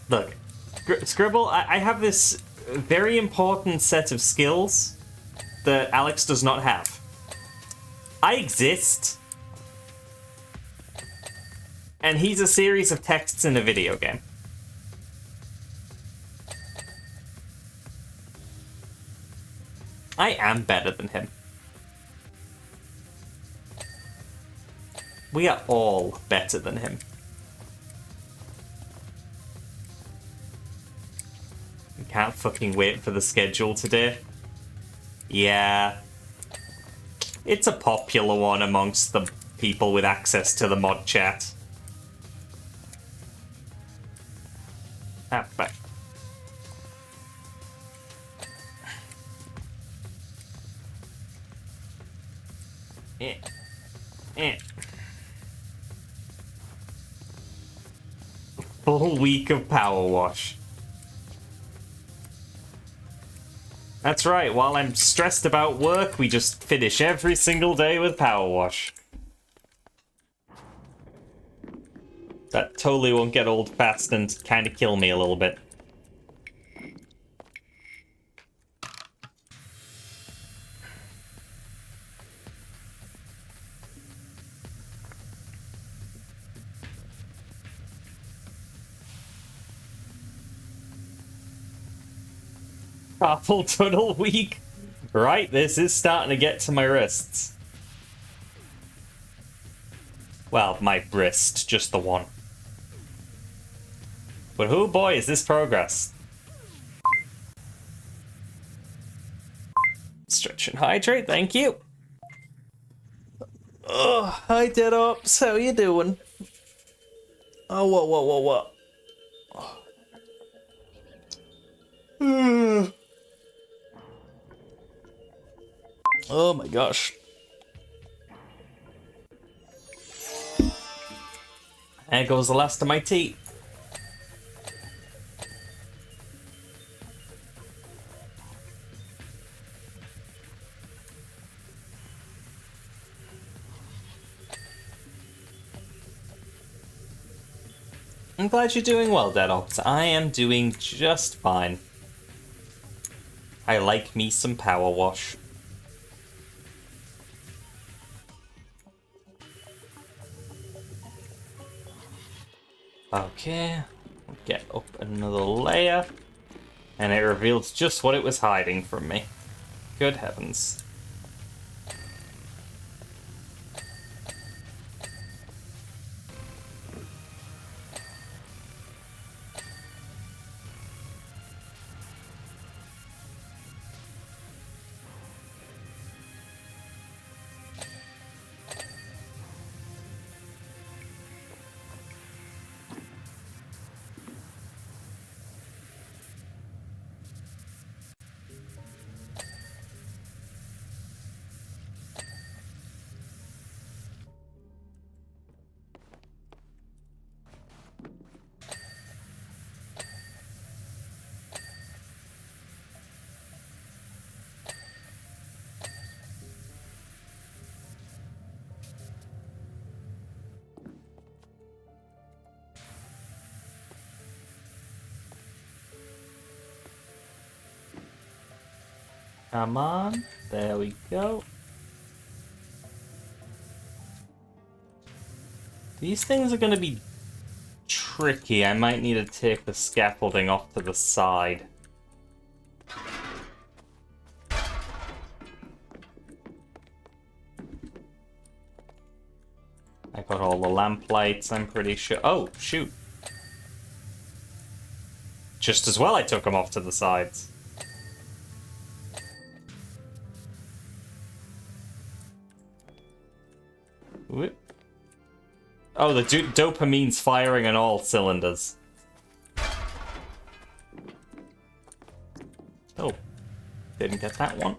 Look, Scribble, I have this very important set of skills that Alex does not have. I exist, and he's a series of texts in a video game. I am better than him. We are all better than him. Can't fucking wait for the schedule today. Yeah. It's a popular one amongst the people with access to the mod chat. Ah, back. Eh. Eh. Full week of PowerWash. That's right, while I'm stressed about work, we just finish every single day with PowerWash. That totally won't get old fast and kind of kill me a little bit. Carpal tunnel week. Right, this is starting to get to my wrists. Well, my wrist, just the one. But oh boy, is this progress. Stretch and hydrate, thank you. Oh, hi Dead Ops, how you doing? Oh, what? Oh my gosh. There goes the last of my tea. I'm glad you're doing well, Deadox. I am doing just fine. I like me some PowerWash. Okay, get up another layer, and it reveals just what it was hiding from me. Good heavens. Come on, there we go. These things are going to be tricky. I might need to take the scaffolding off to the side. I got all the lamp lights, I'm pretty sure. Oh, shoot. Just as well I took them off to the sides. Whoop. Oh, the dopamine's firing on all cylinders. Oh, didn't get that one.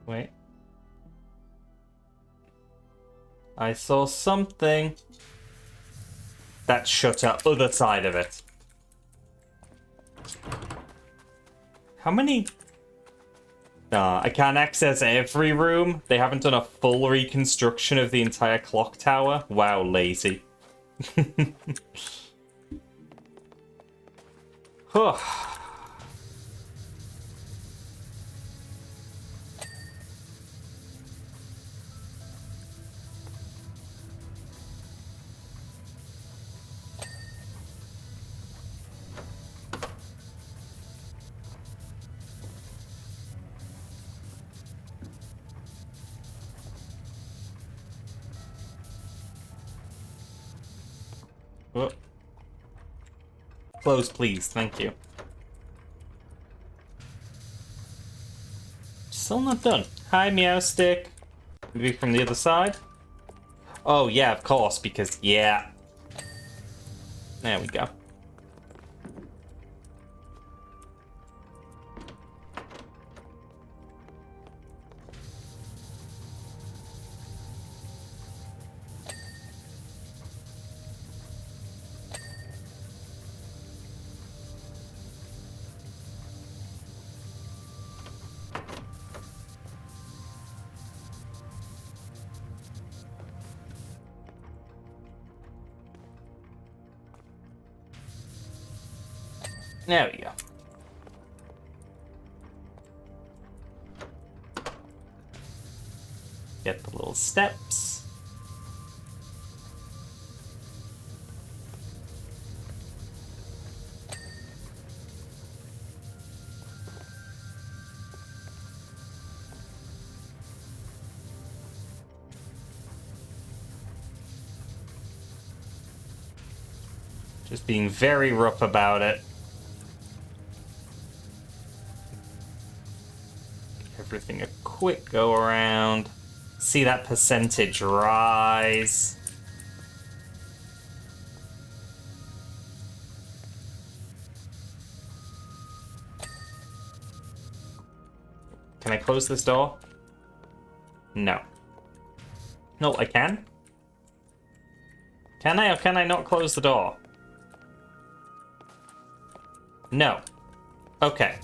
Wait. I saw something. That shut up other side of it. How many? I can't access every room. They haven't done a full reconstruction of the entire clock tower. Wow, lazy. Huh. Oh. Close, please. Thank you. Still not done. Hi, Meow Stick. Maybe from the other side? Oh, yeah, of course, because, yeah. There we go. There we go. Get the little steps. Just being very rough about it. Everything a quick go around. See that percentage rise. Can I close this door? No. No, I can? Can I or can I not close the door? No. Okay.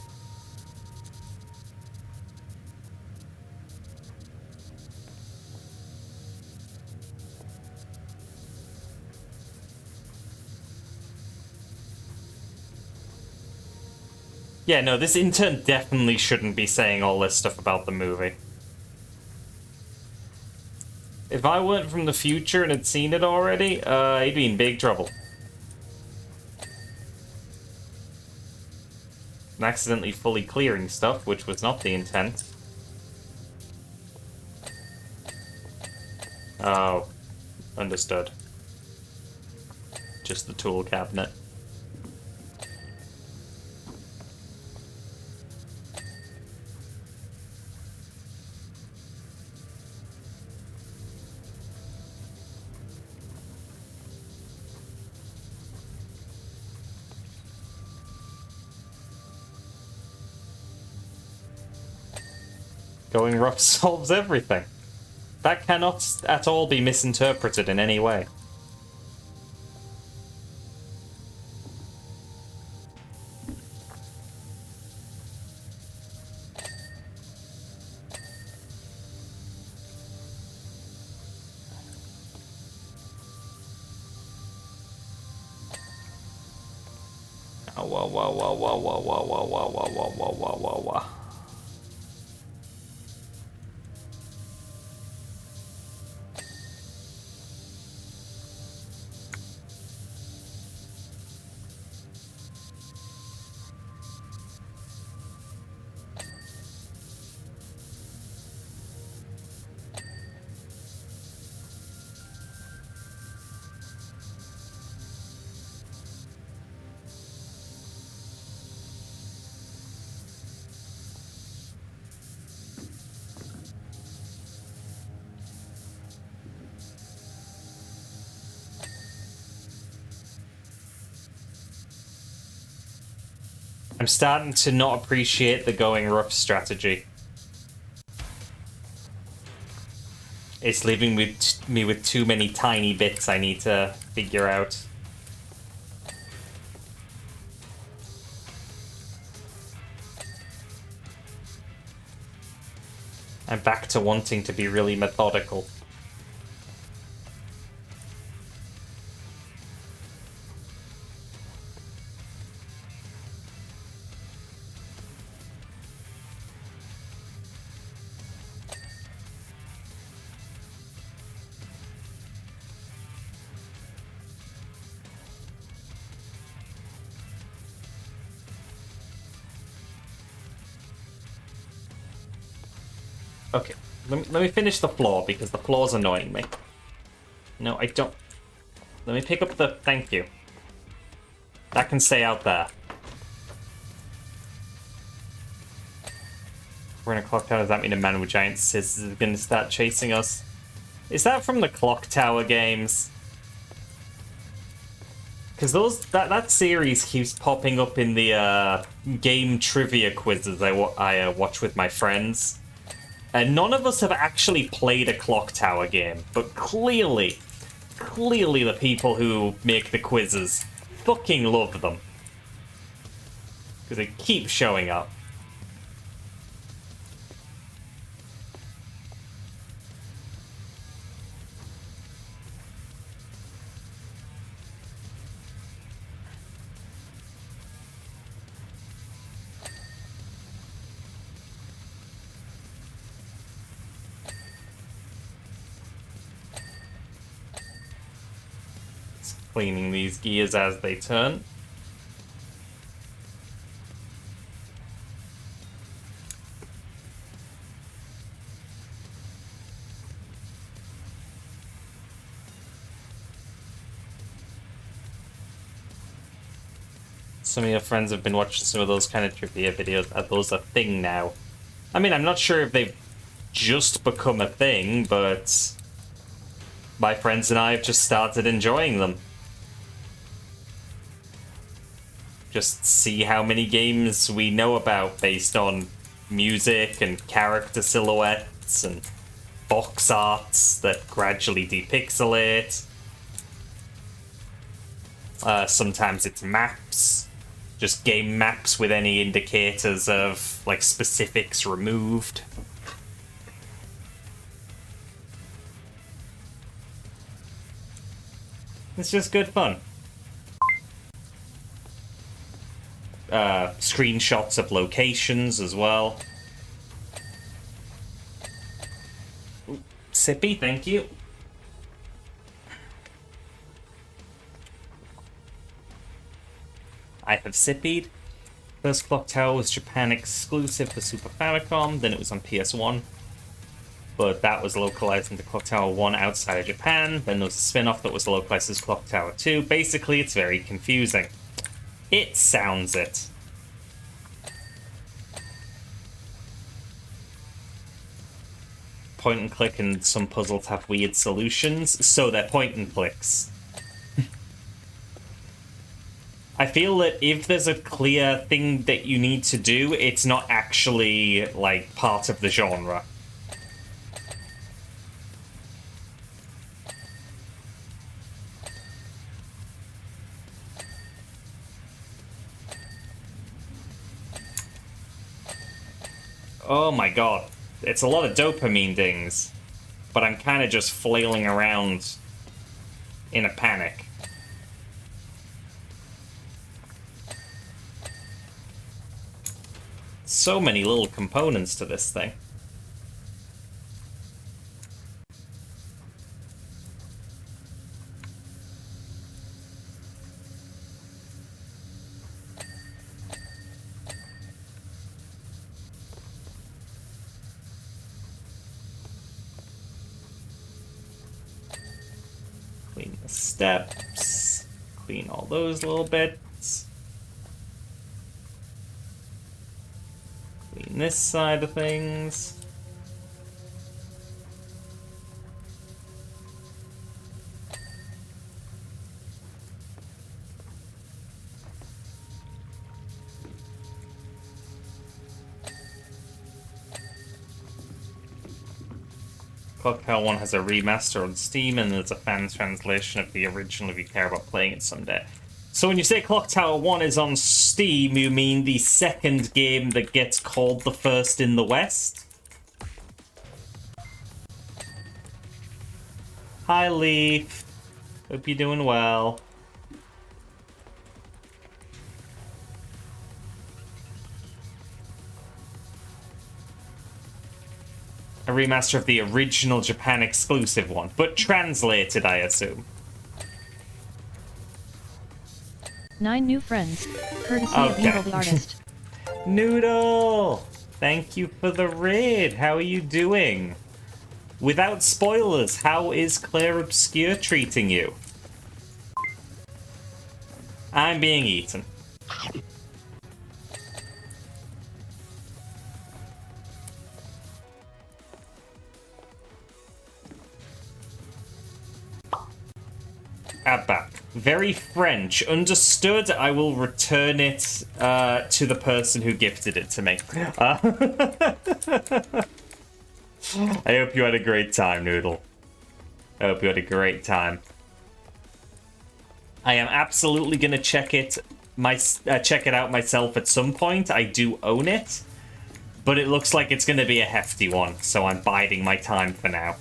Yeah, no, this intern definitely shouldn't be saying all this stuff about the movie. If I weren't from the future and had seen it already, he'd be in big trouble. And accidentally fully clearing stuff, which was not the intent. Oh, understood. Just the tool cabinet. Going rough solves everything. That cannot at all be misinterpreted in any way. Oh, whoa, whoa, whoa, whoa, whoa, whoa, whoa, whoa, whoa, whoa, whoa, whoa, whoa, whoa. I'm starting to not appreciate the going rough strategy. It's leaving me with too many tiny bits I need to figure out. I'm back to wanting to be really methodical. Okay, let me finish the floor, because the floor's annoying me. No, I don't... Let me pick up the... Thank you. That can stay out there. We're in a clock tower. Does that mean a man with giant scissors is going to start chasing us? Is that from the clock tower games? Because that series keeps popping up in the game trivia quizzes I watch with my friends. And none of us have actually played a clock tower game, but clearly the people who make the quizzes fucking love them. Because they keep showing up. Cleaning these gears as they turn. Some of your friends have been watching some of those kind of trivia videos. Are those a thing now? I mean, I'm not sure if they've just become a thing, but my friends and I have just started enjoying them. Just see how many games we know about based on music and character silhouettes and box arts that gradually depixelate. Sometimes it's maps, just game maps with any indicators of, like, specifics removed. It's just good fun. Screenshots of locations as well. Ooh, sippy, thank you. I have sippied. First Clock Tower was Japan exclusive for Super Famicom, then it was on PS1. But that was localized into Clock Tower 1 outside of Japan. Then there was a spin-off that was localized as Clock Tower 2. Basically, it's very confusing. It sounds it. Point and click, and some puzzles have weird solutions, so they're point and clicks. I feel that if there's a clear thing that you need to do, it's not actually, like, part of the genre. Oh my god. It's a lot of dopamine dings, but I'm kind of just flailing around in a panic. So many little components to this thing. Clean the steps, clean all those little bits. Clean this side of things. Clock Tower 1 has a remaster on Steam, and there's a fan translation of the original if you care about playing it someday. So when you say Clock Tower 1 is on Steam, you mean the second game that gets called the first in the West? Hi, Leaf. Hope you're doing well. A remaster of the original Japan exclusive one, but translated, I assume. 9 new friends, courtesy of Noodle the Artist. Noodle! Thank you for the raid. How are you doing? Without spoilers, how is Claire Obscure treating you? I'm being eaten. Back. Very French. Understood. I will return it to the person who gifted it to me. I hope you had a great time, Noodle. I hope you had a great time. I am absolutely gonna check it out myself at some point. I do own it, but it looks like it's gonna be a hefty one, so I'm biding my time for now.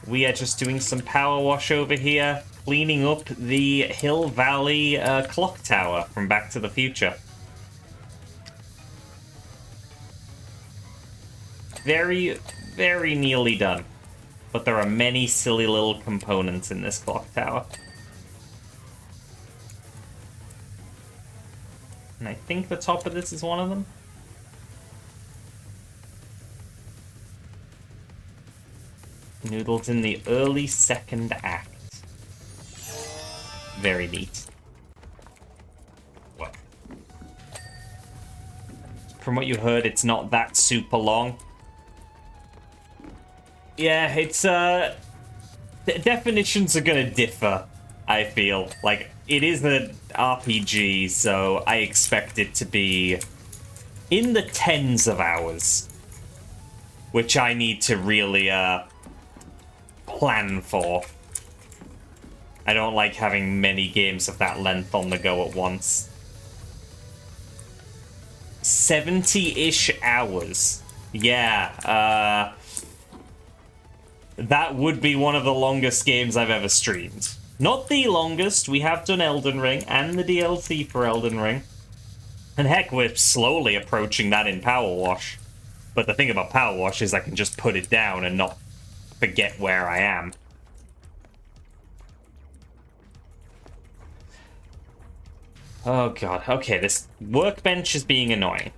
We are just doing some power wash over here, cleaning up the Hill Valley clock tower from Back to the Future. Very, very nearly done. But there are many silly little components in this clock tower. And I think the top of this is one of them. Noodles in the early second act. Very neat. Well, from what you heard, it's not that super long. Yeah, it's, definitions are gonna differ, I feel. Like, it is an RPG, so I expect it to be in the tens of hours. Which I need to really, plan for. I don't like having many games of that length on the go at once. 70-ish hours. Yeah, that would be one of the longest games I've ever streamed. Not the longest. We have done Elden Ring and the DLC for Elden Ring. And heck, we're slowly approaching that in PowerWash. But the thing about PowerWash is I can just put it down and not forget where I am. Oh god, okay, this workbench is being annoying.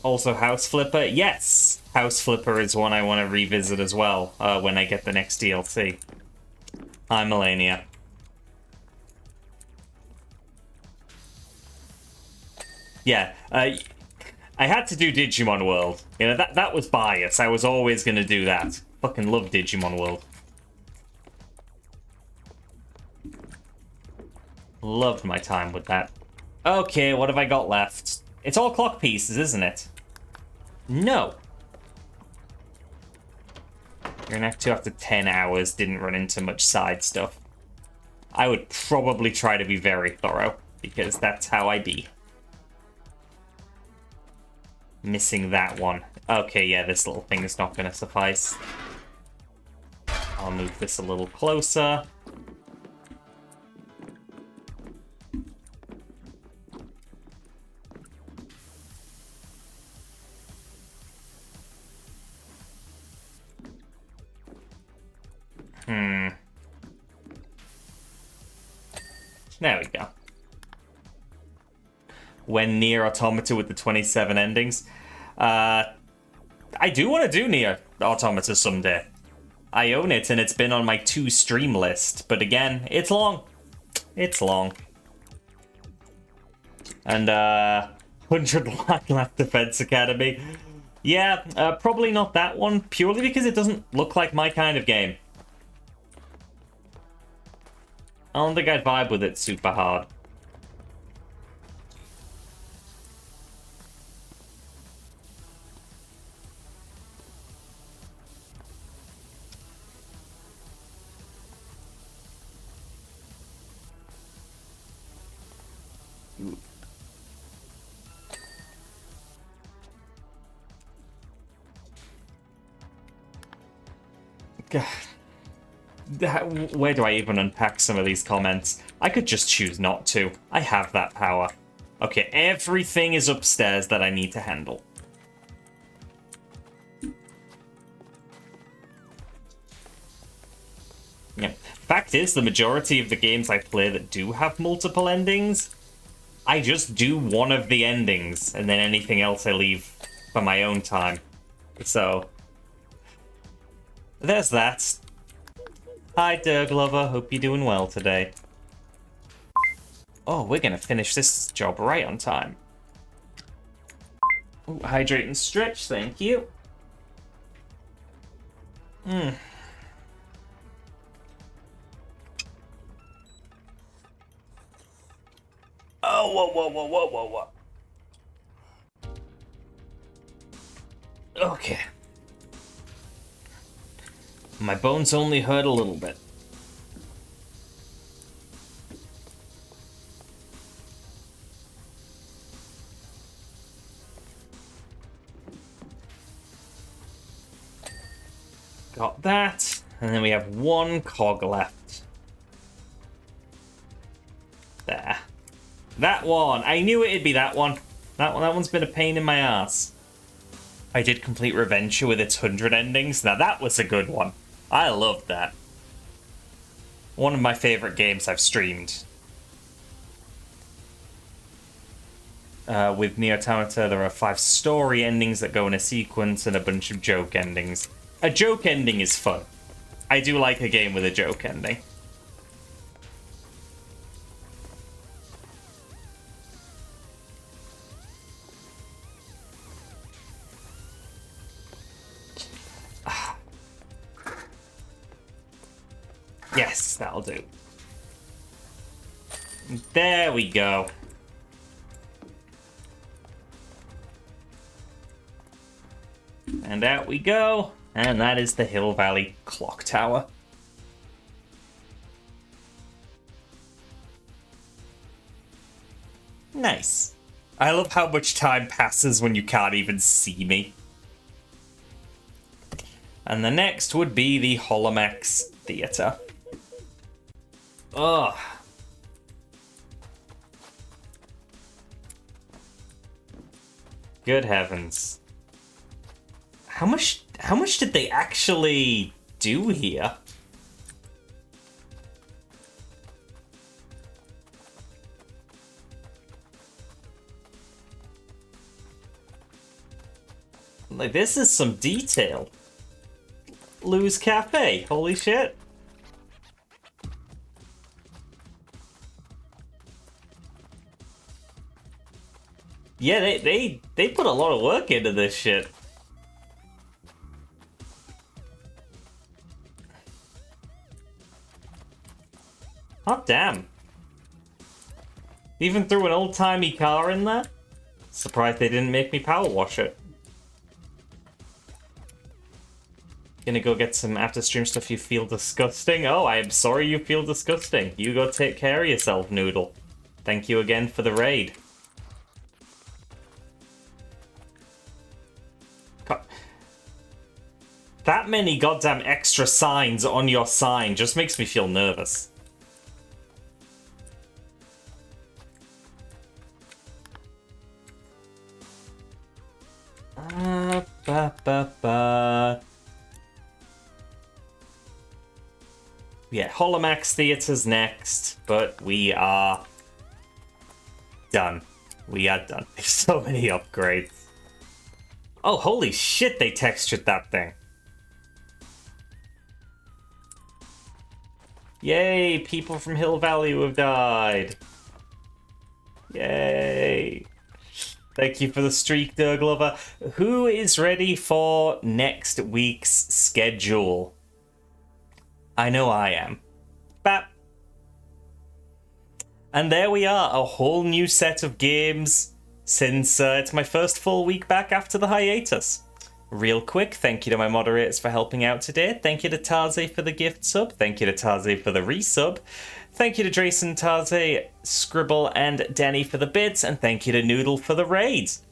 Also, House Flipper. Yes! House Flipper is one I want to revisit as well when I get the next DLC. Hi, Melania. Yeah, I had to do Digimon World. You know, that was bias. I was always going to do that. Fucking love Digimon World. Loved my time with that. Okay, what have I got left? It's all clock pieces, isn't it? No. You're gonna have to, after 10 hours, didn't run into much side stuff. I would probably try to be very thorough, because that's how I be. Missing that one. Okay, yeah, this little thing is not gonna suffice. I'll move this a little closer. There we go. When Nier Automata with the 27 endings. I do want to do Nier Automata someday. I own it, and it's been on my to-stream list. But again, it's long. It's long. And, 100 Line Left Defense Academy. Yeah, probably not that one, purely because it doesn't look like my kind of game. I don't think I'd vibe with it super hard. God. Where do I even unpack some of these comments? I could just choose not to. I have that power. Okay, everything is upstairs that I need to handle. Yeah. Fact is, the majority of the games I play that do have multiple endings, I just do one of the endings, and then anything else I leave for my own time. So, there's that. Hi, Derg Lover. Hope you're doing well today. Oh, we're gonna finish this job right on time. Ooh, hydrate and stretch, thank you. Oh, whoa. Okay. My bones only hurt a little bit. Got that. And then we have one cog left. There. That one. I knew it'd be that one. That one's been a pain in my ass. I did complete Revenge with its 100 endings. Now that was a good one. I loved that. One of my favorite games I've streamed. with Nier Automata, there are 5 story endings that go in a sequence and a bunch of joke endings. A joke ending is fun. I do like a game with a joke ending. Yes, that'll do. There we go. And out we go. And that is the Hill Valley Clock Tower. Nice. I love how much time passes when you can't even see me. And the next would be the Holomax Theatre. Ugh. Good heavens. How much did they actually do here? Like, this is some detail. Lou's Cafe, holy shit. Yeah, they put a lot of work into this shit. Hot damn. Even threw an old-timey car in there? Surprised they didn't make me power wash it. Gonna go get some after-stream stuff. You feel disgusting? Oh, I am sorry you feel disgusting. You go take care of yourself, Noodle. Thank you again for the raid. God. That many goddamn extra signs on your sign just makes me feel nervous. Yeah, Holomax Theatre's next, but we are done. We are done. There's so many upgrades. Oh, holy shit, they textured that thing. Yay, people from Hill Valley who have died. Yay. Thank you for the streak, Derg Lover. Who is ready for next week's schedule? I know I am. Bap. And there we are, a whole new set of games since it's my first full week back after the hiatus. Real quick, thank you to my moderators for helping out today. Thank you to Tarze for the gift sub. Thank you to Tarze for the resub. Thank you to Drayson, Tarze, Scribble, and Danny for the bits. And thank you to Noodle for the raids.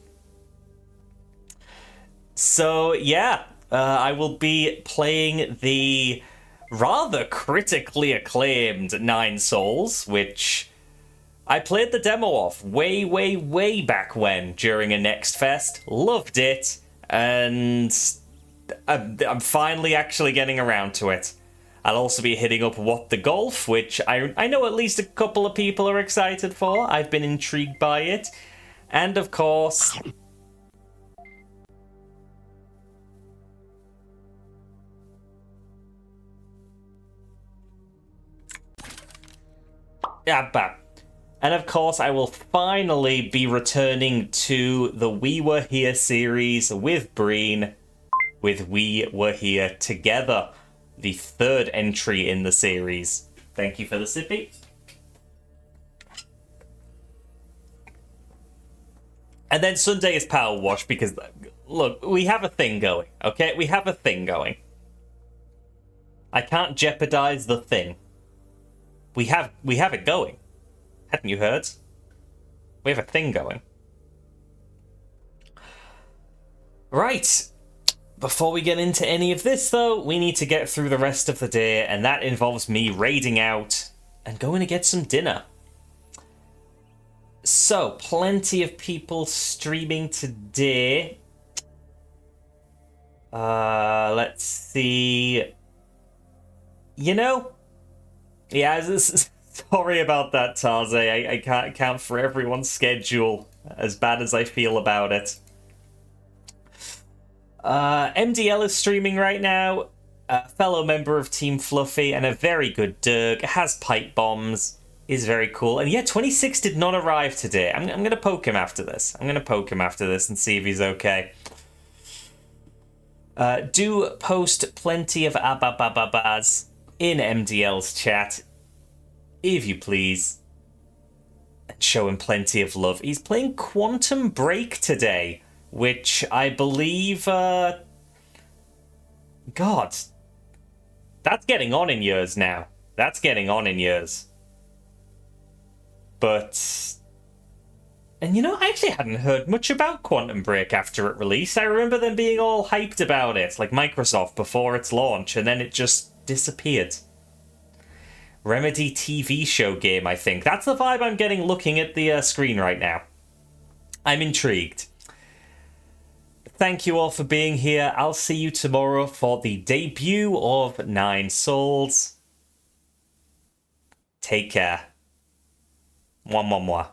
So, yeah, I will be playing the rather critically acclaimed Nine Souls, which I played the demo of way back when during a Next Fest. Loved it, and I'm finally actually getting around to it. I'll also be hitting up What the Golf, which I know at least a couple of people are excited for. I've been intrigued by it. And of course, and of course, I will finally be returning to the We Were Here series with Breen, with We Were Here Together, the third entry in the series. Thank you for the sippy. And then Sunday is Power Wash because, look, we have a thing going, okay? We have a thing going. I can't jeopardize the thing. We have it going. Hadn't you heard? We have a thing going. Right. Before we get into any of this, though, we need to get through the rest of the day, and that involves me raiding out and going to get some dinner. So, plenty of people streaming today. Let's see. You know, yeah, Sorry about that, Tarze. I can't account for everyone's schedule, as bad as I feel about it. MDL is streaming right now. A fellow member of Team Fluffy and a very good Derg. Has pipe bombs. Is very cool. And yeah, 26 did not arrive today. I'm going to poke him after this. I'm going to poke him after this and see if he's okay. Do post plenty of ababababas in MDL's chat, if you please. And show him plenty of love. He's playing Quantum Break today, which I believe... God, that's getting on in years now. That's getting on in years. But... And you know, I actually hadn't heard much about Quantum Break after it released. I remember them being all hyped about it, like Microsoft before its launch, and then it just disappeared. Remedy TV show game, I think. That's the vibe I'm getting looking at the screen right now. I'm intrigued. Thank you all for being here. I'll see you tomorrow for the debut of 9 Souls. Take care. Mwah, mwah, mwah.